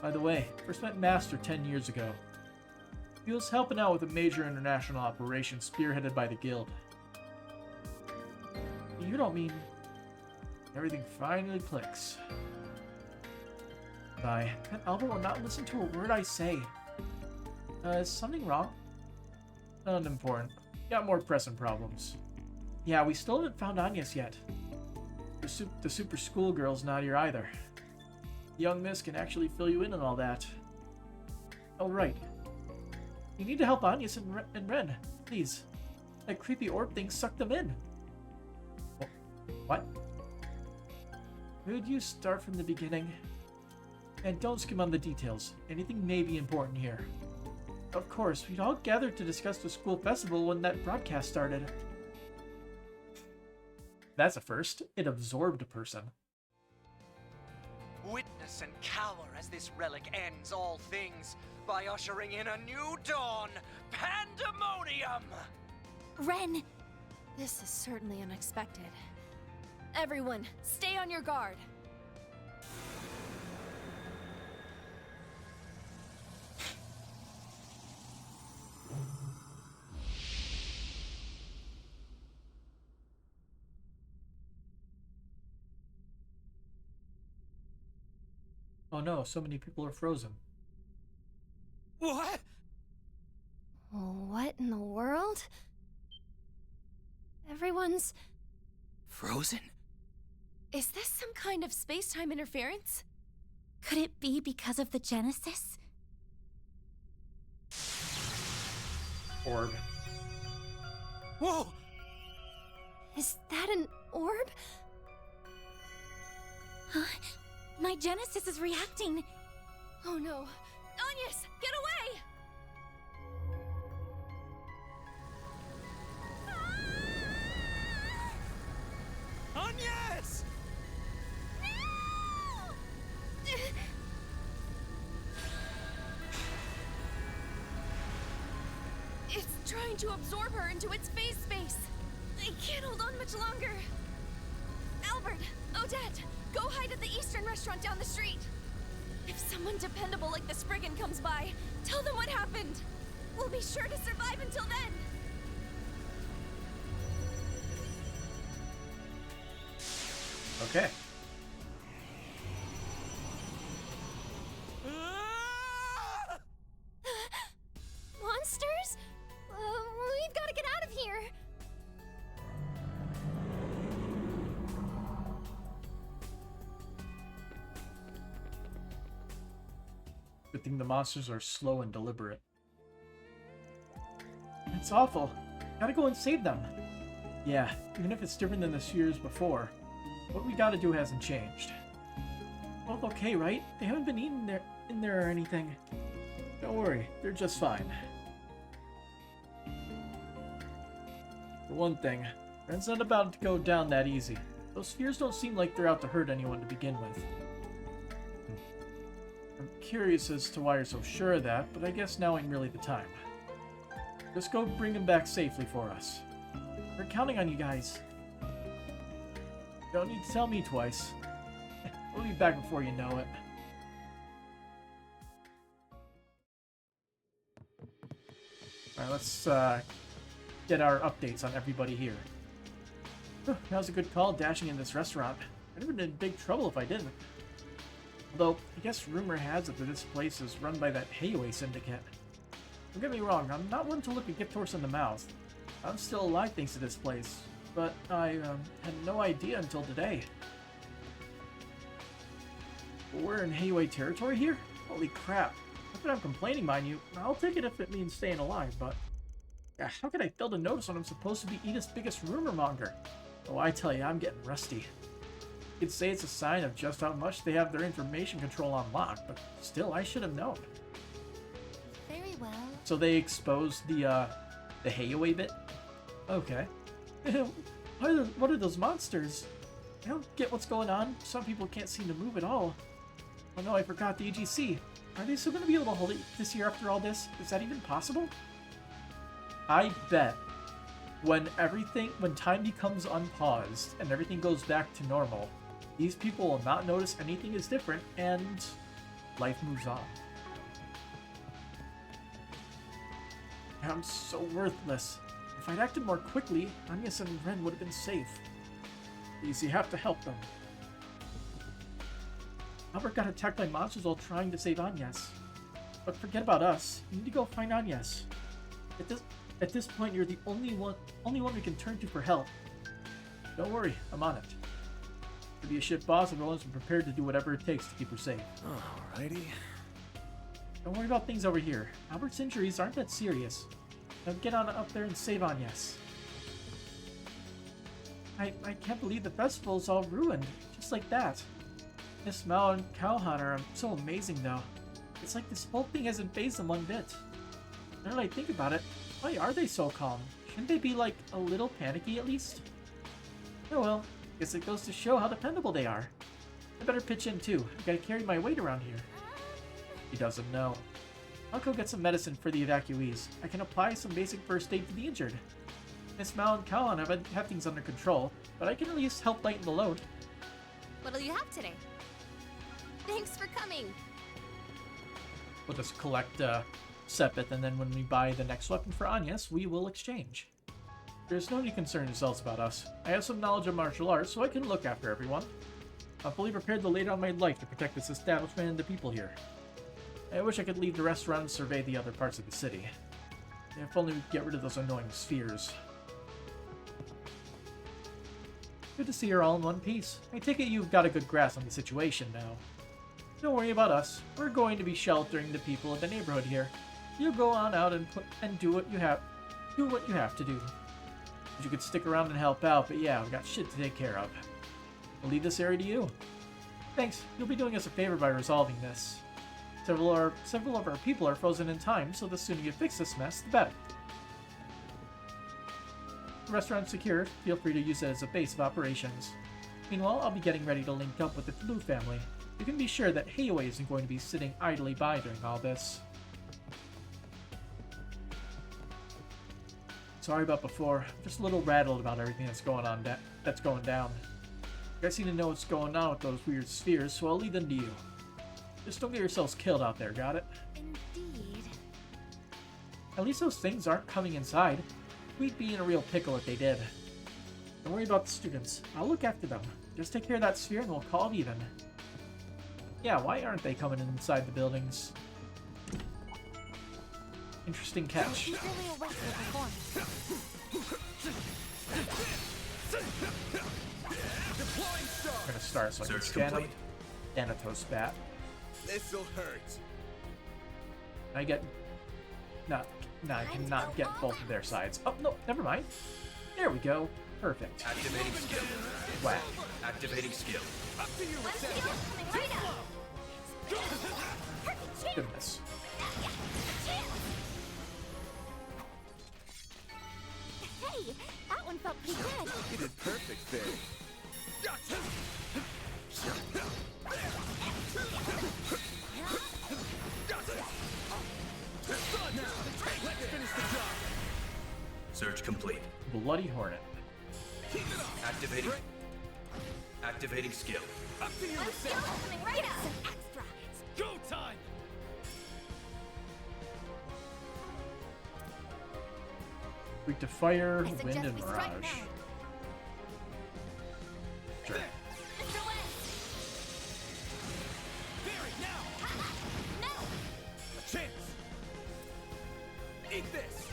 By the way, first met Master 10 years ago. He was helping out with a major international operation spearheaded by the Guild. You don't mean... Everything finally clicks. Bye. That Albert will not listen to a word I say. Is something wrong? Unimportant. Got more pressing problems. Yeah, we still haven't found Agnes yet. The super schoolgirl's not here either. Young Miss can actually fill you in on all that. Oh, right. You need to help Agnes and Ren, please. That creepy orb thing sucked them in. What? Could you start from the beginning? And don't skim on the details. Anything may be important here. Of course, we'd all gathered to discuss the school festival when that broadcast started. That's a first. It absorbed a person. Witness and cower as this relic ends all things by ushering in a new dawn, pandemonium! Ren! This is certainly unexpected. Everyone, stay on your guard. Oh no, so many people are frozen. What? What in the world? Everyone's... Frozen? Is this some kind of space-time interference? Could it be because of the Genesis? Orb. Whoa! Is that an orb? Huh? My Genesis is reacting. Oh no. Agnes, get away! Agnes! No! It's trying to absorb her into its phase space. I can't hold on much longer. Albert, Odette, go hide at the Eastern restaurant down the street. If someone dependable like the Spriggan comes by, tell them what happened. We'll be sure to survive until then. Okay. Monsters? We've got to get out of here. Good thing the monsters are slow and deliberate. It's awful. Gotta go and save them. Yeah, even if it's different than the years before, what we gotta do hasn't changed. Both okay, right? They haven't been eaten in there or anything. Don't worry, they're just fine. For one thing, Ren's not about to go down that easy. Those spheres don't seem like they're out to hurt anyone to begin with. I'm curious as to why you're so sure of that, but I guess now ain't really the time. Just go bring him back safely for us. We're counting on you guys. Don't need to tell me twice. We'll be back before you know it. Alright, let's get our updates on everybody here. That was a good call, dashing in this restaurant. I'd have been in big trouble if I didn't. Although, I guess rumor has it that this place is run by that Hayaway syndicate. Don't get me wrong, I'm not one to look a gift horse in the mouth. I'm still alive thanks to this place, but I had no idea until today. We're in Hayaway territory here? Holy crap. Not that I'm complaining, mind you. I'll take it if it means staying alive, but... yeah, how could I fail to notice when I'm supposed to be Edith's biggest rumor monger? Oh, I tell you, I'm getting rusty. You could say it's a sign of just how much they have their information control on lock, but still, I should have known. Very well. So they exposed the Hayaway bit? Okay. What are those monsters? I don't get what's going on. Some people can't seem to move at all. Oh no, I forgot the EGC. Are they still going to be able to hold it this year after all this? Is that even possible? I bet when time becomes unpaused and everything goes back to normal, these people will not notice anything is different and life moves on. I'm so worthless. If I'd acted more quickly, Agnes and Ren would have been safe. Please, you have to help them. Albert got attacked by monsters while trying to save Agnes. But forget about us. You need to go find Agnes. At this point, you're the only one we can turn to for help. Don't worry, I'm on it. To be a ship boss, everyone's prepared to do whatever it takes to keep her safe. Alrighty. Don't worry about things over here. Albert's injuries aren't that serious. Now get on up there and save Agnes. I can't believe the festival's all ruined, just like that. Miss Mao and Calhoun are so amazing, though. It's like this whole thing hasn't phased them one bit. Now that I think about it, why are they so calm? Shouldn't they be, like, a little panicky at least? Oh well, guess it goes to show how dependable they are. I better pitch in too. I gotta carry my weight around here. He doesn't know. I'll go get some medicine for the evacuees. I can apply some basic first aid to the injured. Miss Mal and Callan have things under control, but I can at least help lighten the load. What'll you have today? Thanks for coming. We'll just collect Sepith, and then when we buy the next weapon for Agnes, we will exchange. There's no need to concern yourselves about us. I have some knowledge of martial arts, so I can look after everyone. I'm fully prepared to lay down my life to protect this establishment and the people here. I wish I could leave the restaurant and survey the other parts of the city. If only we'd get rid of those annoying spheres. Good to see you're all in one piece. I take it you've got a good grasp on the situation now. Don't worry about us. We're going to be sheltering the people of the neighborhood here. You go on out and do what you have to do. You could stick around and help out, but yeah, we've got shit to take care of. I'll leave this area to you. Thanks. You'll be doing us a favor by resolving this. Several of our people are frozen in time, so the sooner you fix this mess, the better. The restaurant's secure. Feel free to use it as a base of operations. Meanwhile, I'll be getting ready to link up with the Blue family. You can be sure that Hayaway isn't going to be sitting idly by during all this. Sorry about before. I'm just a little rattled about everything that's going down. You guys seem to know what's going on with those weird spheres, so I'll leave them to you. Just don't get yourselves killed out there, got it? Indeed. At least those things aren't coming inside. We'd be in a real pickle if they did. Don't worry about the students. I'll look after them. Just take care of that sphere and we'll call it even. Yeah, why aren't they coming inside the buildings? Interesting catch. I'm gonna start so I can scan them. Thanatos bat. This'll hurt. I get... No, I cannot get both of their sides. Oh, no, never mind. There we go. Perfect. Activating skill. Whack. Activating skill. Goodness. Hey, that one felt pretty good. You did perfect there. Search complete. Bloody Hornet. Activating skill. Coming right up. Extra. It's go time. Weak to fire, I wind, suggest and we strike mirage. now. Sure. Mr. West! Barry, now! No! A chance! Eat this!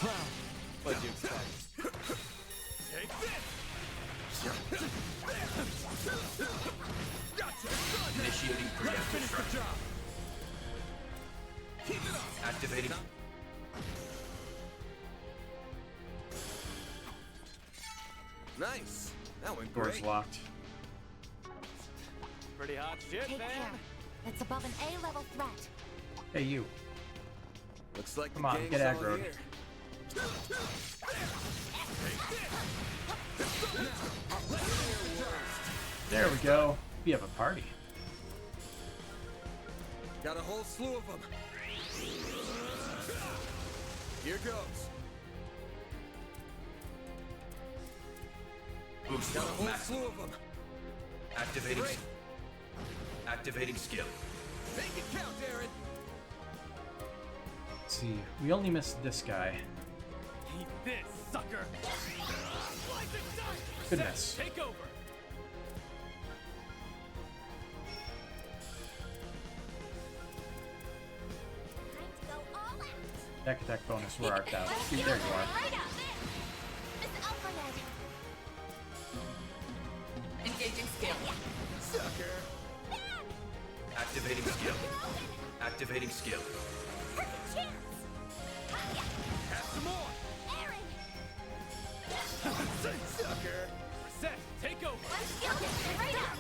Well, what'd you expect? Take this! Gotcha! Initiating Let's preemptive finish strike. the job! Keep it up! Activating. Nice. That went Door's great. locked. Pretty hot shit, Take man. care. That's above an A-level threat. Hey, you. Looks like Come the on, gang's get all aggroed. here. There we go. We have a party. Got a whole slew of them. Here goes. Boost Got a whole max. slew of them. Activating. Great. Activating skill. Make it count, Aaron! Let's see. We only missed this guy. Eat this, sucker! Slice and dice! Goodness. Set, take over! Time to go all out! Deck attack bonus. Where art thou? See, there you are. Right up! Miss Alfred! Engaging skill. Sucker. Activating skill. Activating skill. Perfect chance! Have some more! Aaron! Sucker. Set, take over! I'm skilled! Right up!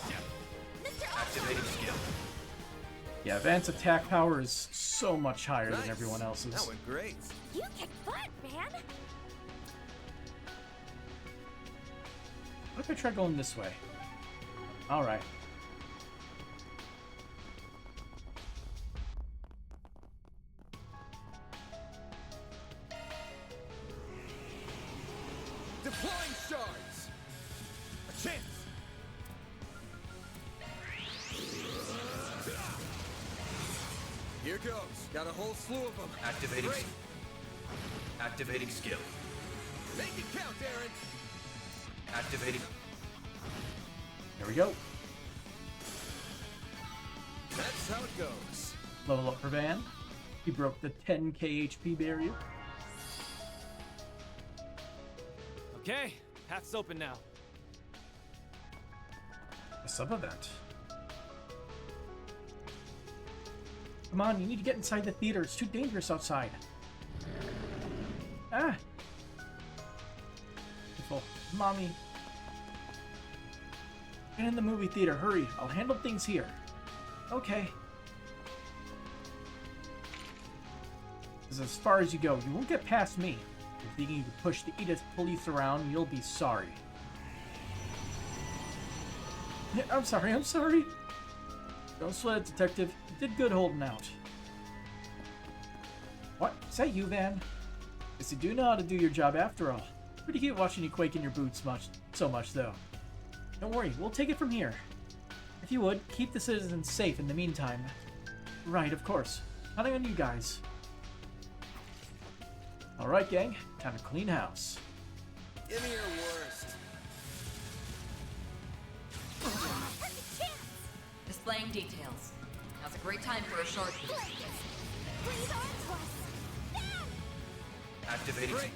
Mr. Activating skill. Yeah, Van's attack power is so much higher Nice. than everyone else's. That went great. You kick butt, man! What if I try going this way? Alright. Deploying shards! A chance! Here goes. Got a whole slew of them. Activating. Great. Activating skill. Make it count, Aaron! Activating. There we go. That's how it goes. Level up for Van. He broke the 10k HP barrier. Okay, path's open now. A sub-event. Come on, you need to get inside the theater. It's too dangerous outside. Ah! Careful. Mommy. Get in the movie theater. Hurry. I'll handle things here. Okay. This is as far as you go. You won't get past me. If you're thinking you can push the Edith police around, you'll be sorry. Yeah, I'm sorry. I'm sorry. Don't sweat it, Detective. You did good holding out. What? Is that you, Van? Guess you do know how to do your job after all. Pretty cute watching you quake in your boots so much, though. Don't worry, we'll take it from here. If you would, keep the citizens safe in the meantime. Right, of course. Counting on you guys. Alright, gang. Time to clean house. Give me your worst. Displaying details. Now's a great time for a short boost. Breathe on to us! Activating.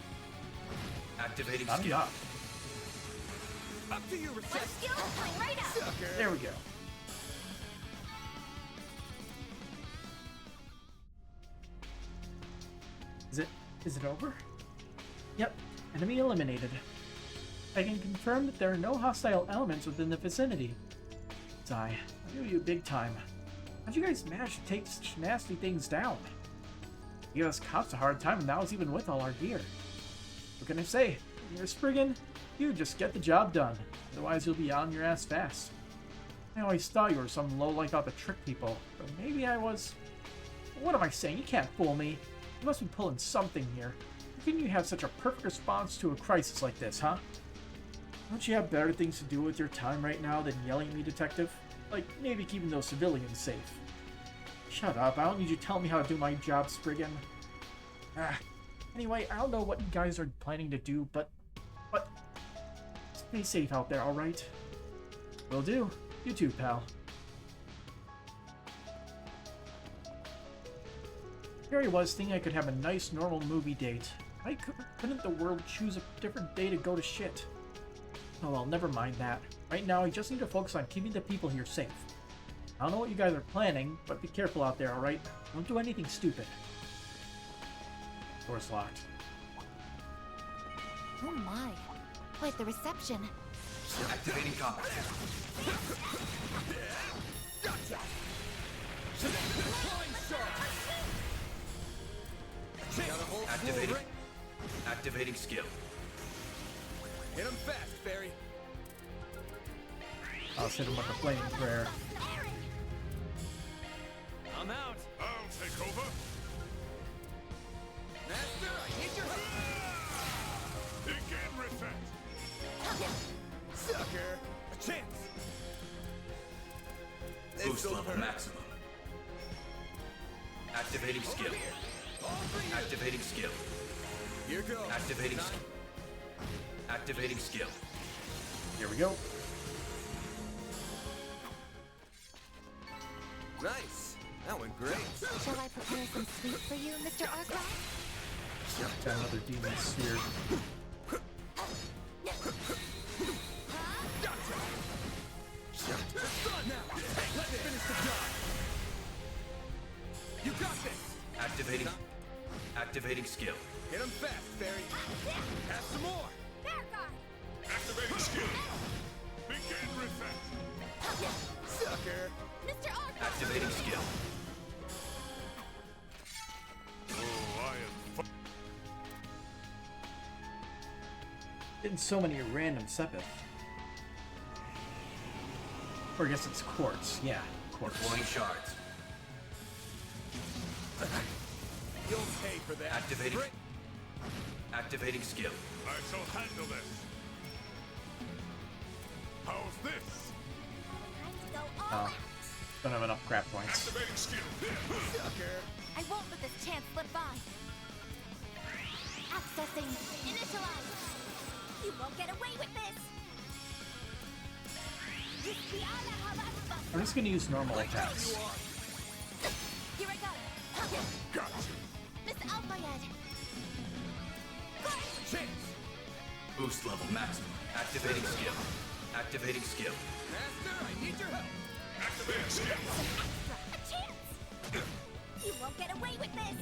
Activating I'm skill. not. Up to you, My Reset! skills flying right up! Sucker. There we go. Is it over? Yep, enemy eliminated. I can confirm that there are no hostile elements within the vicinity. I knew you big time. How'd you guys manage to take such nasty things down? You gave us cops a hard time, and that was even with all our gear. What can I say? When you're Spriggan, you just get the job done. Otherwise, you'll be on your ass fast. I always thought you were some lowlife out to trick people, but maybe I was. What am I saying? You can't fool me. You must be pulling something here. How can you have such a perfect response to a crisis like this, huh? Don't you have better things to do with your time right now than yelling at me, Detective? Like, maybe keeping those civilians safe. Shut up, I don't need you telling me how to do my job, Spriggan. Anyway, I don't know what you guys are planning to do, but stay safe out there, alright? Will do. You too, pal. Here I was thinking I could have a nice, normal movie date. Why couldn't the world choose a different day to go to shit? Oh well, never mind that. Right now, I just need to focus on keeping the people here safe. I don't know what you guys are planning, but be careful out there, alright? Don't do anything stupid. Door's locked. Oh my. Quite the reception. Activating combat. Gotcha. Activating skill. Hit him fast, Barry. I'll hit him with a flaming prayer. I'm out. I'll take over. Master, I need your help. Begin reset. Sucker. A chance. Boost level maximum. Activating skill. Activating skill. Here goes. Activating skill. Activating skill. Here we go. Nice. That went great. Shall I prepare some sweets for you, Mr. Arkwright? Got another demon sphere. Let's finish the job. You got this. Activating skill. Hit him fast, Barry. Have some more. Activating skill. Begin reset. Sucker. Mr. Arkwright! Activating skill. Oh, I am Getting so many random Sepith. Or I guess it's quartz. Yeah, quartz. Deploying shards. You'll pay for that. Activating skill. I shall handle this. How's this? Oh, don't have enough crap points. Activating skill. Sucker. I won't let this chance slip by. Accessing. Initialize. You won't get away with this. I'm just gonna use normal attacks. Here I go. Gotcha. Miss Alfayed. Chance. Boost level maximum. Activating skill. Activating skill. Master, I need your help. Activating skill. A chance. You won't get away with this.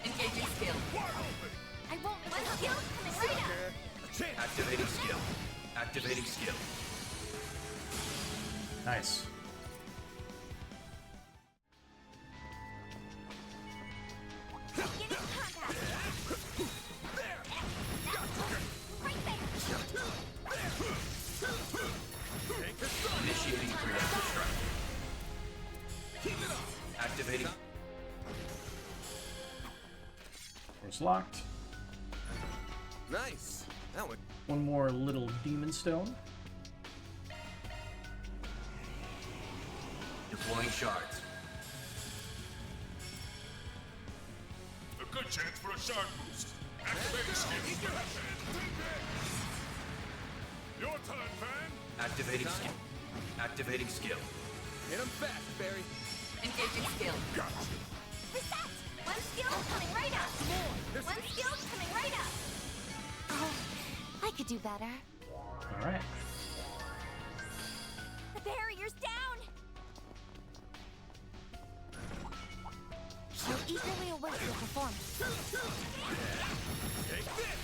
Engaging skill. I won't let this skill coming right up. A chance. Activating skill. Activating skill. Nice. Get in contact. There. Right there. Take this one. Initiating preemptive strike. Keep it up. Activating. Door's locked. Nice. That went. One more little demon stone. Deploying shards. A good chance for a shard boost. Activating skill. Your turn, Van. Activating skill. Activating skill. Hit him fast, Barry. Engaging skill. Gotcha. Reset. One skill's coming right up. One skill's coming right up. Oh, I could do better. All right. The barrier's down. You'll eagerly await your performance. Take this.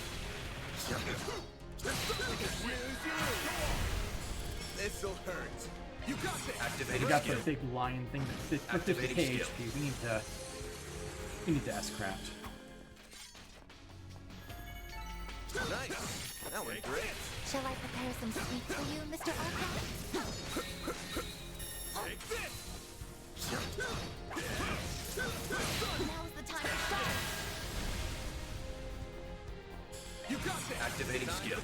This'll hurt. You got this. Activating We got skill. the big lion thing that fits the Activating KHP. skill. We need to S-craft. Nice. That went great. Shall I prepare some sweets for you, Mr. Arkwright? Take this. Now's the time to start. You got this. Activating skill.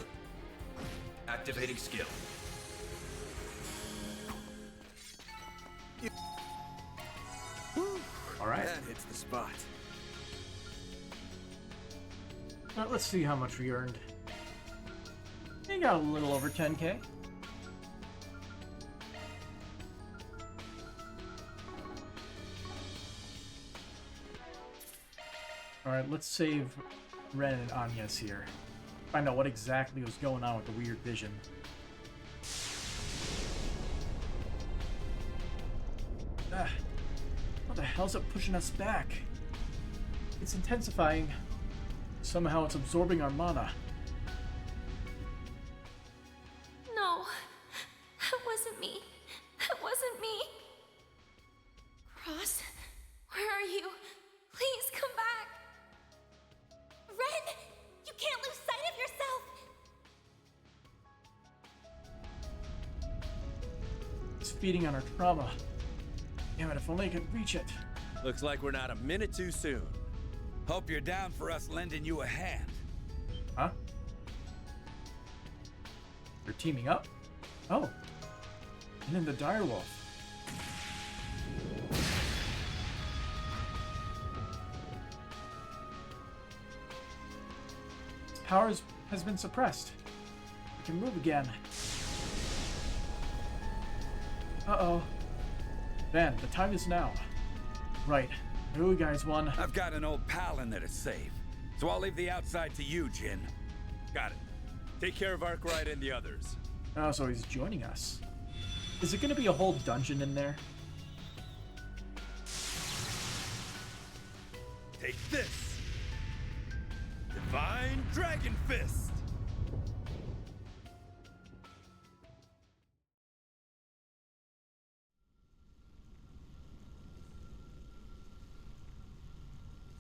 Activating skill. Whew. Alright. That hits the spot. Let's see how much we earned. We got a little over 10k. Alright, let's save Ren and Agnes here. Find out what exactly was going on with the weird vision. What the hell's it pushing us back? It's intensifying. Somehow it's absorbing our mana. No, that wasn't me. That wasn't me. Cross, where are you? Please come back. Ren, you can't lose sight of yourself. It's feeding on our trauma. Damn it, if only I could reach it. Looks like we're not a minute too soon. Hope you're down for us lending you a hand. Huh? You're teaming up? Oh. And then the direwolf. Its power has been suppressed. It can move again. Uh-oh. Van, the time is now. Right. Who guys won? I've got an old pal in there to save, so I'll leave the outside to you, Jin. Got it. Take care of Arkwright and the others. Oh, so he's joining us. Is it gonna be a whole dungeon in there? Take this! Divine Dragon Fist!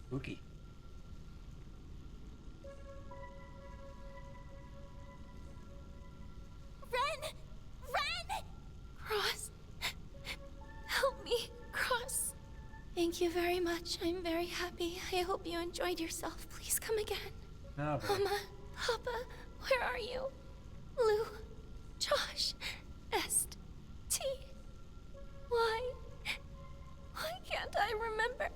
Spooky. Ren! Ren! Cross, help me, Cross. Thank you very much. I'm very happy. I hope you enjoyed yourself. Please come again. Oh, Mama, Papa, where are you? Lou, Josh, Est, T. Why can't I remember?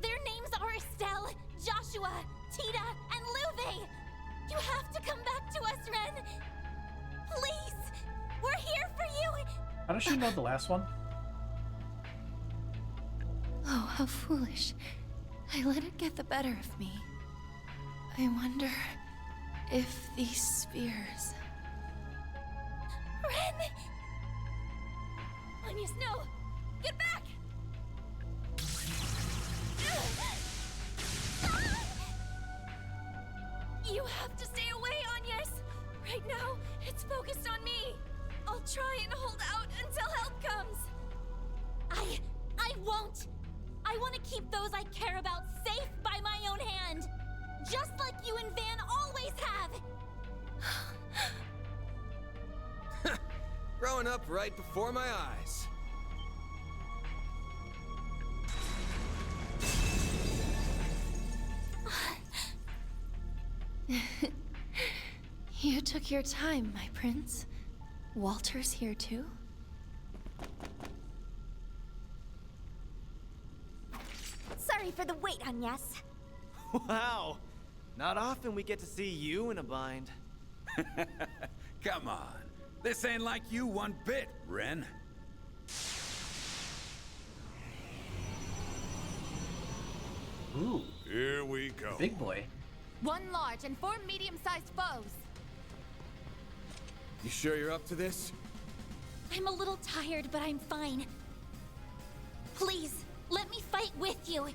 Their names are Estelle, Joshua, Tita, and Luve. You have to come back to us, Ren. Please, we're here for you. How does she know the last one? Oh, how foolish. I let it get the better of me. I wonder if these spheres... Ren! Agnes, no! Get back! You have to stay away, Agnes! Right now, it's focused on me. I'll try and hold out until help comes. I won't! I want to keep those I care about safe by my own hand! Just like you and Van always have! Growing up right before my eyes. You took your time, my prince. Walter's here too? Sorry for the wait, Agnes. Wow! Not often we get to see you in a bind. Come on. This ain't like you one bit, Ren. Ooh. Here we go. Big boy. 1 large and 4 medium-sized foes. You sure you're up to this? I'm a little tired, but I'm fine. Please, let me fight with you.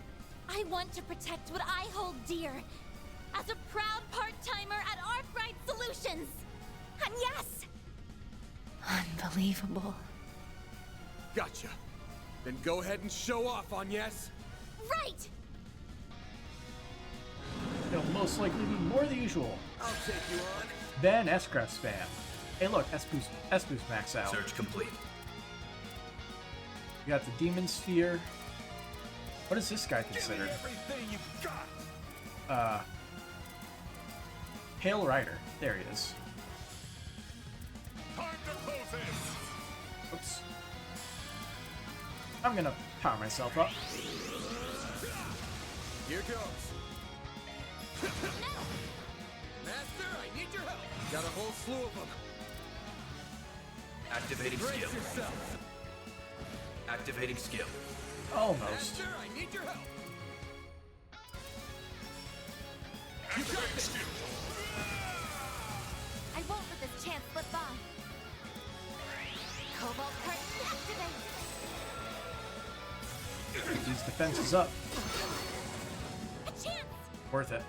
I want to protect what I hold dear. As a proud part-timer at Arkwright Solutions. Agnes! Unbelievable. Gotcha. Then go ahead and show off, Agnes. Right! It'll most likely be more than usual. I'll take you on. Then S-Crest spam. Hey look, S-Boost max out. Search complete. We got the Demon Sphere. What is this guy considered? Everything you got. Pale Rider. There he is. Time to close this. Oops. I'm gonna power myself up. Here goes. Master, I need your help. Got a whole slew of them. Activating Brace skill. yourself. Activating skill. Almost. Master, I need your help. You got this. I won't let this chance slip by. Cobalt curtain activate. These defenses up. A chance. Worth it.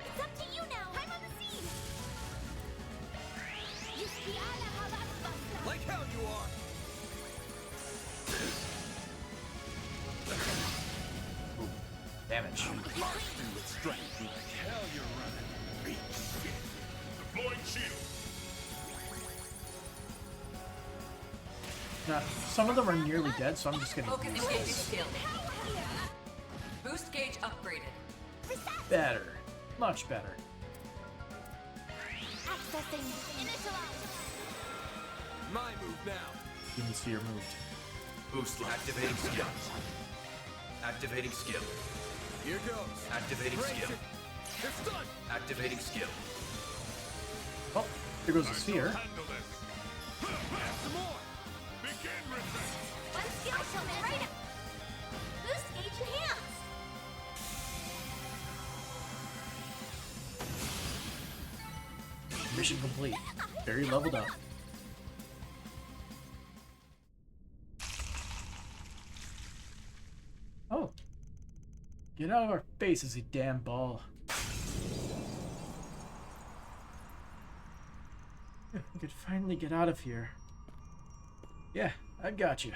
It's up to you now. I'm on the scene. Like hell you are. Damage. Bursting with strength. Like hell you're running. Eat shit. Deploying shield. Now, some of them are nearly dead, so I'm just gonna Focus use engaging this. skill. Boost gauge upgraded. Better. Much better. Accessing. Initialize. My move now. Demon Sphere moved. Boost level. Activating skill. Activating skill. Here goes. Activating Brace skill. it. It's done. Activating skill. Oh, there goes the sphere. Handle this. Some more. Begin reset. One skill shall right up. Boost gauge enhanced. Mission complete. Very leveled up. Oh. Get out of our faces, you damn ball. We could finally get out of here. Yeah, I got you.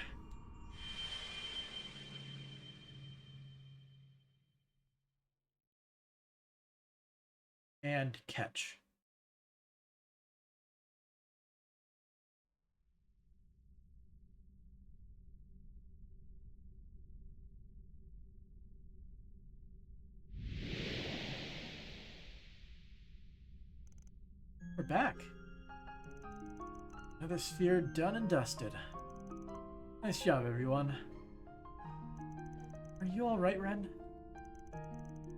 And catch. We're back. Another sphere done and dusted. Nice job, everyone. Are you alright, Ren?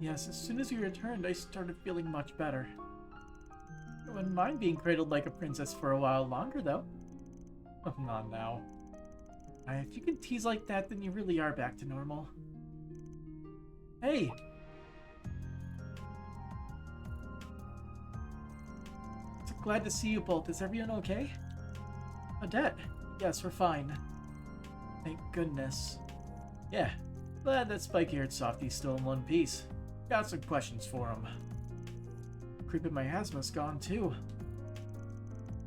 Yes, as soon as you returned, I started feeling much better. I wouldn't mind being cradled like a princess for a while longer, though. Oh, come on now. If you can tease like that, then you really are back to normal. Hey! So glad to see you both. Is everyone okay? Odette? Yes, we're fine. Thank goodness. Yeah, glad that spike-haired softy's still in one piece. Got some questions for him. Creeping miasma's gone too.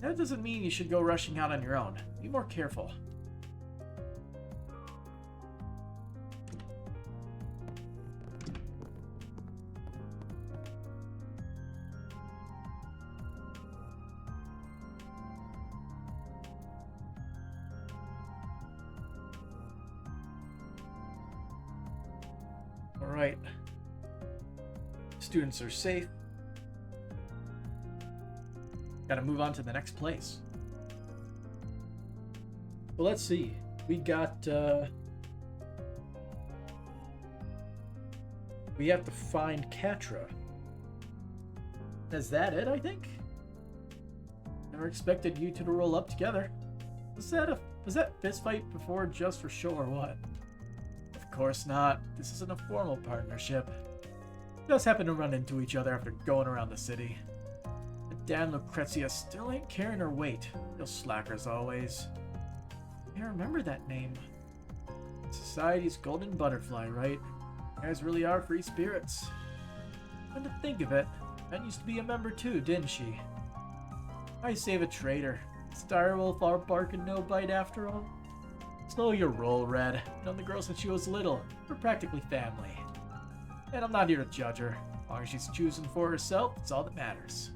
That doesn't mean you should go rushing out on your own. Be more careful. Alright. Students are safe. Gotta move on to the next place. Well, let's see. We got, we have to find Katra. Is that it, I think? Never expected you two to roll up together. Was that fist fight before just for show or what? Of course not. This isn't a formal partnership. Just happen to run into each other after going around the city. But Dan Lucrezia still ain't carrying her weight. Real slacker as always. I remember that name. Society's golden butterfly, right? You guys really are free spirits. Come to think of it, Ben used to be a member too, didn't she? I save a traitor. Is Direwolf our bark and no bite after all? Slow your roll, Red. Known the girl since she was little. We're practically family. And I'm not here to judge her. As long as she's choosing for herself, it's all that matters.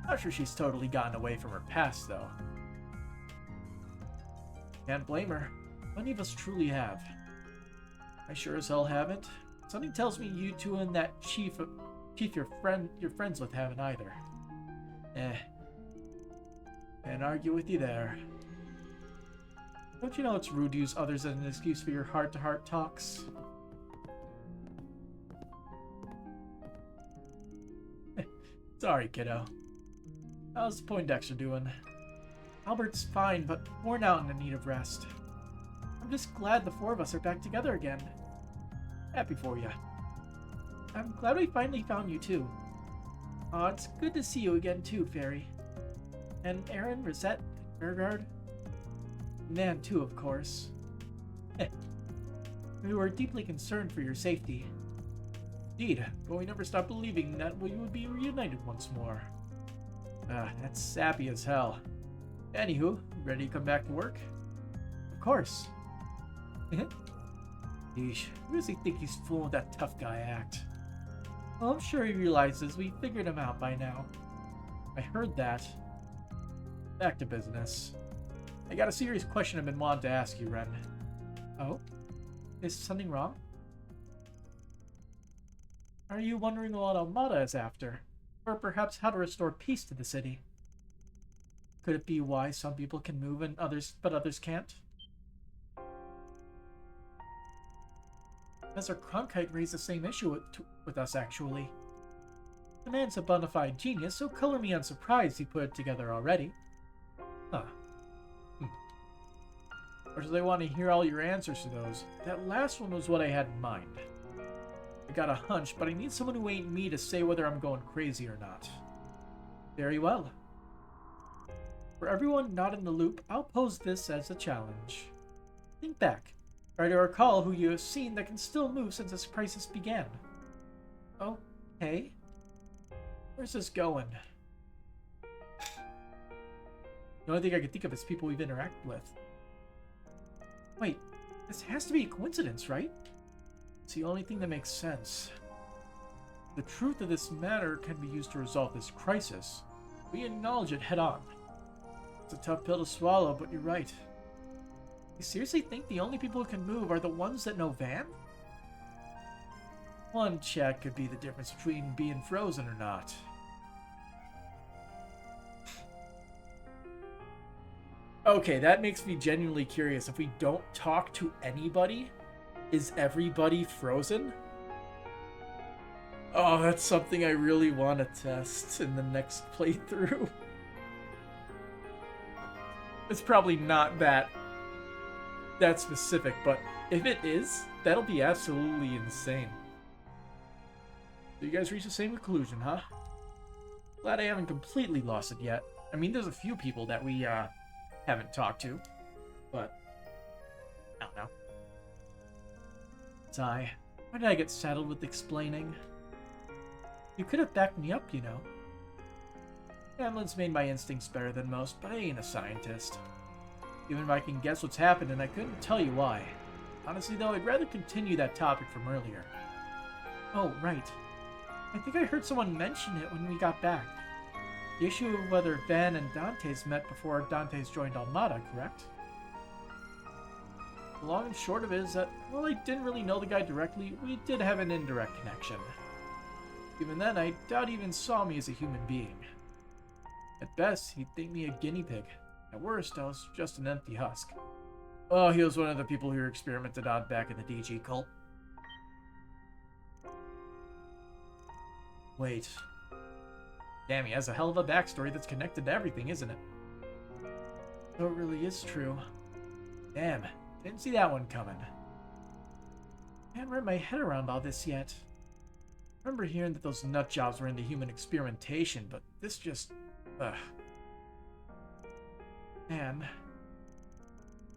Not sure she's totally gotten away from her past, though. Can't blame her. Many of us truly have. I sure as hell haven't. Something tells me you two and that chief you're friends with haven't either. Can't argue with you there. Don't you know it's rude to use others as an excuse for your heart-to-heart talks? Sorry, kiddo. How's Poindexter doing? Albert's fine, but worn out and in need of rest. I'm just glad the four of us are back together again. Happy for you. I'm glad we finally found you too. Aw, it's good to see you again too, Fairy. And Aaron, Rosette, Bergard. Nan too, of course. We were deeply concerned for your safety. Indeed, but we never stopped believing that we would be reunited once more. That's sappy as hell. Anywho, ready to come back to work? Of course. Yeesh, who does he think he's fooling with that tough guy act? Well, I'm sure he realizes we figured him out by now. I heard that. Back to business. I got a serious question I've been wanting to ask you, Ren. Oh? Is something wrong? Are you wondering what Almada is after? Or perhaps how to restore peace to the city? Could it be why some people can move and others can't? Professor Cronkite raised the same issue with us, actually. The man's a bona fide genius, so color me unsurprised he put it together already. Huh. Or do they want to hear all your answers to those? That last one was what I had in mind. I got a hunch, but I need someone who ain't me to say whether I'm going crazy or not. Very well. For everyone not in the loop, I'll pose this as a challenge. Think back. Try to recall who you have seen that can still move since this crisis began. Okay. Where's this going? The only thing I can think of is people we've interacted with. Wait, this has to be a coincidence, right? It's the only thing that makes sense. The truth of this matter can be used to resolve this crisis. We acknowledge it head on. It's a tough pill to swallow, but you're right. You seriously think the only people who can move are the ones that know Van? One check could be the difference between being frozen or not. Okay, that makes me genuinely curious. If we don't talk to anybody, is everybody frozen? Oh, that's something I really want to test in the next playthrough. It's probably not that specific, but if it is, that'll be absolutely insane. So you guys reach the same conclusion, huh? Glad I haven't completely lost it yet. I mean, there's a few people that we haven't talked to, but I don't know. Sigh. Why did I get saddled with explaining? You could have backed me up, you know. Hamlin's made my instincts better than most, but I ain't a scientist. Even if I can guess what's happened, and I couldn't tell you why. Honestly, though, I'd rather continue that topic from earlier. Oh, right. I think I heard someone mention it when we got back. The issue of whether Van and Dante's met before Dante's joined Almada, correct? The long and short of it is that, while I didn't really know the guy directly, we did have an indirect connection. Even then, I doubt he even saw me as a human being. At best, he'd think me a guinea pig. At worst, I was just an empty husk. Oh, he was one of the people who were experimented on back in the DG cult. Wait. Damn, he has a hell of a backstory that's connected to everything, isn't it? So it really is true. Damn, didn't see that one coming. Can't wrap my head around all this yet. I remember hearing that those nut jobs were into human experimentation, but this just... ugh. Man.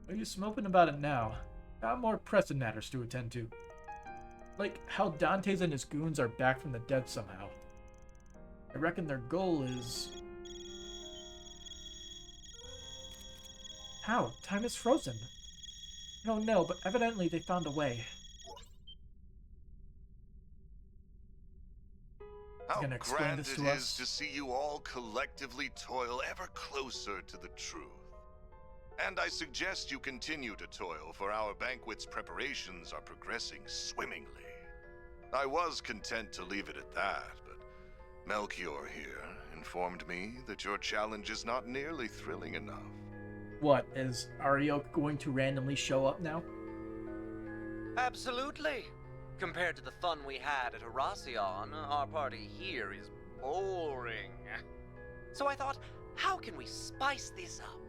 No use moping about it now. Got more pressing matters to attend to. Like how Dante's and his goons are back from the dead somehow. I reckon their goal is... How? Time is frozen. I don't know, but evidently they found a way. How gonna explain grand this it to is us? to see you all collectively toil ever closer to the truth. And I suggest you continue to toil, for our banquet's preparations are progressing swimmingly. I was content to leave it at that, but Melchior here informed me that your challenge is not nearly thrilling enough. What, is Ario going to randomly show up now? Absolutely. Compared to the fun we had at Harasion, our party here is boring. So I thought, how can we spice this up?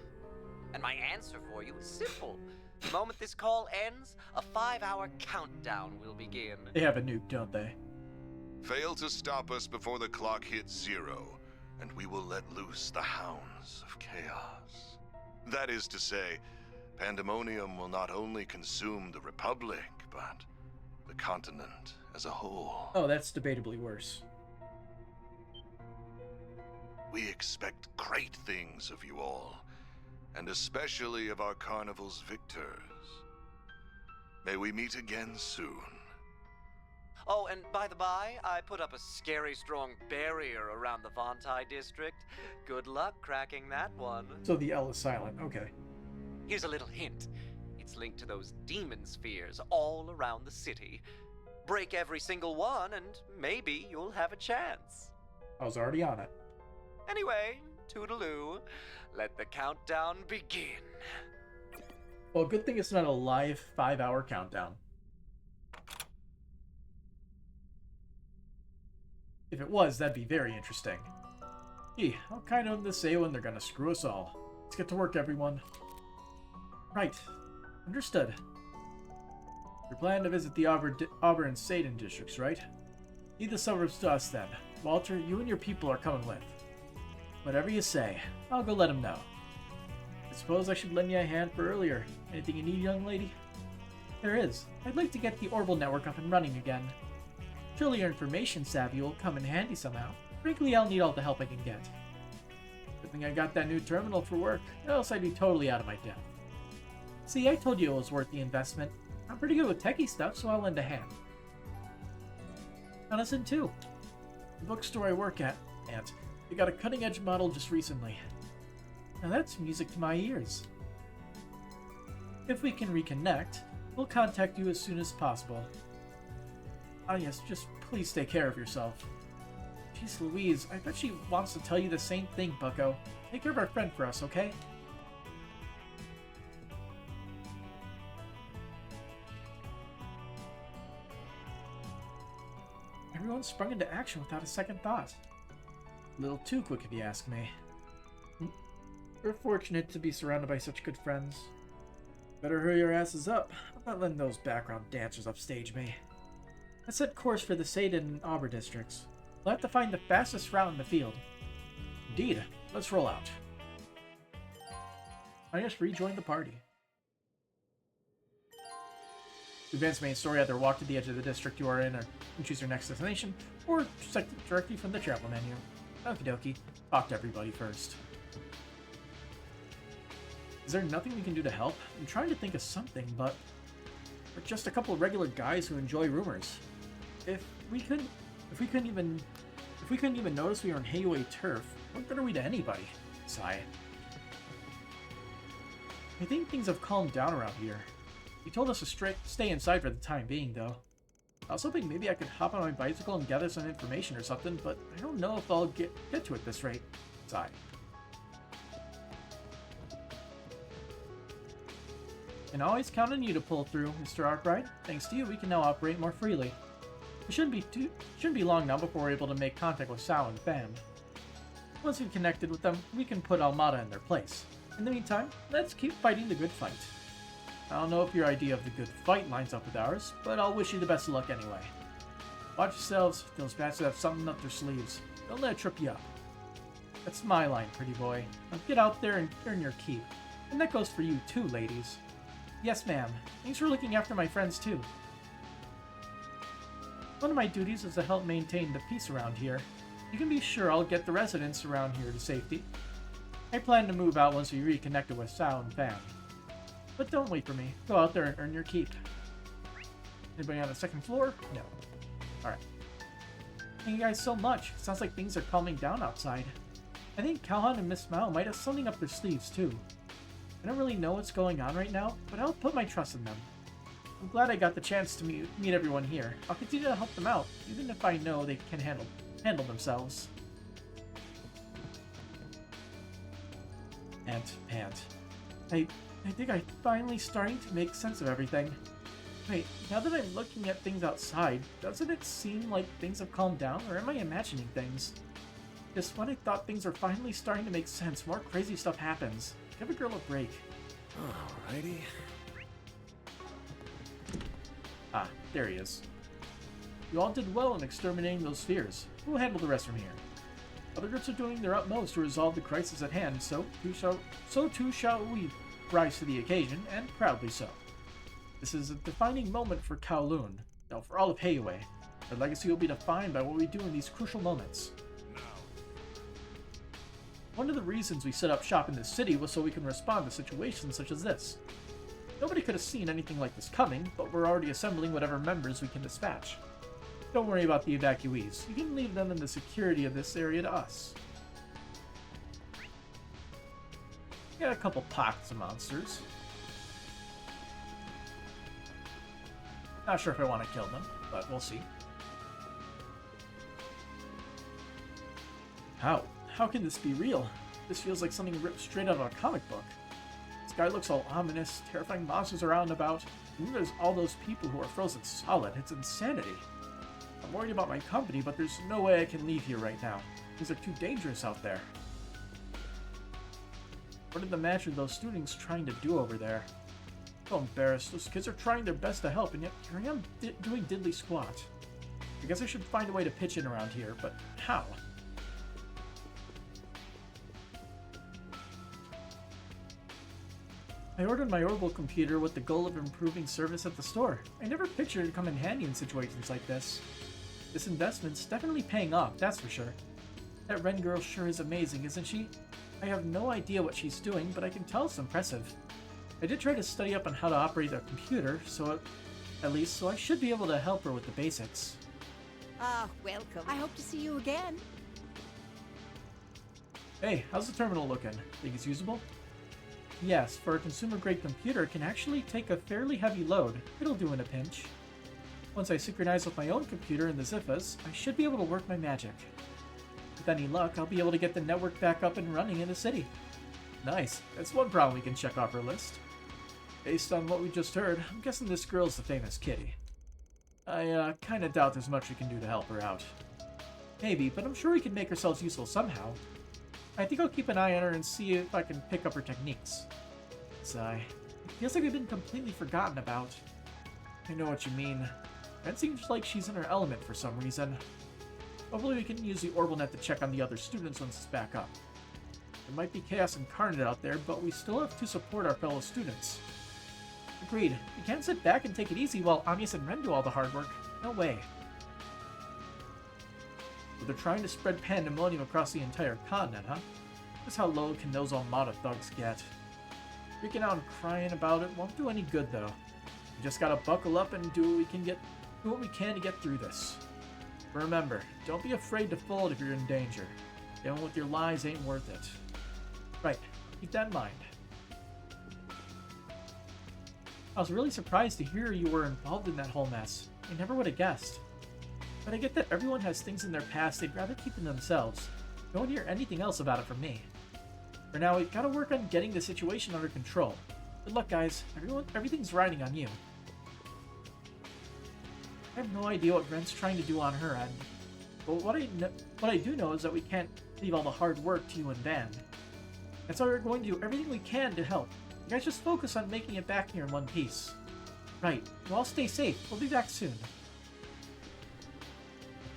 And my answer for you is simple. The moment this call ends, a 5-hour countdown will begin. They have a nuke, don't they? Fail to stop us before the clock hits 0, and we will let loose the hounds of chaos. That is to say, pandemonium will not only consume the Republic, but the continent as a whole. Oh, that's debatably worse. We expect great things of you all, and especially of our carnival's victors. May we meet again soon. Oh, and by the by, I put up a scary strong barrier around the Vontai district. Good luck cracking that one. So the L is silent, okay. Here's a little hint. It's linked to those demon spheres all around the city. Break every single one, and maybe you'll have a chance. I was already on it. Anyway, toodaloo. Let the countdown begin. Well, good thing it's not a live 5-hour countdown. If it was, that'd be very interesting. Gee, how kind of them to say when they're gonna screw us all. Let's get to work, everyone. Right. Understood. You're planning to visit the Auburn and Satan districts, right? Leave the suburbs to us, then. Walter, you and your people are coming with. Whatever you say. I'll go let them know. I suppose I should lend you a hand for earlier. Anything you need, young lady? There is. I'd like to get the Orbital network up and running again. Surely your information savvy will come in handy somehow. Frankly, I'll need all the help I can get. Good thing I got that new terminal for work, or else I'd be totally out of my depth. See, I told you it was worth the investment. I'm pretty good with techie stuff, so I'll lend a hand. Honestly, too. The bookstore I work at, Aunt, they got a cutting-edge model just recently. Now that's music to my ears. If we can reconnect, we'll contact you as soon as possible. Ah yes, just please take care of yourself. Jeez Louise, I bet she wants to tell you the same thing, bucko. Take care of our friend for us, okay? Everyone sprung into action without a second thought. A little too quick if you ask me. We're fortunate to be surrounded by such good friends. Better hurry your asses up. I'm not letting those background dancers upstage me. I set course for the Satan and Auburn districts. We'll have to find the fastest route in the field. Indeed. Let's roll out. I just rejoined the party. To advance the main story, either walk to the edge of the district you are in, or choose your next destination, or select it directly from the travel menu. Okie dokie. Talk to everybody first. Is there nothing we can do to help? I'm trying to think of something, but we're just a couple of regular guys who enjoy rumors. If we couldn't even notice we were on Hayway turf, what good are we to anybody? Sigh. I think things have calmed down around here. He told us to stay inside for the time being, though. I was hoping maybe I could hop on my bicycle and gather some information or something, but I don't know if I'll get to it at this rate. Sigh. Can always count on you to pull through, Mr. Arkwright. Thanks to you, we can now operate more freely. It shouldn't be long now before we're able to make contact with Sal and Fam. Once we've connected with them, we can put Almada in their place. In the meantime, let's keep fighting the good fight. I don't know if your idea of the good fight lines up with ours, but I'll wish you the best of luck anyway. Watch yourselves, those bastards have something up their sleeves. Don't let it trip you up. That's my line, pretty boy. Now get out there and earn your keep. And that goes for you too, ladies. Yes, ma'am. Thanks for looking after my friends too. One of my duties is to help maintain the peace around here. You can be sure I'll get the residents around here to safety. I plan to move out once we reconnected with Sal and Fam. But don't wait for me. Go out there and earn your keep. Anybody on the second floor? No. Alright. Thank you guys so much. Sounds like things are calming down outside. I think Calhoun and Miss Mao might have something up their sleeves too. I don't really know what's going on right now, but I'll put my trust in them. I'm glad I got the chance to meet everyone here. I'll continue to help them out, even if I know they can handle themselves. Pant. I think I'm finally starting to make sense of everything. Wait, now that I'm looking at things outside, doesn't it seem like things have calmed down, or am I imagining things? Just when I thought things were finally starting to make sense, more crazy stuff happens. Give a girl a break. Alrighty. Ah, there he is. You all did well in exterminating those spheres. We'll handle the rest from here. Other groups are doing their utmost to resolve the crisis at hand, so too shall we rise to the occasion, and proudly so. This is a defining moment for Kowloon, no, for all of Heiwei. Our legacy will be defined by what we do in these crucial moments. One of the reasons we set up shop in this city was so we can respond to situations such as this. Nobody could have seen anything like this coming, but we're already assembling whatever members we can dispatch. Don't worry about the evacuees. You can leave them in the security of this area to us. Got a couple pockets of monsters. Not sure if I want to kill them, but we'll see. How can this be real? This feels like something ripped straight out of a comic book. The sky looks all ominous, terrifying monsters are out and about, and then there's all those people who are frozen solid. It's insanity. I'm worried about my company, but there's no way I can leave here right now. Things are too dangerous out there. What did the match of those students trying to do over there? So embarrassed. Those kids are trying their best to help, and yet here I am doing diddly squat. I guess I should find a way to pitch in around here, but how? I ordered my orbital computer with the goal of improving service at the store. I never pictured it come in handy in situations like this. This investment's definitely paying off, that's for sure. That Ren girl sure is amazing, isn't she? I have no idea what she's doing, but I can tell it's impressive. I did try to study up on how to operate a computer, so I should be able to help her with the basics. Ah, welcome. I hope to see you again. Hey, how's the terminal looking? Think it's usable? Yes, for a consumer-grade computer, it can actually take a fairly heavy load. It'll do in a pinch. Once I synchronize with my own computer in the Ziffas, I should be able to work my magic. With any luck, I'll be able to get the network back up and running in the city. Nice. That's one problem we can check off our list. Based on what we just heard, I'm guessing this girl's the famous Kitty. I kinda doubt there's much we can do to help her out. Maybe, but I'm sure we can make ourselves useful somehow. I think I'll keep an eye on her and see if I can pick up her techniques. Sigh. It feels like we've been completely forgotten about. I know what you mean. It seems like she's in her element for some reason. Hopefully we can use the orbital net to check on the other students once it's back up. There might be chaos incarnate out there, but we still have to support our fellow students. Agreed. We can't sit back and take it easy while Amias and Ren do all the hard work. No way. But they're trying to spread pandemonium across the entire continent, huh? Just how low can those Armada thugs get? Freaking out and crying about it won't do any good, though. We just gotta buckle up and do what we can to get through this. But remember, don't be afraid to fold if you're in danger. Dealing with your lies ain't worth it. Right, keep that in mind. I was really surprised to hear you were involved in that whole mess. I never would have guessed. But I get that everyone has things in their past they'd rather keep to themselves. Don't hear anything else about it from me. For now, we've got to work on getting the situation under control. Good luck, guys. Everything's riding on you. I have no idea what Ren's trying to do on her end. But what I do know is that we can't leave all the hard work to you and Van. That's why we're going to do everything we can to help. You guys just focus on making it back here in one piece. Right. You all stay safe. We'll be back soon.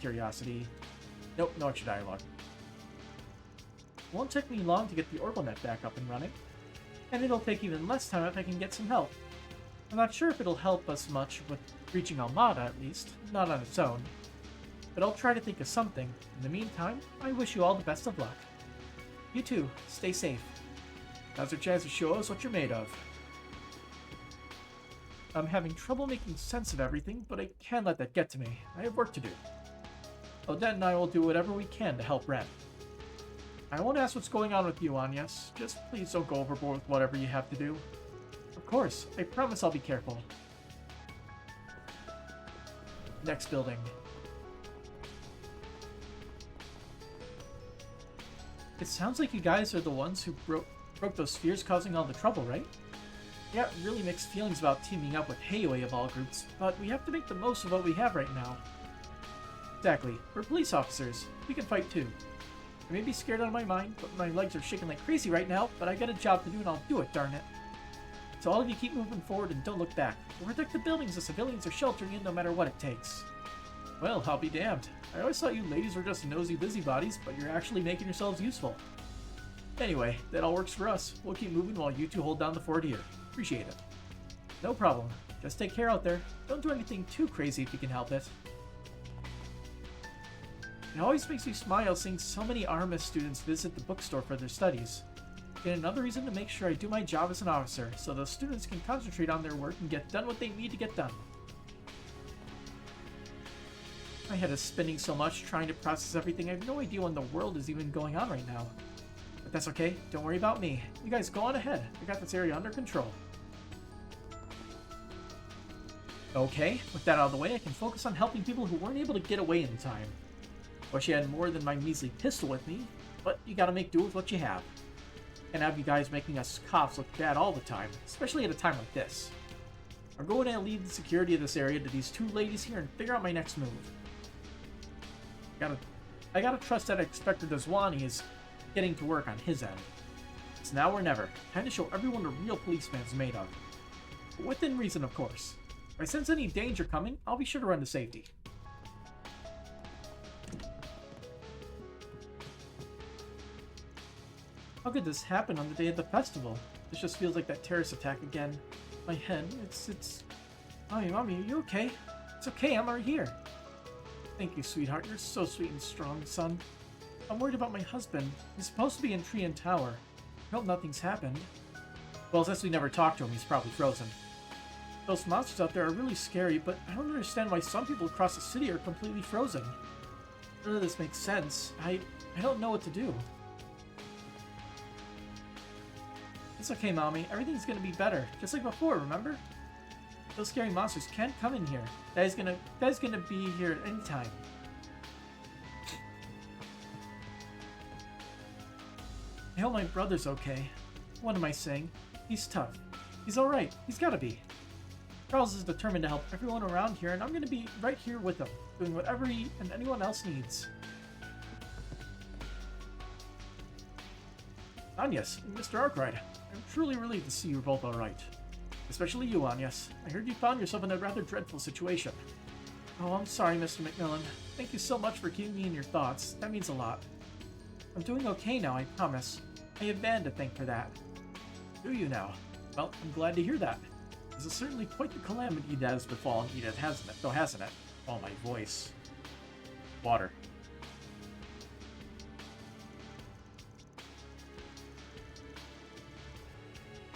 Curiosity. Nope, no extra dialogue. It won't take me long to get the orbital net back up and running. And it'll take even less time if I can get some help. I'm not sure if it'll help us much with reaching Almada, at least. Not on its own. But I'll try to think of something. In the meantime, I wish you all the best of luck. You too. Stay safe. Now's your chance to show us what you're made of. I'm having trouble making sense of everything, but I can't let that get to me. I have work to do. Odette and I will do whatever we can to help Ren. I won't ask what's going on with you, Agnes. Just please don't go overboard with whatever you have to do. Of course, I promise I'll be careful. Next building. It sounds like you guys are the ones who Broke those spheres causing all the trouble, right? I got really mixed feelings about teaming up with Heioi of all groups, but we have to make the most of what we have right now. Exactly. We're police officers. We can fight too. I may be scared out of my mind, but my legs are shaking like crazy right now, but I got a job to do and I'll do it, darn it. So all of you keep moving forward and don't look back. We'll protect the buildings the civilians are sheltering in no matter what it takes. Well, I'll be damned. I always thought you ladies were just nosy busybodies, but you're actually making yourselves useful. Anyway, that all works for us. We'll keep moving while you two hold down the fort here. Appreciate it. No problem. Just take care out there. Don't do anything too crazy if you can help it. It always makes me smile seeing so many Artemis students visit the bookstore for their studies. And another reason to make sure I do my job as an officer, so those students can concentrate on their work and get done what they need to get done. My head is spinning so much trying to process everything, I have no idea what in the world is even going on right now. But that's okay, don't worry about me. You guys go on ahead, I got this area under control. Okay, with that out of the way, I can focus on helping people who weren't able to get away in time. Wish I had more than my measly pistol with me, but you gotta make do with what you have. Can't have you guys making us cops look bad all the time, especially at a time like this. I'm going to lead the security of this area to these two ladies here and figure out my next move. I gotta trust that Inspector Dazwani is getting to work on his end. It's now or never. Time to show everyone what a real policeman's made of. But within reason, of course. If I sense any danger coming, I'll be sure to run to safety. How could this happen on the day of the festival? This just feels like that terrorist attack again. My head, it's... Mommy, are you okay? It's okay, I'm right here. Thank you, sweetheart. You're so sweet and strong, son. I'm worried about my husband. He's supposed to be in Tree and Tower. I hope nothing's happened. Well, since we never talked to him, he's probably frozen. Those monsters out there are really scary, but I don't understand why some people across the city are completely frozen. None of this makes sense. I don't know what to do. It's okay, Mommy. Everything's gonna be better. Just like before, remember? Those scary monsters can't come in here. Daddy's gonna be here at any time. I hope my brother's okay. What am I saying? He's tough. He's alright. He's gotta be. Charles is determined to help everyone around here, and I'm gonna be right here with him, doing whatever he and anyone else needs. Agnes, Mr. Arkwright, I'm truly relieved to see you're both alright. Especially you, Agnes. I heard you found yourself in a rather dreadful situation. Oh, I'm sorry, Mr. McMillan. Thank you so much for keeping me in your thoughts. That means a lot. I'm doing okay now, I promise. I have Van to thank for that. Do you now? Well, I'm glad to hear that. This is certainly quite the calamity that has befallen Edith, hasn't it? Oh, my voice. Water.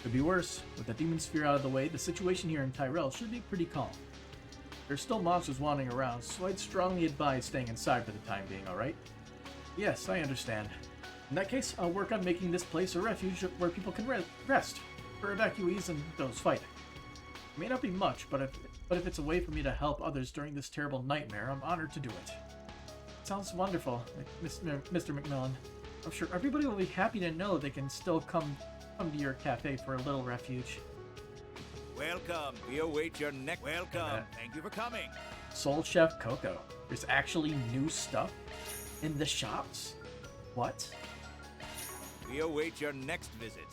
Could be worse. With the demon sphere out of the way, the situation here in Tyrell should be pretty calm. There's still monsters wandering around, so I'd strongly advise staying inside for the time being, alright? Yes, I understand. In that case, I'll work on making this place a refuge where people can rest, for evacuees and those fighting. It may not be much, but if it's a way for me to help others during this terrible nightmare, I'm honored to do it. Sounds wonderful, Mr. McMillan. I'm sure everybody will be happy to know they can still come to your cafe for a little refuge. Welcome. We await your next. Welcome. Thank you for coming. Soul Chef Coco. There's actually new stuff in the shops? What? We await your next visit.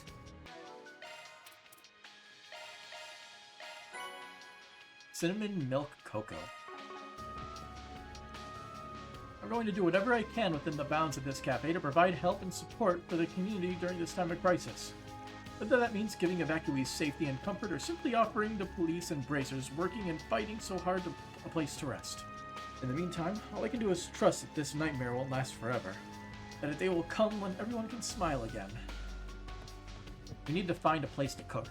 Cinnamon Milk Cocoa. I'm going to do whatever I can within the bounds of this cafe to provide help and support for the community during this time of crisis. Whether that means giving evacuees safety and comfort or simply offering the police and bracers working and fighting so hard a place to rest. In the meantime, all I can do is trust that this nightmare won't last forever. That a day will come when everyone can smile again. We need to find a place to cook.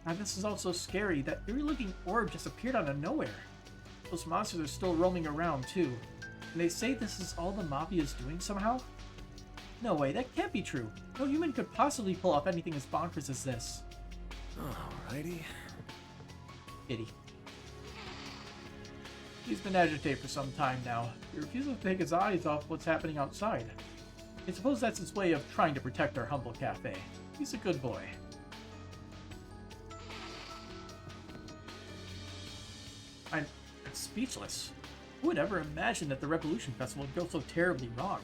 And this is also scary. That eerie-looking orb just appeared out of nowhere. Those monsters are still roaming around, too. And they say this is all the Mafia is doing somehow? No way, that can't be true. No human could possibly pull off anything as bonkers as this. Alrighty. Pity. He's been agitated for some time now. He refuses to take his eyes off what's happening outside. I suppose that's his way of trying to protect our humble cafe. He's a good boy. I'm speechless. Who would ever imagine that the Revolution Festival would go so terribly wrong?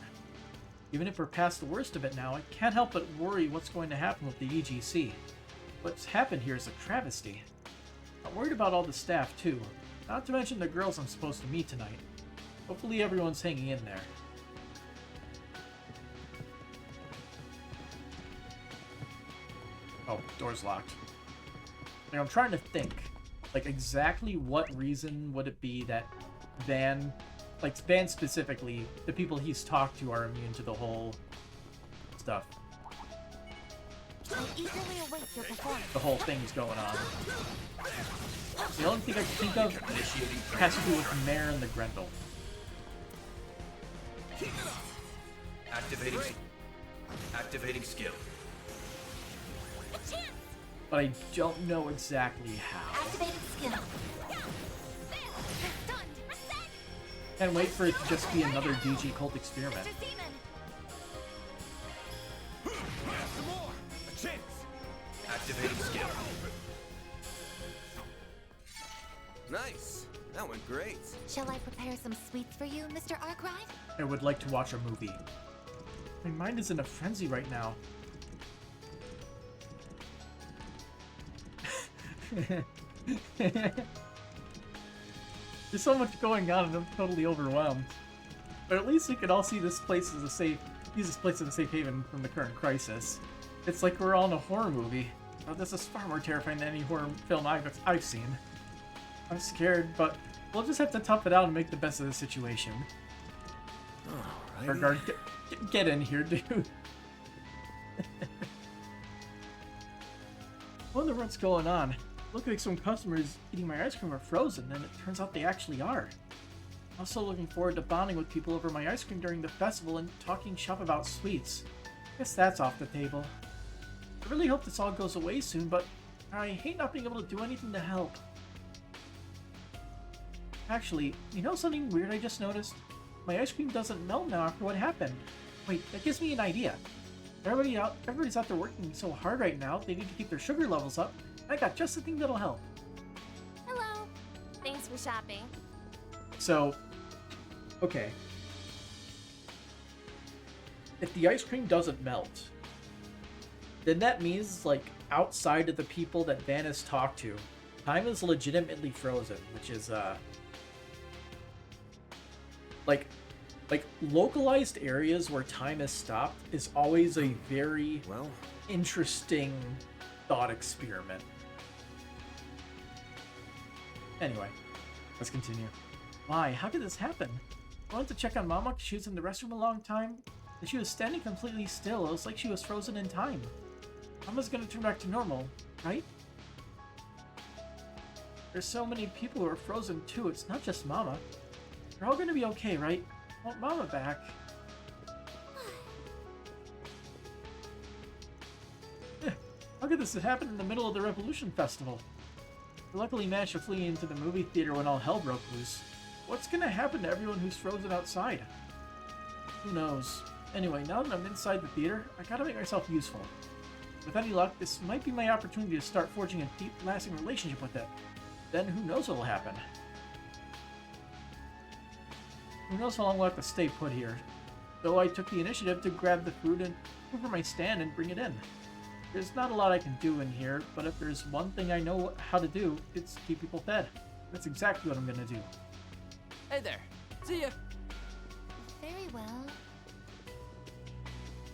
Even if we're past the worst of it now, I can't help but worry what's going to happen with the EGC. What's happened here is a travesty. I'm worried about all the staff too, not to mention the girls I'm supposed to meet tonight. Hopefully everyone's hanging in there. Oh, door's locked. Like, I'm trying to think, like, exactly what reason would it be that Van, like, Van specifically, the people he's talked to are immune to the whole stuff. I eagerly await your performance. The whole thing's going on. The only thing I can think of has to do with Mare and the Grendel. Activating skill. But I don't know exactly how. Activating skill. Can't wait for it to just be another DG cult experiment. Activating skill. Nice. That went great. Shall I prepare some sweets for you, Mr. Arkwright? I would like to watch a movie. My mind is in a frenzy right now. There's so much going on and I'm totally overwhelmed. But at least we could all see this place as a safe, use this place as a safe haven from the current crisis. It's like we're all in a horror movie. Oh, this is far more terrifying than any horror film I've seen. I'm scared, but we'll just have to tough it out and make the best of the situation. Guard, get in here, dude. I wonder what's going on. Look like some customers eating my ice cream are frozen, and it turns out they actually are. I'm also looking forward to bonding with people over my ice cream during the festival and talking shop about sweets. Guess that's off the table. I really hope this all goes away soon, but I hate not being able to do anything to help. Actually, you know something weird I just noticed? My ice cream doesn't melt now after what happened. Wait, that gives me an idea. Everybody's out there working so hard right now, they need to keep their sugar levels up. I got just the thing that'll help. Hello. Thanks for shopping. So, okay. If the ice cream doesn't melt, then that means, like, outside of the people that Van has talked to, time is legitimately frozen, which is, like localized areas where time is stopped is always a very interesting thought experiment. Anyway, let's continue. Why? How did this happen? I went to check on Mama because she was in the restroom a long time, and she was standing completely still. It was like she was frozen in time. Mama's gonna turn back to normal, right? There's so many people who are frozen too. It's not just Mama. They're all gonna be okay, right? I want Mama back. How could this have happened in the middle of the Revolution Festival? We luckily managed to flee into the movie theater when all hell broke loose. What's gonna happen to everyone who's frozen outside? Who knows? Anyway, now that I'm inside the theater, I gotta make myself useful. With any luck, this might be my opportunity to start forging a deep, lasting relationship with it. Then who knows what'll happen? Who knows how long we'll have to stay put here. Though I took the initiative to grab the food and move from my stand and bring it in. There's not a lot I can do in here, but if there's one thing I know how to do, it's keep people fed. That's exactly what I'm gonna do. Hey there. See ya. Very well.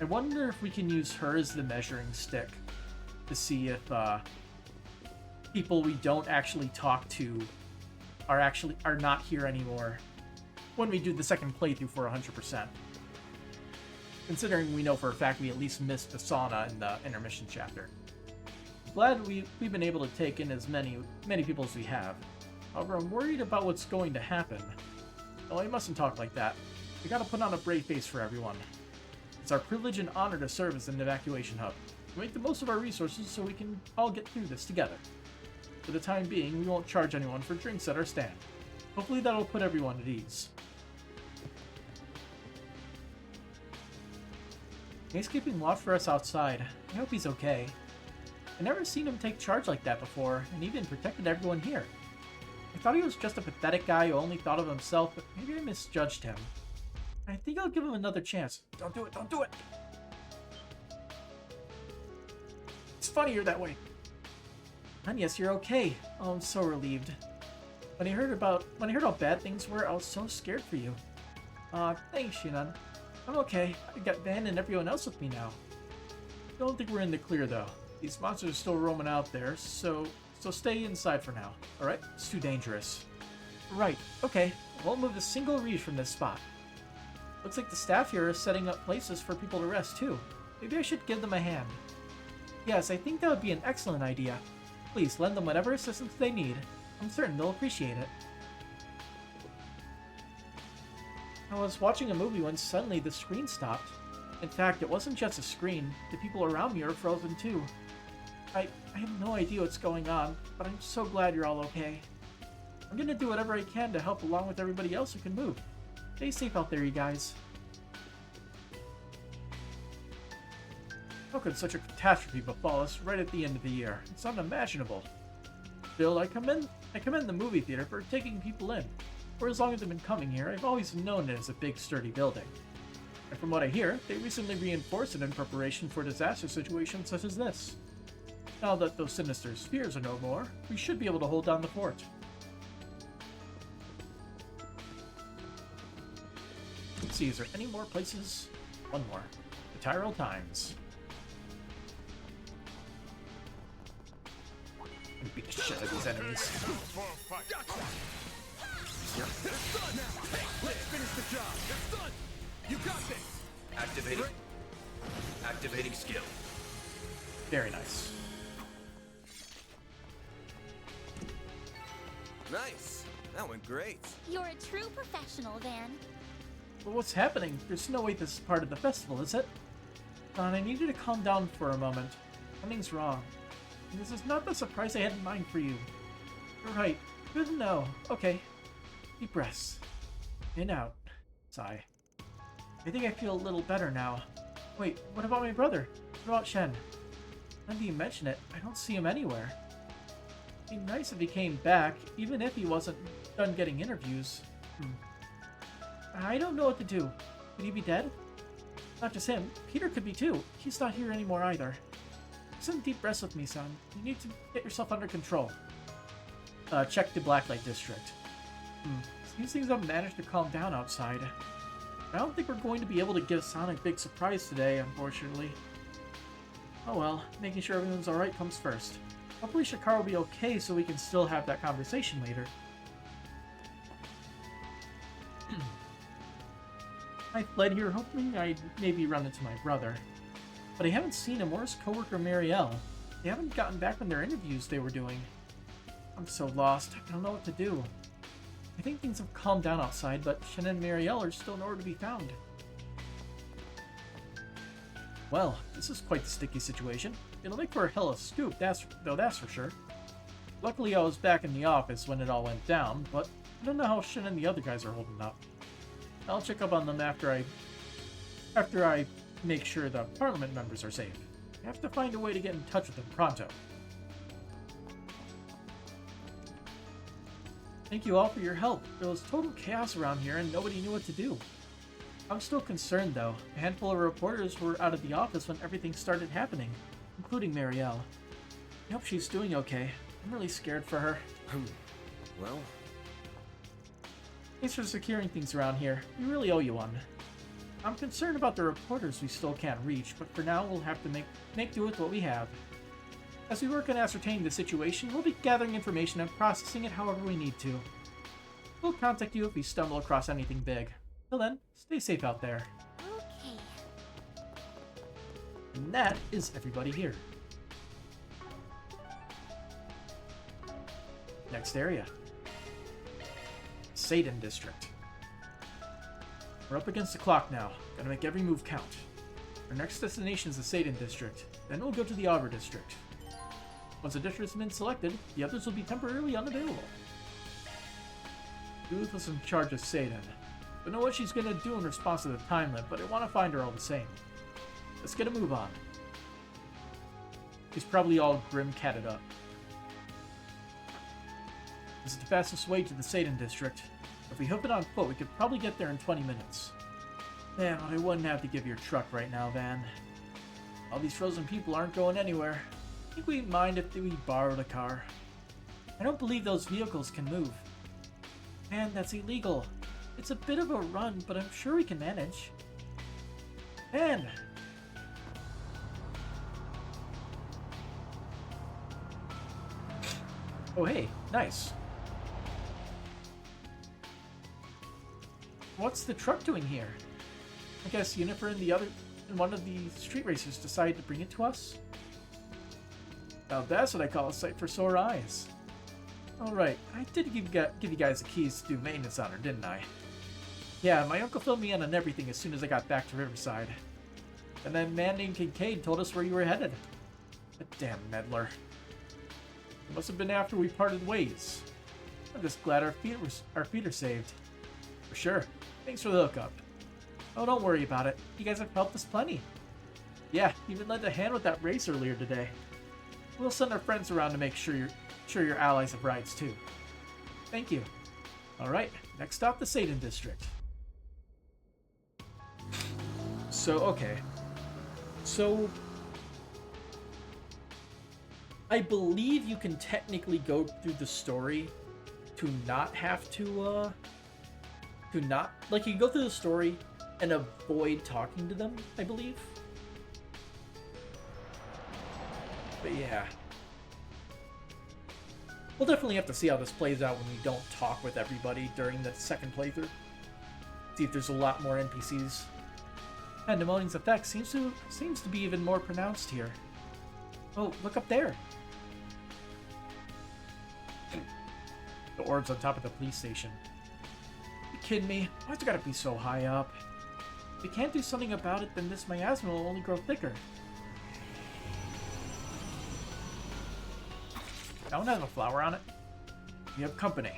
I wonder if we can use her as the measuring stick to see if people we don't actually talk to are not here anymore when we do the second playthrough for 100%. Considering we know for a fact we at least missed the sauna in the intermission chapter. Glad we've been able to take in as many people as we have. However, I'm worried about what's going to happen. Oh, I mustn't talk like that. We gotta put on a brave face for everyone. It's our privilege and honor to serve as an evacuation hub. We make the most of our resources so we can all get through this together. For the time being, we won't charge anyone for drinks at our stand. Hopefully that'll put everyone at ease. He's keeping watch for us outside. I hope he's okay. I've never seen him take charge like that before, and even protected everyone here. I thought he was just a pathetic guy who only thought of himself, but maybe I misjudged him. I think I'll give him another chance. Don't do it, don't do it! It's funnier that way. And yes, you're okay. Oh, I'm so relieved. When I heard how bad things were, I was so scared for you. Thanks, Shinan. I'm okay. I got Van and everyone else with me now. Don't think we're in the clear, though. These monsters are still roaming out there, so stay inside for now, alright? It's too dangerous. Right, okay. I won't move a single reed from this spot. Looks like the staff here is setting up places for people to rest, too. Maybe I should give them a hand. Yes, I think that would be an excellent idea. Please, lend them whatever assistance they need. I'm certain they'll appreciate it. I was watching a movie when suddenly the screen stopped. In fact, it wasn't just a screen. The people around me are frozen too. I have no idea what's going on, but I'm so glad you're all okay. I'm gonna do whatever I can to help along with everybody else who can move. Stay safe out there, you guys. How could such a catastrophe befall us right at the end of the year? It's unimaginable. Still, I commend the movie theater for taking people in. For as long as I've been coming here, I've always known it as a big, sturdy building. And from what I hear, they recently reinforced it in preparation for disaster situations such as this. Now that those sinister spheres are no more, we should be able to hold down the fort. Let's see, is there any more places? One more. The Tyrell Times. And beat the shit out of these enemies. Let's finish the job. It's done. You got this. Activating skill. Very nice. Nice. That went great. You're a true professional, Van. But what's happening? There's no way this is part of the festival, is it? Don, I need you to calm down for a moment. Something's wrong. And this is not the surprise I had in mind for you. You're right. Good to know. Okay. Deep breaths. In, out. Sigh. I think I feel a little better now. Wait, what about my brother? What about Shen? Now that you mention it, I don't see him anywhere. It'd be nice if he came back, even if he wasn't done getting interviews. I don't know what to do. Could he be dead? Not just him. Peter could be too. He's not here anymore either. Take some deep breaths with me, son. You need to get yourself under control. Check the Blacklight District. Seems things have managed to calm down outside. I don't think we're going to be able to give Sonic a big surprise today, unfortunately. Oh well, making sure everyone's alright comes first. Hopefully Shakar will be okay so we can still have that conversation later. I fled here hoping I'd maybe run into my brother. But I haven't seen him or his coworker Marielle. They haven't gotten back from their interviews they were doing. I'm so lost. I don't know what to do. I think things have calmed down outside, but Shen and Marielle are still nowhere to be found. Well, this is quite the sticky situation. It'll make for a hell of a scoop, that's for sure. Luckily I was back in the office when it all went down, but I don't know how Shen and the other guys are holding up. I'll check up on them after I make sure the Parliament members are safe. I have to find a way to get in touch with them pronto. Thank you all for your help. There was total chaos around here and nobody knew what to do. I'm still concerned though. A handful of reporters were out of the office when everything started happening, including Marielle. I hope she's doing okay. I'm really scared for her. Well... Thanks for securing things around here. We really owe you one. I'm concerned about the reporters we still can't reach, but for now we'll have to make do with what we have. As we work on ascertaining the situation, we'll be gathering information and processing it however we need to. We'll contact you if we stumble across anything big. Till then, stay safe out there. Okay. And that is everybody here. Next area. Satan District. We're up against the clock now. Gotta make every move count. Our next destination is the Satan District. Then we'll go to the Arbor District. Once a district has been selected, the others will be temporarily unavailable. Ruth was in charge of Satan. Don't know what she's gonna do in response to the time limit, but I want to find her all the same. Let's get a move on. He's probably all grim-catted up. This is the fastest way to the Satan district. If we hoof it on foot, we could probably get there in 20 minutes. Man, what I wouldn't have to give your truck right now, Van. All these frozen people aren't going anywhere. Think we'd mind if we borrowed a car? I don't believe those vehicles can move. Man, that's illegal. It's a bit of a run, but I'm sure we can manage. Van! Oh hey, nice. What's the truck doing here? I guess Yennefer and one of the street racers decided to bring it to us? Now that's what I call a sight for sore eyes. Alright, I did give you guys the keys to do maintenance on her, didn't I? Yeah, my uncle filled me in on everything as soon as I got back to Riverside. And then a man named Kincaid told us where you were headed. A damn meddler. It must have been after we parted ways. I'm just glad our feet are saved. For sure. Thanks for the hookup. Oh, don't worry about it. You guys have helped us plenty. Yeah, even lent a hand with that race earlier today. We'll send our friends around to make sure your allies have rides too. Thank you. Alright, next stop, the Satan District. So, okay. So, I believe you can technically go through the story to not have to you can go through the story and avoid talking to them, I believe. But yeah. We'll definitely have to see how this plays out when we don't talk with everybody during the second playthrough. See if there's a lot more NPCs. Pandemonium's effect seems to be even more pronounced here. Oh, look up there. The orb's on top of the police station. You kidding me? Why's it gotta be so high up? If we can't do something about it, then this miasma will only grow thicker. That one has a flower on it. We have company.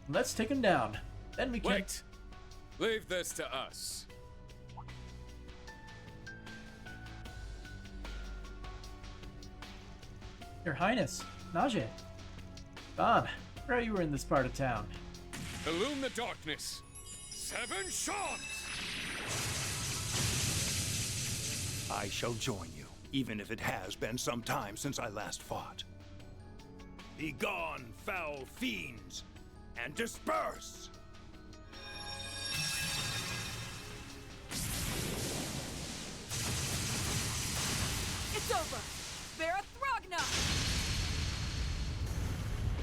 Let's take him down. Then we can... Wait! Leave this to us. Your Highness, Najee. Don, where are you in this part of town? Illume the darkness. 7 shots! I shall join you, even if it has been some time since I last fought. Begone, foul fiends, and disperse! It's over! Vera Throgna!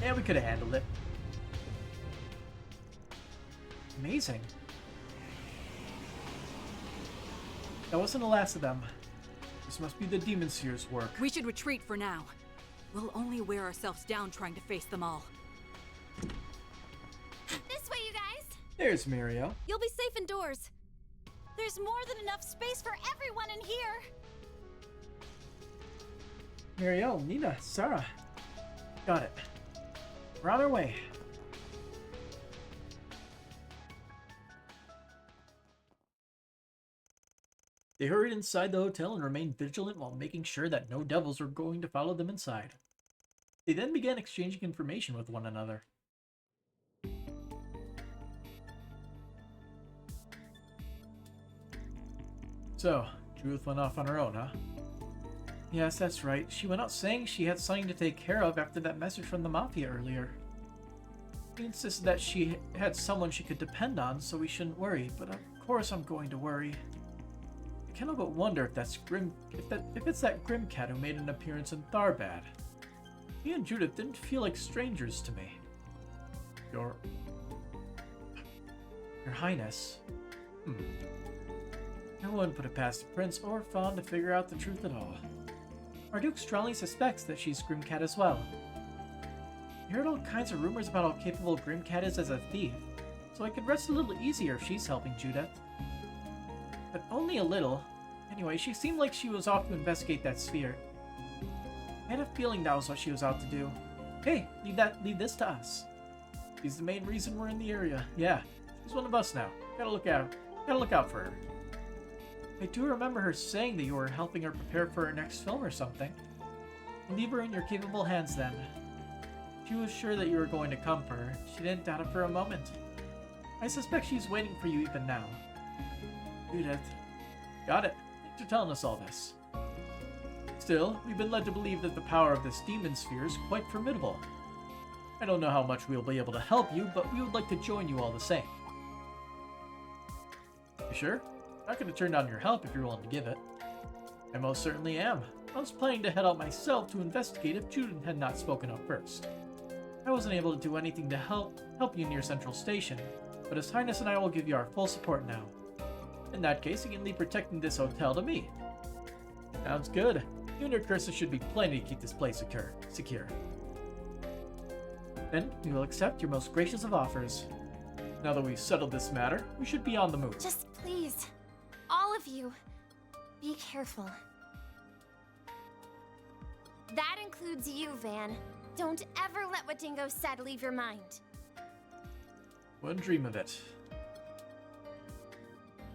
Yeah, we could have handled it. Amazing. That wasn't the last of them. This must be the Demon Seer's work. We should retreat for now. We'll only wear ourselves down trying to face them all. This way, you guys! There's Mirio. You'll be safe indoors. There's more than enough space for everyone in here. Mirio, Nina, Sarah. Got it. We're on our way. They hurried inside the hotel and remained vigilant while making sure that no devils were going to follow them inside. They then began exchanging information with one another. So, Judith went off on her own, huh? Yes, that's right. She went out saying she had something to take care of after that message from the Mafia earlier. She insisted that she had someone she could depend on, so we shouldn't worry, but of course I'm going to worry. I cannot but wonder if it's that Grim Cat who made an appearance in Tharbad. Me and Judith didn't feel like strangers to me. Your Highness. No one put it past the Prince or Fawn to figure out the truth at all. Our Duke strongly suspects that she's Grimcat as well. I heard all kinds of rumors about how capable Grimcat is as a thief, so I could rest a little easier if she's helping Judith. But only a little. Anyway, she seemed like she was off to investigate that sphere. I had a feeling that was what she was out to do. Hey, leave this to us. She's the main reason we're in the area. Yeah, she's one of us now. Gotta look out for her. I do remember her saying that you were helping her prepare for her next film or something. I'll leave her in your capable hands then. She was sure that you were going to come for her. She didn't doubt it for a moment. I suspect she's waiting for you even now. Judith. Got it. Thanks for telling us all this. Still, we've been led to believe that the power of this demon sphere is quite formidable. I don't know how much we'll be able to help you, but we would like to join you all the same. You sure? I'm not going to turn down your help if you're willing to give it. I most certainly am. I was planning to head out myself to investigate if Judith had not spoken up first. I wasn't able to do anything to help you near Central Station, but His Highness and I will give you our full support now. In that case, you can leave protecting this hotel to me. Sounds good. You and your curses should be plenty to keep this place secure. Then, we will accept your most gracious of offers. Now that we've settled this matter, we should be on the move. Just please, all of you, be careful. That includes you, Van. Don't ever let what Dingo said leave your mind. Wouldn't dream of it.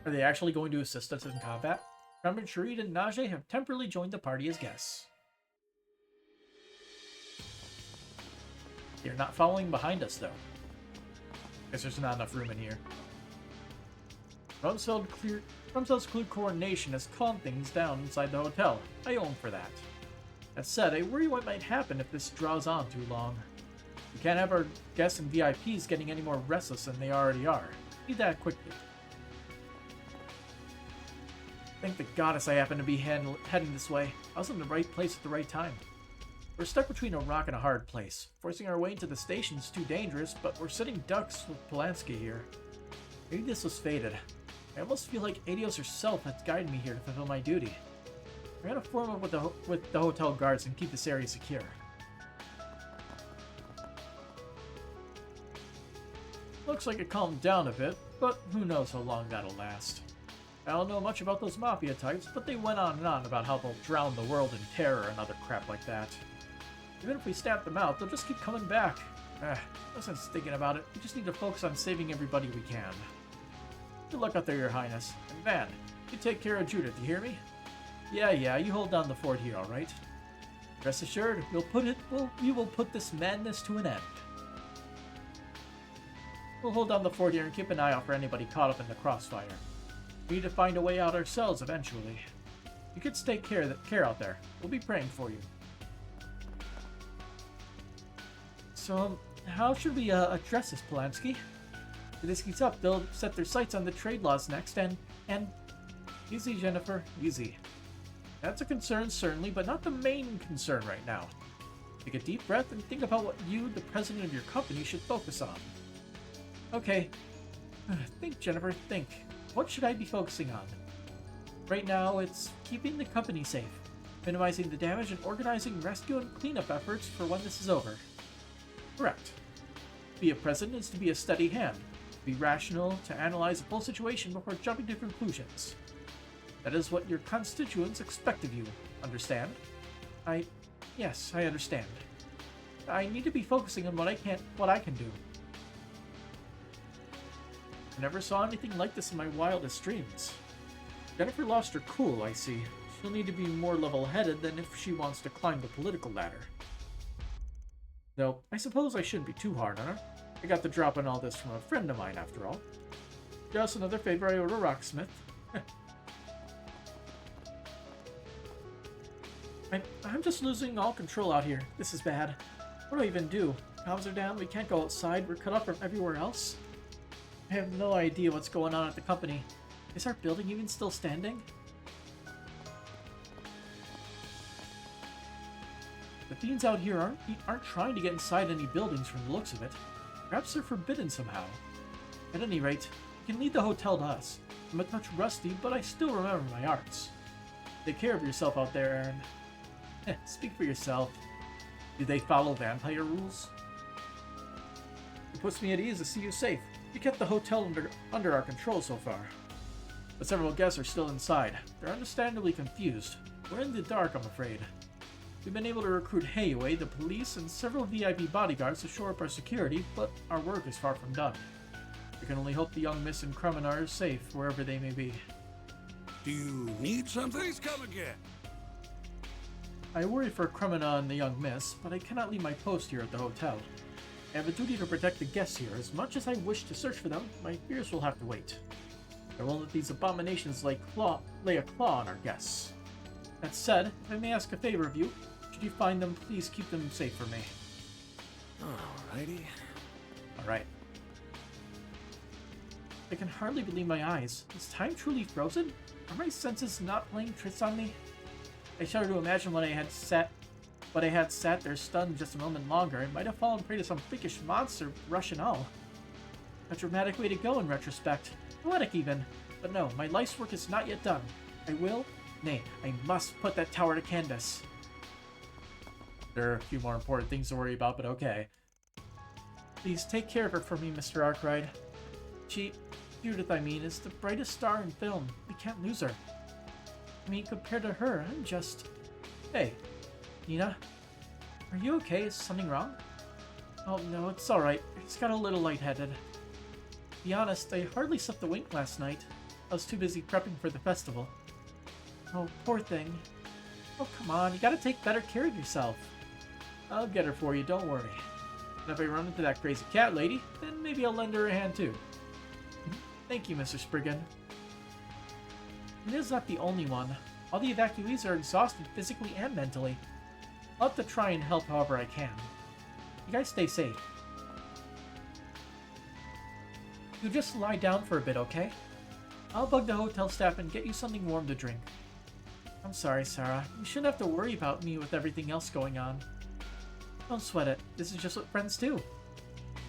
Are they actually going to assist us in combat? Remember, Sharid and Najee have temporarily joined the party as guests. They're not following behind us, though. Guess there's not enough room in here. Rumsfeld's clear coordination has calmed things down inside the hotel. I owe him for that. That said, I worry what might happen if this draws on too long. We can't have our guests and VIPs getting any more restless than they already are. Need that quickly. Thank the goddess I happen to be heading this way. I was in the right place at the right time. We're stuck between a rock and a hard place. Forcing our way into the station is too dangerous, but we're sitting ducks with Polanski here. Maybe this was fated. I almost feel like Adios herself has guided me here to fulfill my duty. We're gonna form up with the hotel guards and keep this area secure. Looks like it calmed down a bit, but who knows how long that'll last. I don't know much about those mafia types, but they went on and on about how they'll drown the world in terror and other crap like that. Even if we stamp them out, they'll just keep coming back. No sense thinking about it. We just need to focus on saving everybody we can. Good luck out there, Your Highness. And Van, you take care of Judith, you hear me? Yeah, you hold down the fort here, alright? Rest assured, we will put this madness to an end. We'll hold down the fort here and keep an eye out for anybody caught up in the crossfire. We need to find a way out ourselves eventually. You kids take care out there. We'll be praying for you. So, how should we address this, Polanski? If this keeps up, they'll set their sights on the trade laws next, and... Easy, Jennifer, easy. That's a concern, certainly, but not the main concern right now. Take a deep breath and think about what you, the president of your company, should focus on. Okay. Think, Jennifer, think. What should I be focusing on? Right now, it's keeping the company safe, minimizing the damage, and organizing rescue and cleanup efforts for when this is over. Correct. To be a president is to be a steady hand, to be rational, to analyze a full situation before jumping to conclusions. That is what your constituents expect of you, understand? Yes, I understand. I need to be focusing on what I can do. I never saw anything like this in my wildest dreams. Jennifer lost her cool, I see. She'll need to be more level-headed than if she wants to climb the political ladder. Though, I suppose I shouldn't be too hard on her. I got the drop on all this from a friend of mine, after all. Just another favor I owe to Rocksmith. I'm just losing all control out here. This is bad. What do I even do? Comms are down, we can't go outside, we're cut off from everywhere else. I have no idea what's going on at the company. Is our building even still standing? The fiends out here aren't trying to get inside any buildings from the looks of it. Perhaps they're forbidden somehow. At any rate, you can lead the hotel to us. I'm a touch rusty, but I still remember my arts. Take care of yourself out there, Aaron. Speak for yourself. Do they follow vampire rules? It puts me at ease to see you safe. We kept the hotel under our control so far. But several guests are still inside. They're understandably confused. We're in the dark, I'm afraid. We've been able to recruit Hayaway, the police, and several VIP bodyguards to shore up our security, but our work is far from done. We can only hope the young Miss and Krummenar is safe, wherever they may be. Do you need something? Please come again. I worry for Cremina and the young miss, but I cannot leave my post here at the hotel. I have a duty to protect the guests here. As much as I wish to search for them, my fears will have to wait. I won't let these abominations lay a claw on our guests. That said, if I may ask a favor of you, should you find them, please keep them safe for me. Alrighty. Alright. I can hardly believe my eyes. Is time truly frozen? Are my senses not playing tricks on me? I shudder to imagine what I had sat there stunned just a moment longer. I might have fallen prey to some freakish monster, rush and all. A dramatic way to go in retrospect. Poetic even. But no, my life's work is not yet done. I will, nay, I must put that tower to canvas. There are a few more important things to worry about, but okay. Please take care of her for me, Mr. Arkwright. Judith, I mean, is the brightest star in film. We can't lose her. I mean, compared to her, I'm just... Hey, Nina? Are you okay? Is something wrong? Oh, no, it's alright. I just got a little lightheaded. To be honest, I hardly slept a wink last night. I was too busy prepping for the festival. Oh, poor thing. Oh, come on, you gotta take better care of yourself. I'll get her for you, don't worry. And if I run into that crazy cat lady, then maybe I'll lend her a hand too. Thank you, Mr. Spriggan. Nina's not the only one. All the evacuees are exhausted physically and mentally. I'll have to try and help however I can. You guys stay safe. You just lie down for a bit, okay? I'll bug the hotel staff and get you something warm to drink. I'm sorry, Sarah. You shouldn't have to worry about me with everything else going on. Don't sweat it. This is just what friends do.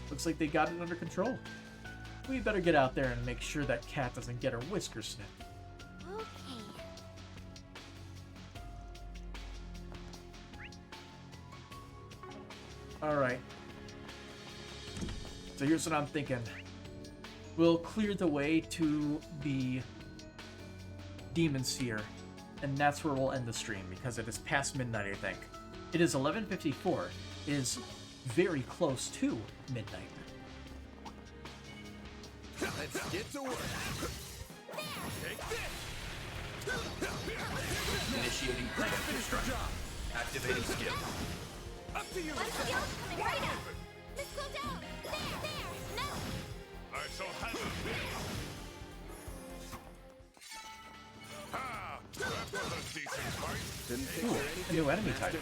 Looks like they got it under control. We better get out there and make sure that cat doesn't get her whiskers snipped. Okay. Alright. So here's what I'm thinking. We'll clear the way to the Demon Sphere, and that's where we'll end the stream, because it is past midnight, I think. It is 11:54. It is very close to midnight. Let's get to work. Take this. Initiating preemptive strike. Activating skill. Up to you. My skill's coming right up. Let's go down. There. No. I shall handle this. Ha! That was a decent fight. Didn't think Ooh, there a new enemy type.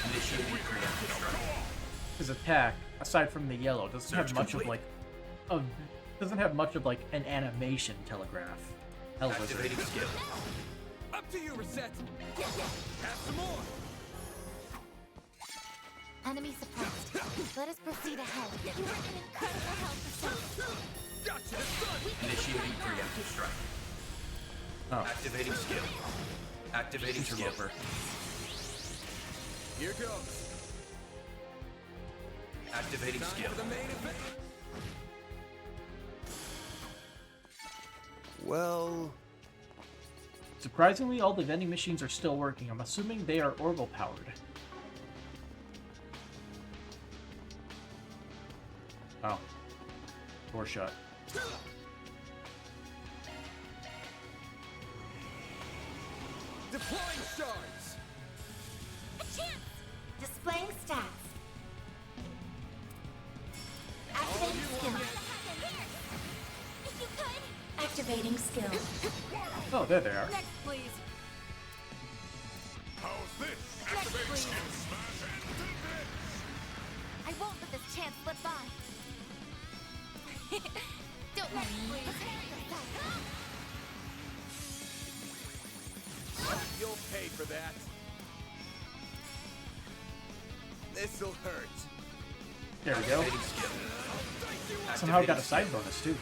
Initiating preemptive strike. His attack, aside from the yellow, doesn't have much of like an animation telegraph. Activating skill. Up to you, Reset. Have some more. Enemy suppressed. Let us proceed ahead. You were an incredible help for Sarah. Gotcha. Initiating preemptive strike. Oh. Activating skill. Activating skill. Here goes. Activating skill. Well... Surprisingly, all the vending machines are still working. I'm assuming they are orbital powered. Oh. Door shut. Deploying shards! A chance! Displaying stats. Activating skill. If you could. Activating skill. Oh, there they are. Next, please. How's this? Next, Activating please. skill. Smash into this. I won't let this chance slip by. Don't let me. You'll pay for that. This'll hurt. There we go. Somehow got a side bonus too.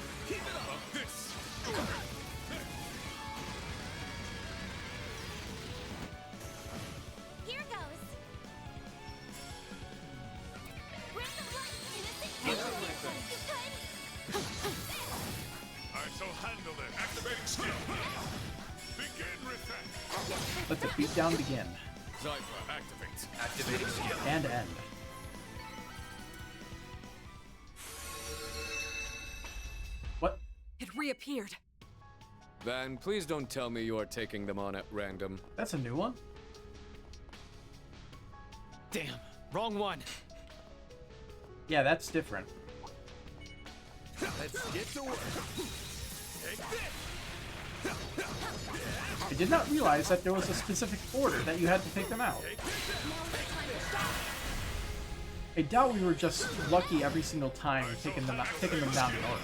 Here goes. Bring the light, innocent people. If you could. I shall handle it. Activating skill. Begin reset. Let the beatdown begin. Zypher activate. Activating skill. And end. It reappeared. Van, please don't tell me you are taking them on at random. That's a new one? Damn, wrong one. Yeah, that's different. Let's get to work. Take this. I did not realize that there was a specific order that you had to take them out. I doubt we were just lucky every single time taking them down in order.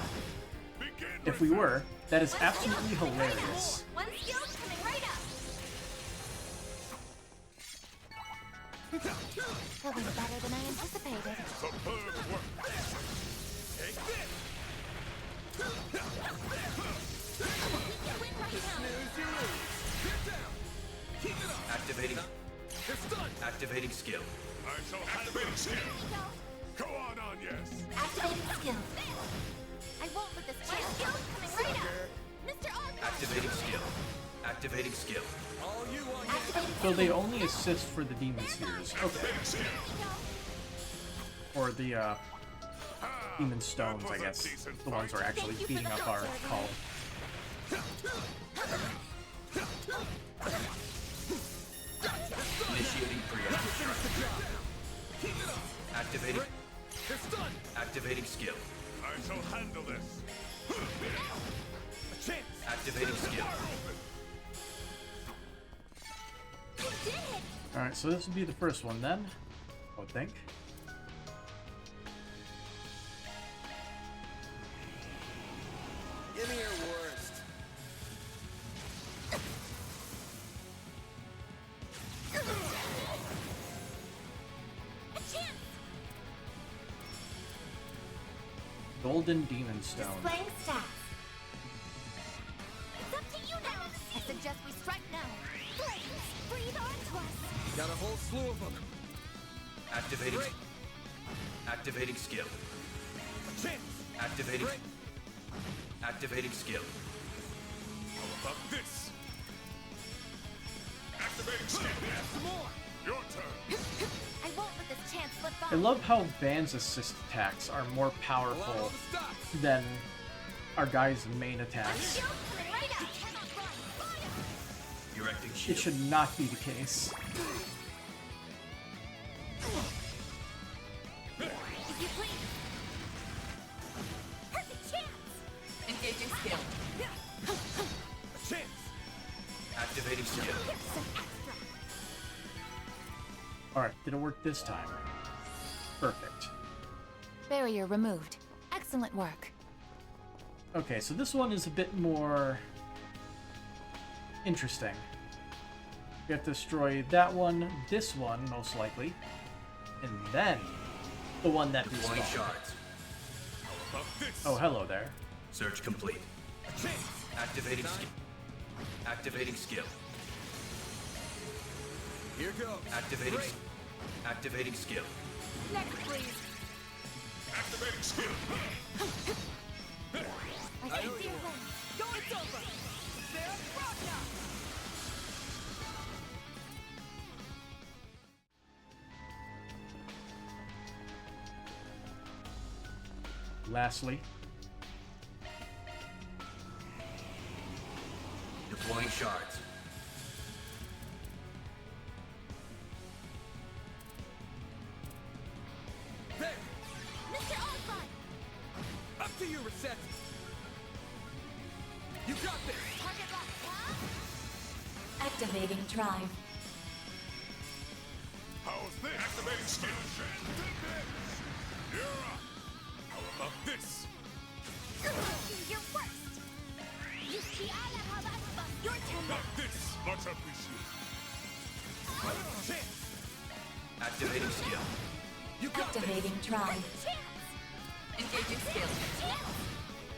If we were, that is absolutely hilarious. One skill coming right up. Going better than I anticipated. Superb work. Take this. Activating. Activating skill. I shall activating skill. Go on, yes. Activating skill. I won't let this chance. Skill coming right up. Mr. Arthur. Activating skill. Activating skill. All you on So they only assist for the demon spheres. Okay. Or the demon stones, I guess. The ones who are actually beating up our call. Initiating preemptive strike. Activating. Activating skill. I shall handle this. A chance. Activating skill. Alright, so this would be the first one then, I would think. Give me your worst. Golden Demon Stone. Displaying stats. It's up to you now. I suggest we strike now. Flames, breathe onto us. Got a whole slew of them. Activating. Activating skill. Activating. Activating skill. How about this? Activating skill. Some more. Your turn. I won't let this chance slip by. I love how Van's assist attacks are more powerful than our guy's main attacks. Directing shield. It should not be the case. If you please. Perfect chance. Engaging skill. A chance. Activating skill. Alright, did it work this time? Perfect. Barrier removed. Excellent work. Okay, so this one is a bit more interesting. We have to destroy that one, this one, most likely, and then the one that Deploying respawned. shards. Oh, hello there. Search complete. Activating skill. Activating skill. Here goes. Activating. Activating skill. Next, please. Activating skill. I see your way. Go, it's over. There's Rockna. Lastly, Deploying shards. There! Mr. Osborn! Up to you, Reset! You got this! Target locked, huh? Activating drive. How's this? Activating skill. You're up. How about this? Do your worst! Your turn now. Not this. Much appreciated. Chance! Activating skill. You got Activating drive. Chance! Engaging skill. Chance!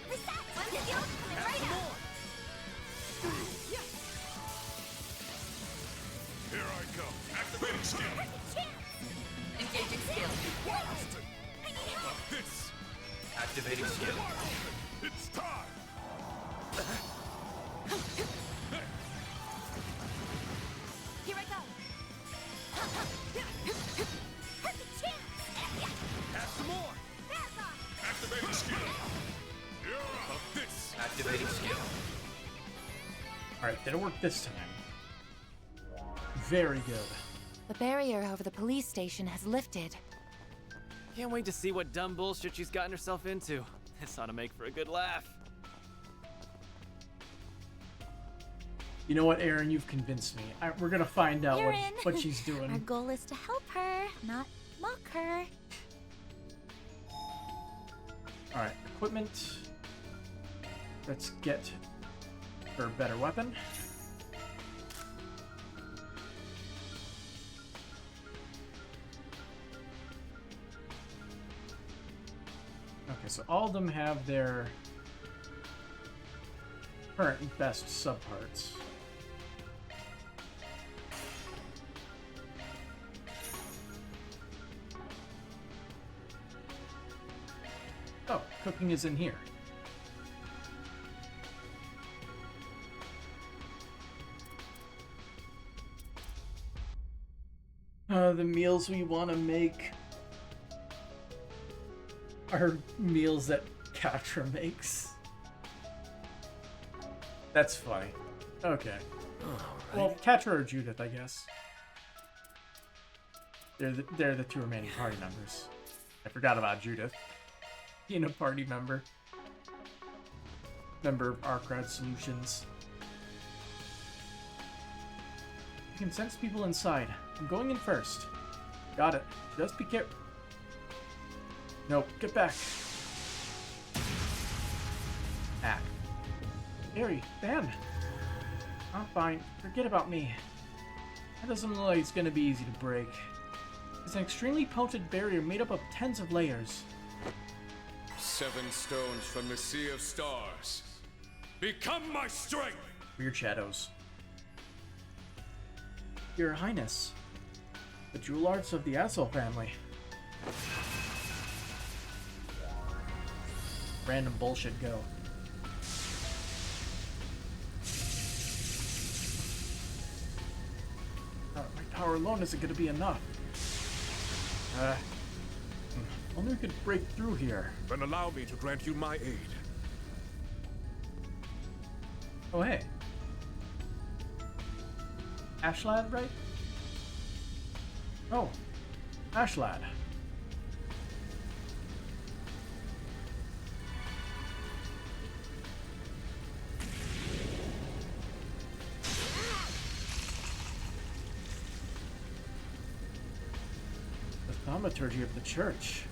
Reset! One skill coming right up! Here I go. Activating skill. Chance! Engaging skill. Not this. Activating skill. It's time. Here I go! Perfect chance! Have some more! Activating skill. You're up. This. It'll work this time. Very good. The barrier over the police station has lifted. Can't wait to see what dumb bullshit she's gotten herself into. This ought to make for a good laugh. You know what, Aaron? You've convinced me. We're gonna find out what she's doing. Our goal is to help her, not mock her. Alright, equipment. Let's get her a better weapon. Okay, so all of them have their current and best subparts. Oh, cooking is in here. The meals we want to make are meals that Katra makes. That's funny. Okay. Well, Katra or Judith, I guess. They're the two remaining party members. I forgot about Judith being a party member. Member of Arkrad Solutions. You can sense people inside. I'm going in first. Got it. Just be careful. No, get back. Ah. Harry, Ben. I'm fine. Forget about me. That doesn't look like it's gonna be easy to break. It's an extremely potent barrier made up of tens of layers. 7 stones from the Sea of Stars. Become my strength! Weird shadows. Your Highness. The jewel arts of the Assel family. Random bullshit go. My power alone isn't going to be enough. Only we could break through here. Then allow me to grant you my aid. Oh, hey. Ashlad, right? Oh, Ashlad. The thaumaturgy of the church.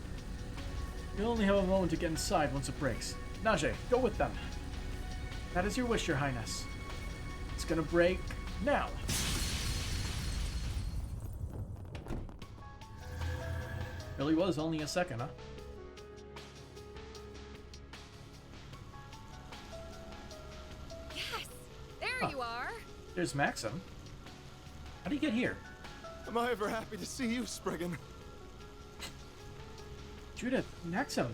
You'll only have a moment to get inside once it breaks. Najee, go with them. That is your wish, Your Highness. It's gonna break now. Really was only a second, huh? Yes! There you are! There's Maxim. How do you get here? Am I ever happy to see you, Spriggan? Judith, Maxim.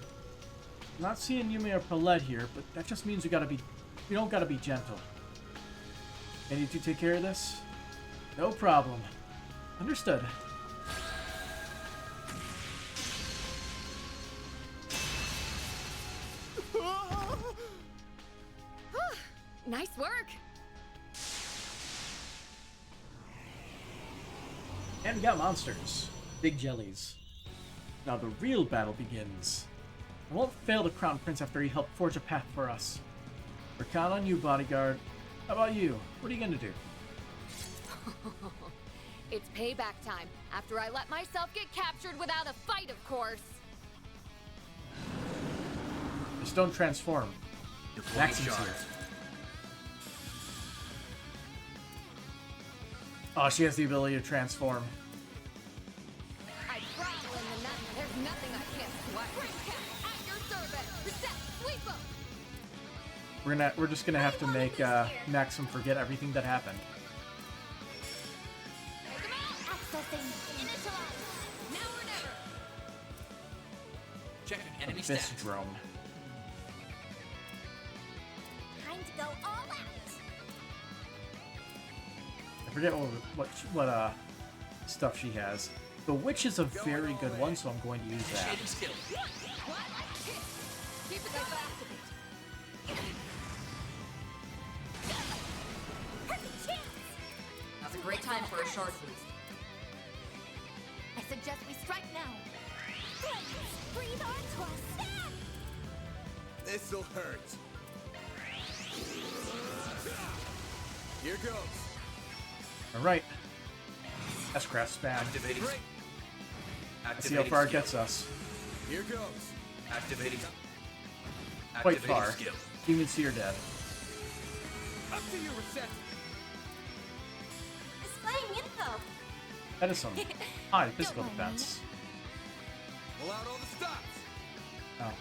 I'm not seeing Yumi or Paulette here, but that just means we don't gotta be gentle. I need to take care of this? No problem. Understood. Nice work! And we got monsters. Big jellies. Now the real battle begins. I won't fail the Crown Prince after he helped forge a path for us. We're counting on you, bodyguard. How about you? What are you gonna do? It's payback time, after I let myself get captured without a fight, of course. Just don't transform. Maxim's here. Oh, she has the ability to transform. I grovel in the night. There's nothing I can't swipe. Great cat, at your service. Reset, sweep up. We're just gonna have to make Maxim forget everything that happened. Accessing. Initialize. Now or never. Checking enemy Abyss stats. drone. Time to go all out. I forget what stuff she has. The witch is a very good one, so I'm going to use that. Initiating skill. Keep it up, activate. great time for a shard boost. I suggest we strike now. Breathe onto us. This'll hurt. Here goes. Alright. S-Craft spam. Activating. Let's see how far it gets us. Here goes. Activating. Quite Activating far. skill. Even see you're dead. Up to you, Reset. Displaying info. That is some high physical defense. Pull out all the stops. Oh.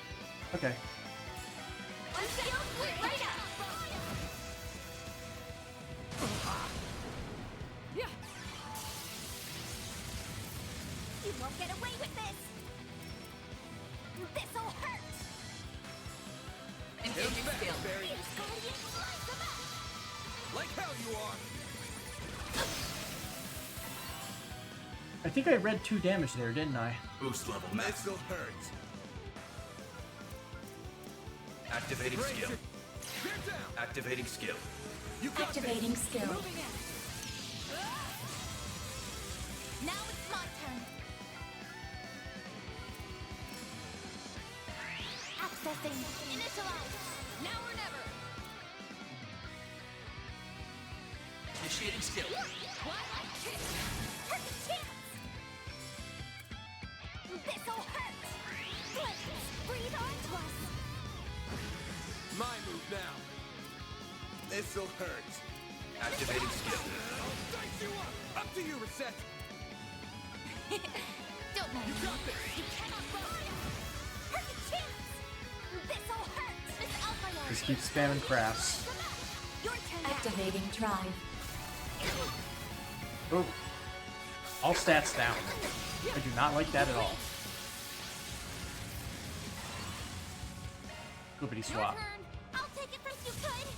Okay. One skill flip right up. You won't get away with this. This'll hurt. Engaging skill. Fierce Guardian slice them up. Like hell you are. I think I read 2 damage there, didn't I? Boost level max. This'll hurt. Activating skill. Activating skill. Activating skill. Now it's my turn. Accessing. Initialize. Now or never. Initiating skill. What? Perfect chance. This'll hurt. Blaze, breathe onto us. My move now. This'll hurt. Activating skill. I'll dice you up. Up to you, Reset. Don't mind me. You cannot run. Perfect chance. This'll hurt. This Alpha Just keep spamming crafts. Your turn. Activating drive. Ooh. All stats down. I do not like that at all. Flippity swap. I'll take it first you could.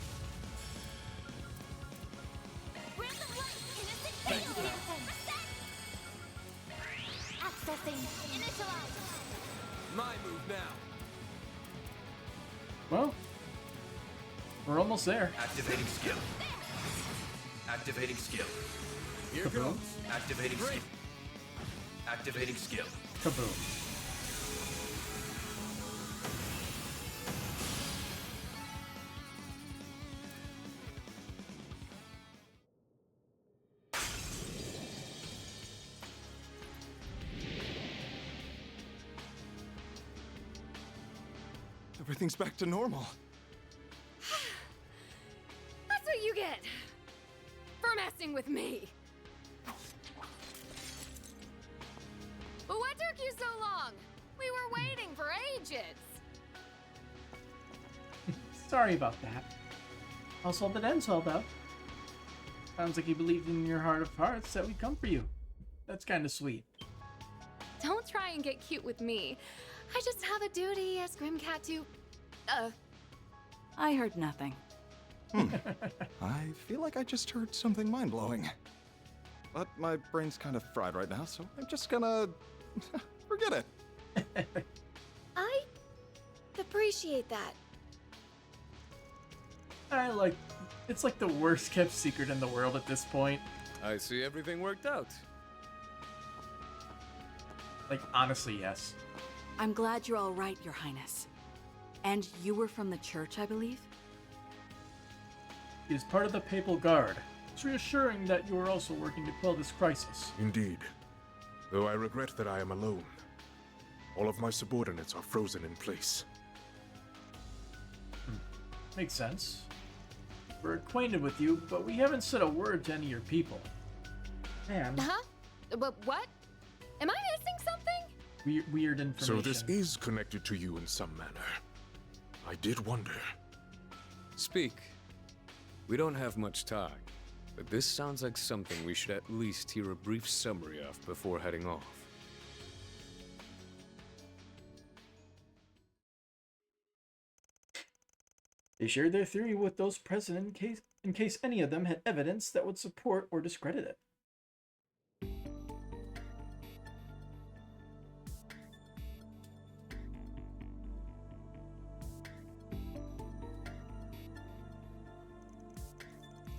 Random light, innocent field. Reset. Accessing. Initialize. My move now. Well, we're almost there. Activating skill. Activating skill. Here Kaboom. goes. Activating skill. Activating skill. Kaboom. Everything's back to normal. That's what you get for messing with me. But what took you so long? We were waiting for ages. Sorry about that. Also, the ends held up. Sounds like you believed in your heart of hearts that we'd come for you. That's kind of sweet. Don't try and get cute with me. I just have a duty as Grimcat to... I heard nothing. I feel like I just heard something mind-blowing. But my brain's kind of fried right now, so I'm just gonna... forget it. I appreciate that. It's like the worst kept secret in the world at this point. I see everything worked out. Like, honestly, yes. I'm glad you're all right, Your Highness. And you were from the church, I believe? He is part of the Papal Guard. It's reassuring that you are also working to quell this crisis. Indeed. Though I regret that I am alone. All of my subordinates are frozen in place. Makes sense. We're acquainted with you, but we haven't said a word to any of your people. And Huh? But what? Am I missing something? weird information. So this is connected to you in some manner. I did wonder. Speak. We don't have much time, but this sounds like something we should at least hear a brief summary of before heading off. They shared their theory with those present in case any of them had evidence that would support or discredit it.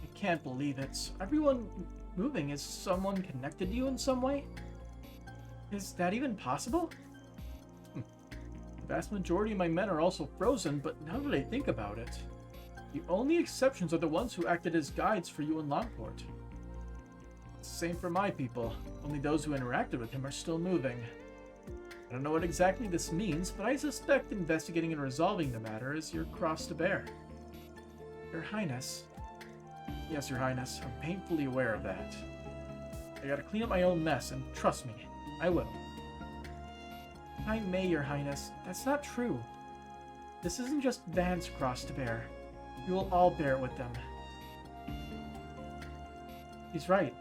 I can't believe it. Everyone moving, is someone connected to you in some way? Is that even possible? The vast majority of my men are also frozen, but now that I think about it, the only exceptions are the ones who acted as guides for you in Longport. It's the same for my people, only those who interacted with him are still moving. I don't know what exactly this means, but I suspect investigating and resolving the matter is your cross to bear. Your Highness. Yes, Your Highness, I'm painfully aware of that. I gotta clean up my own mess, and trust me, I will. I may, Your Highness. That's not true. This isn't just Van's cross to bear. We will all bear it with them. He's right.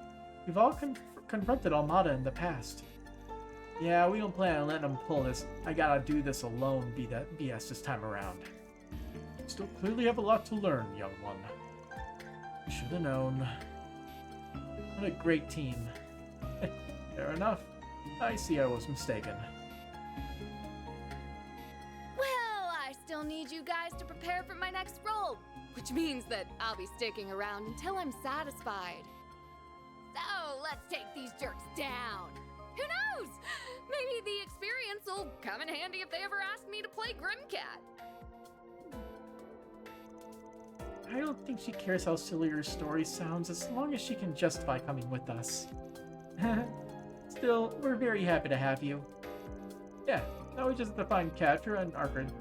We've all confronted Almada in the past. Yeah, we don't plan on letting him pull this "I gotta do this alone" BS this time around. You still clearly have a lot to learn, young one. Should have known. What a great team. Fair enough. I see I was mistaken. Well, I still need you guys to prepare for my next role, which means that I'll be sticking around until I'm satisfied. So, let's take these jerks down. Who knows? Maybe the experience will come in handy if they ever ask me to play Grimcat. I don't think she cares how silly her story sounds as long as she can justify coming with us. Still, we're very happy to have you. Yeah, now we just have to find Catra and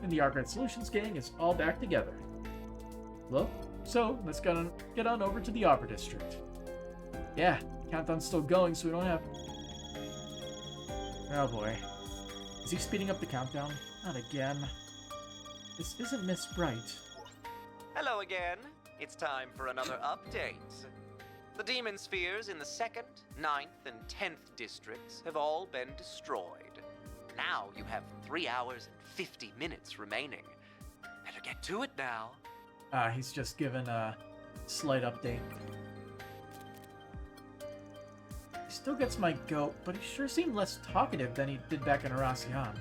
the Argrid Solutions gang is all back together. Well, so let's get on over to the Arbor District. Yeah, countdown's still going, so we don't have... Oh boy. Is he speeding up the countdown? Not again. This isn't Miss Bright. Hello again. It's time for another update. The demon spheres in the 2nd, 9th, and 10th districts have all been destroyed. Now you have 3 hours and 50 minutes remaining. Better get to it now. He's just given a slight update. He still gets my goat, but he sure seemed less talkative than he did back in Aracion.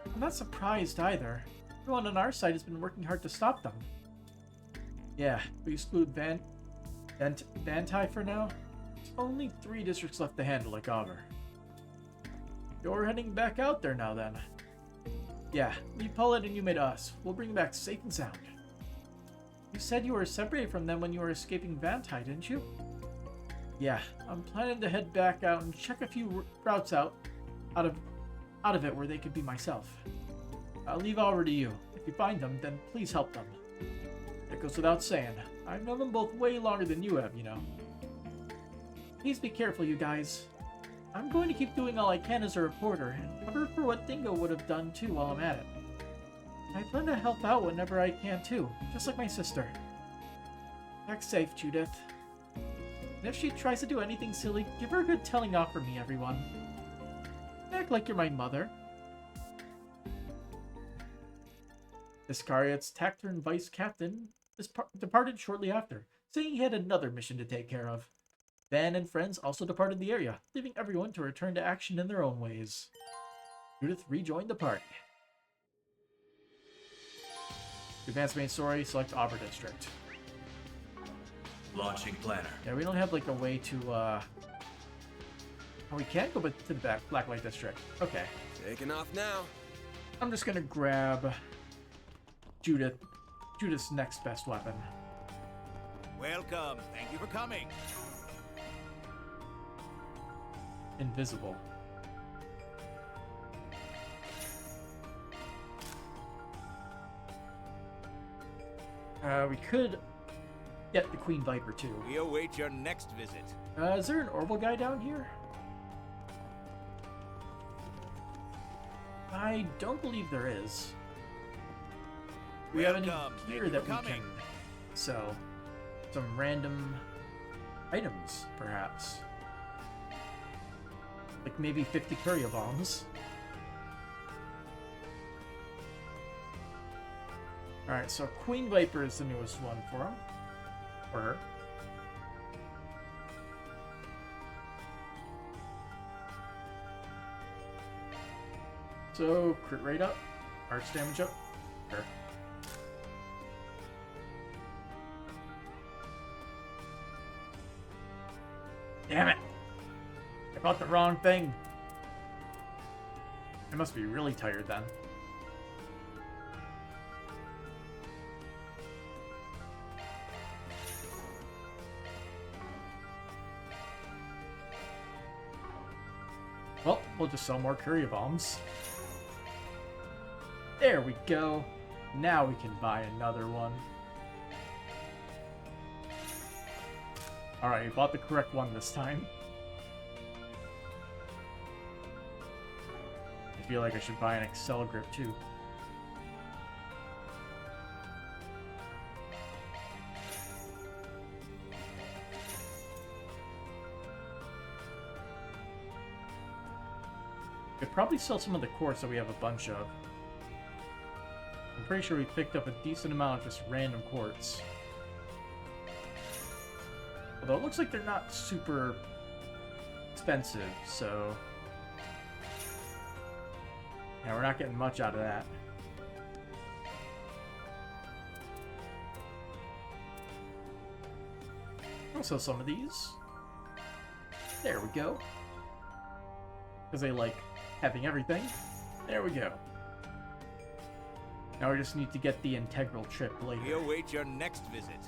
I'm not surprised either. Everyone on our side has been working hard to stop them. Yeah, we exclude Vantai for now. There's only 3 districts left to handle like Augur. You're heading back out there now then. Yeah, leave Paulette and Yume to us. We'll bring you back safe and sound. You said you were separated from them when you were escaping Vantai, didn't you? Yeah, I'm planning to head back out and check a few routes out of it where they could be myself. I'll leave Augur to you. If you find them, then please help them. That goes without saying. I've known them both way longer than you have, you know. Please be careful, you guys. I'm going to keep doing all I can as a reporter, and cover for what Dingo would have done too while I'm at it. I plan to help out whenever I can too, just like my sister. Back safe, Judith. And if she tries to do anything silly, give her a good telling off for me, everyone. Act like you're my mother. Iscariot's Tactern vice captain departed shortly after, saying he had another mission to take care of. Van and friends also departed the area, leaving everyone to return to action in their own ways. Judith rejoined the party. To advance main story, select Arbor District. Launching planner. Yeah, we don't have like a way to Oh, we can't go to the Blacklight District. Okay. Taking off now. I'm just gonna grab Judith's next best weapon. Welcome. Thank you for coming. Invisible. We could get the Queen Viper too. We await your next visit. Is there an Orbital guy down here? I don't believe there is. We have any gear that we can sell. Some random items, perhaps. Like maybe 50 courier bombs. Alright, so Queen Viper is the newest one for him. For her. So, crit rate up. Arch damage up. Sure. Damn it! I bought the wrong thing. I must be really tired then. Well, we'll just sell more curry bombs. There we go. Now we can buy another one. Alright, we bought the correct one this time. I feel like I should buy an Excel grip too. Could probably sell some of the quartz that we have a bunch of. I'm pretty sure we picked up a decent amount of just random quartz. Although it looks like they're not super expensive, so... yeah, we're not getting much out of that. I'll sell some of these. There we go. Because they like having everything. There we go. Now we just need to get the integral chip later. We await your next visit.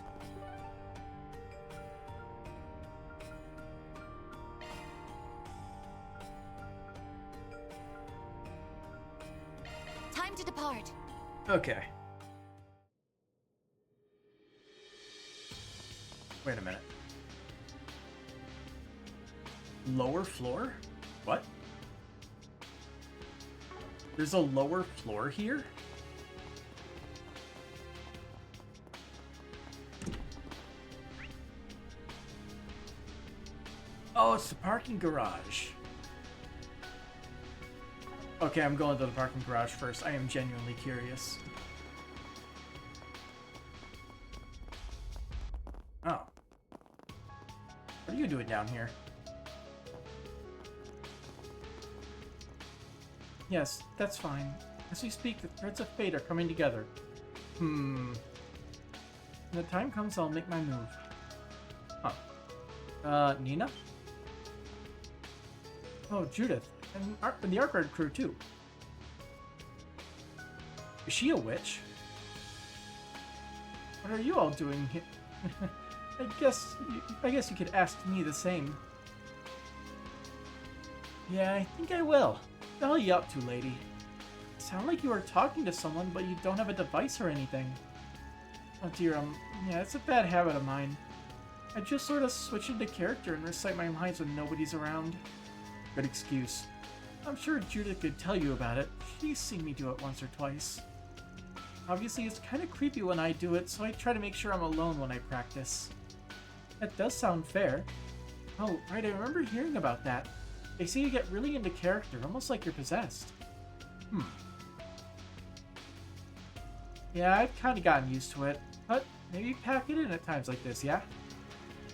Time to depart. Okay. Wait a minute. Lower floor? What? There's a lower floor here? Oh, it's the parking garage. Okay, I'm going to the parking garage first. I am genuinely curious. Oh. What are you doing down here? Yes, that's fine. As we speak, the threads of fate are coming together. When the time comes, I'll make my move. Huh. Nina? Oh, Judith. And the Arc Red crew, too. Is she a witch? What are you all doing here? I guess you could ask me the same. Yeah, I think I will. What the hell are you up to, lady? Sound like you are talking to someone, but you don't have a device or anything. Oh dear, yeah, it's a bad habit of mine. I just sort of switch into character and recite my lines when nobody's around. Good excuse. I'm sure Judith could tell you about it. She's seen me do it once or twice. Obviously, it's kind of creepy when I do it, so I try to make sure I'm alone when I practice. That does sound fair. Oh, right, I remember hearing about that. They say you get really into character, almost like you're possessed. Yeah, I've kind of gotten used to it, but maybe pack it in at times like this, yeah?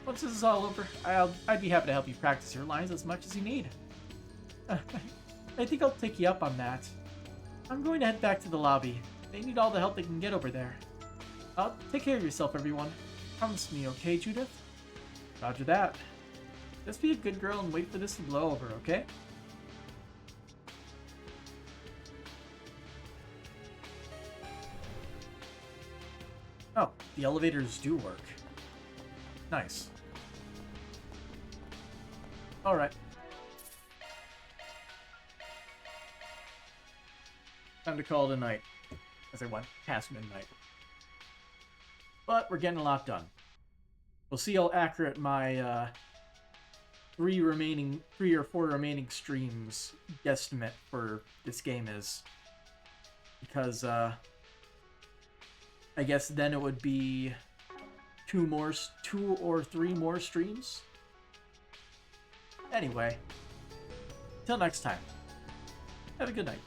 Once this is all over, I'd be happy to help you practice your lines as much as you need. I think I'll take you up on that. I'm going to head back to the lobby. They need all the help they can get over there. Take care of yourself, everyone. Promise me, okay, Judith? Roger that. Just be a good girl and wait for this to blow over, okay? Oh, the elevators do work. Nice. Alright. Time to call it a night, as I went past midnight. But we're getting a lot done. We'll see how accurate my 3 or 4 remaining streams guesstimate for this game is. Because I guess then it would be 2 or 3 more streams. Anyway, till next time. Have a good night.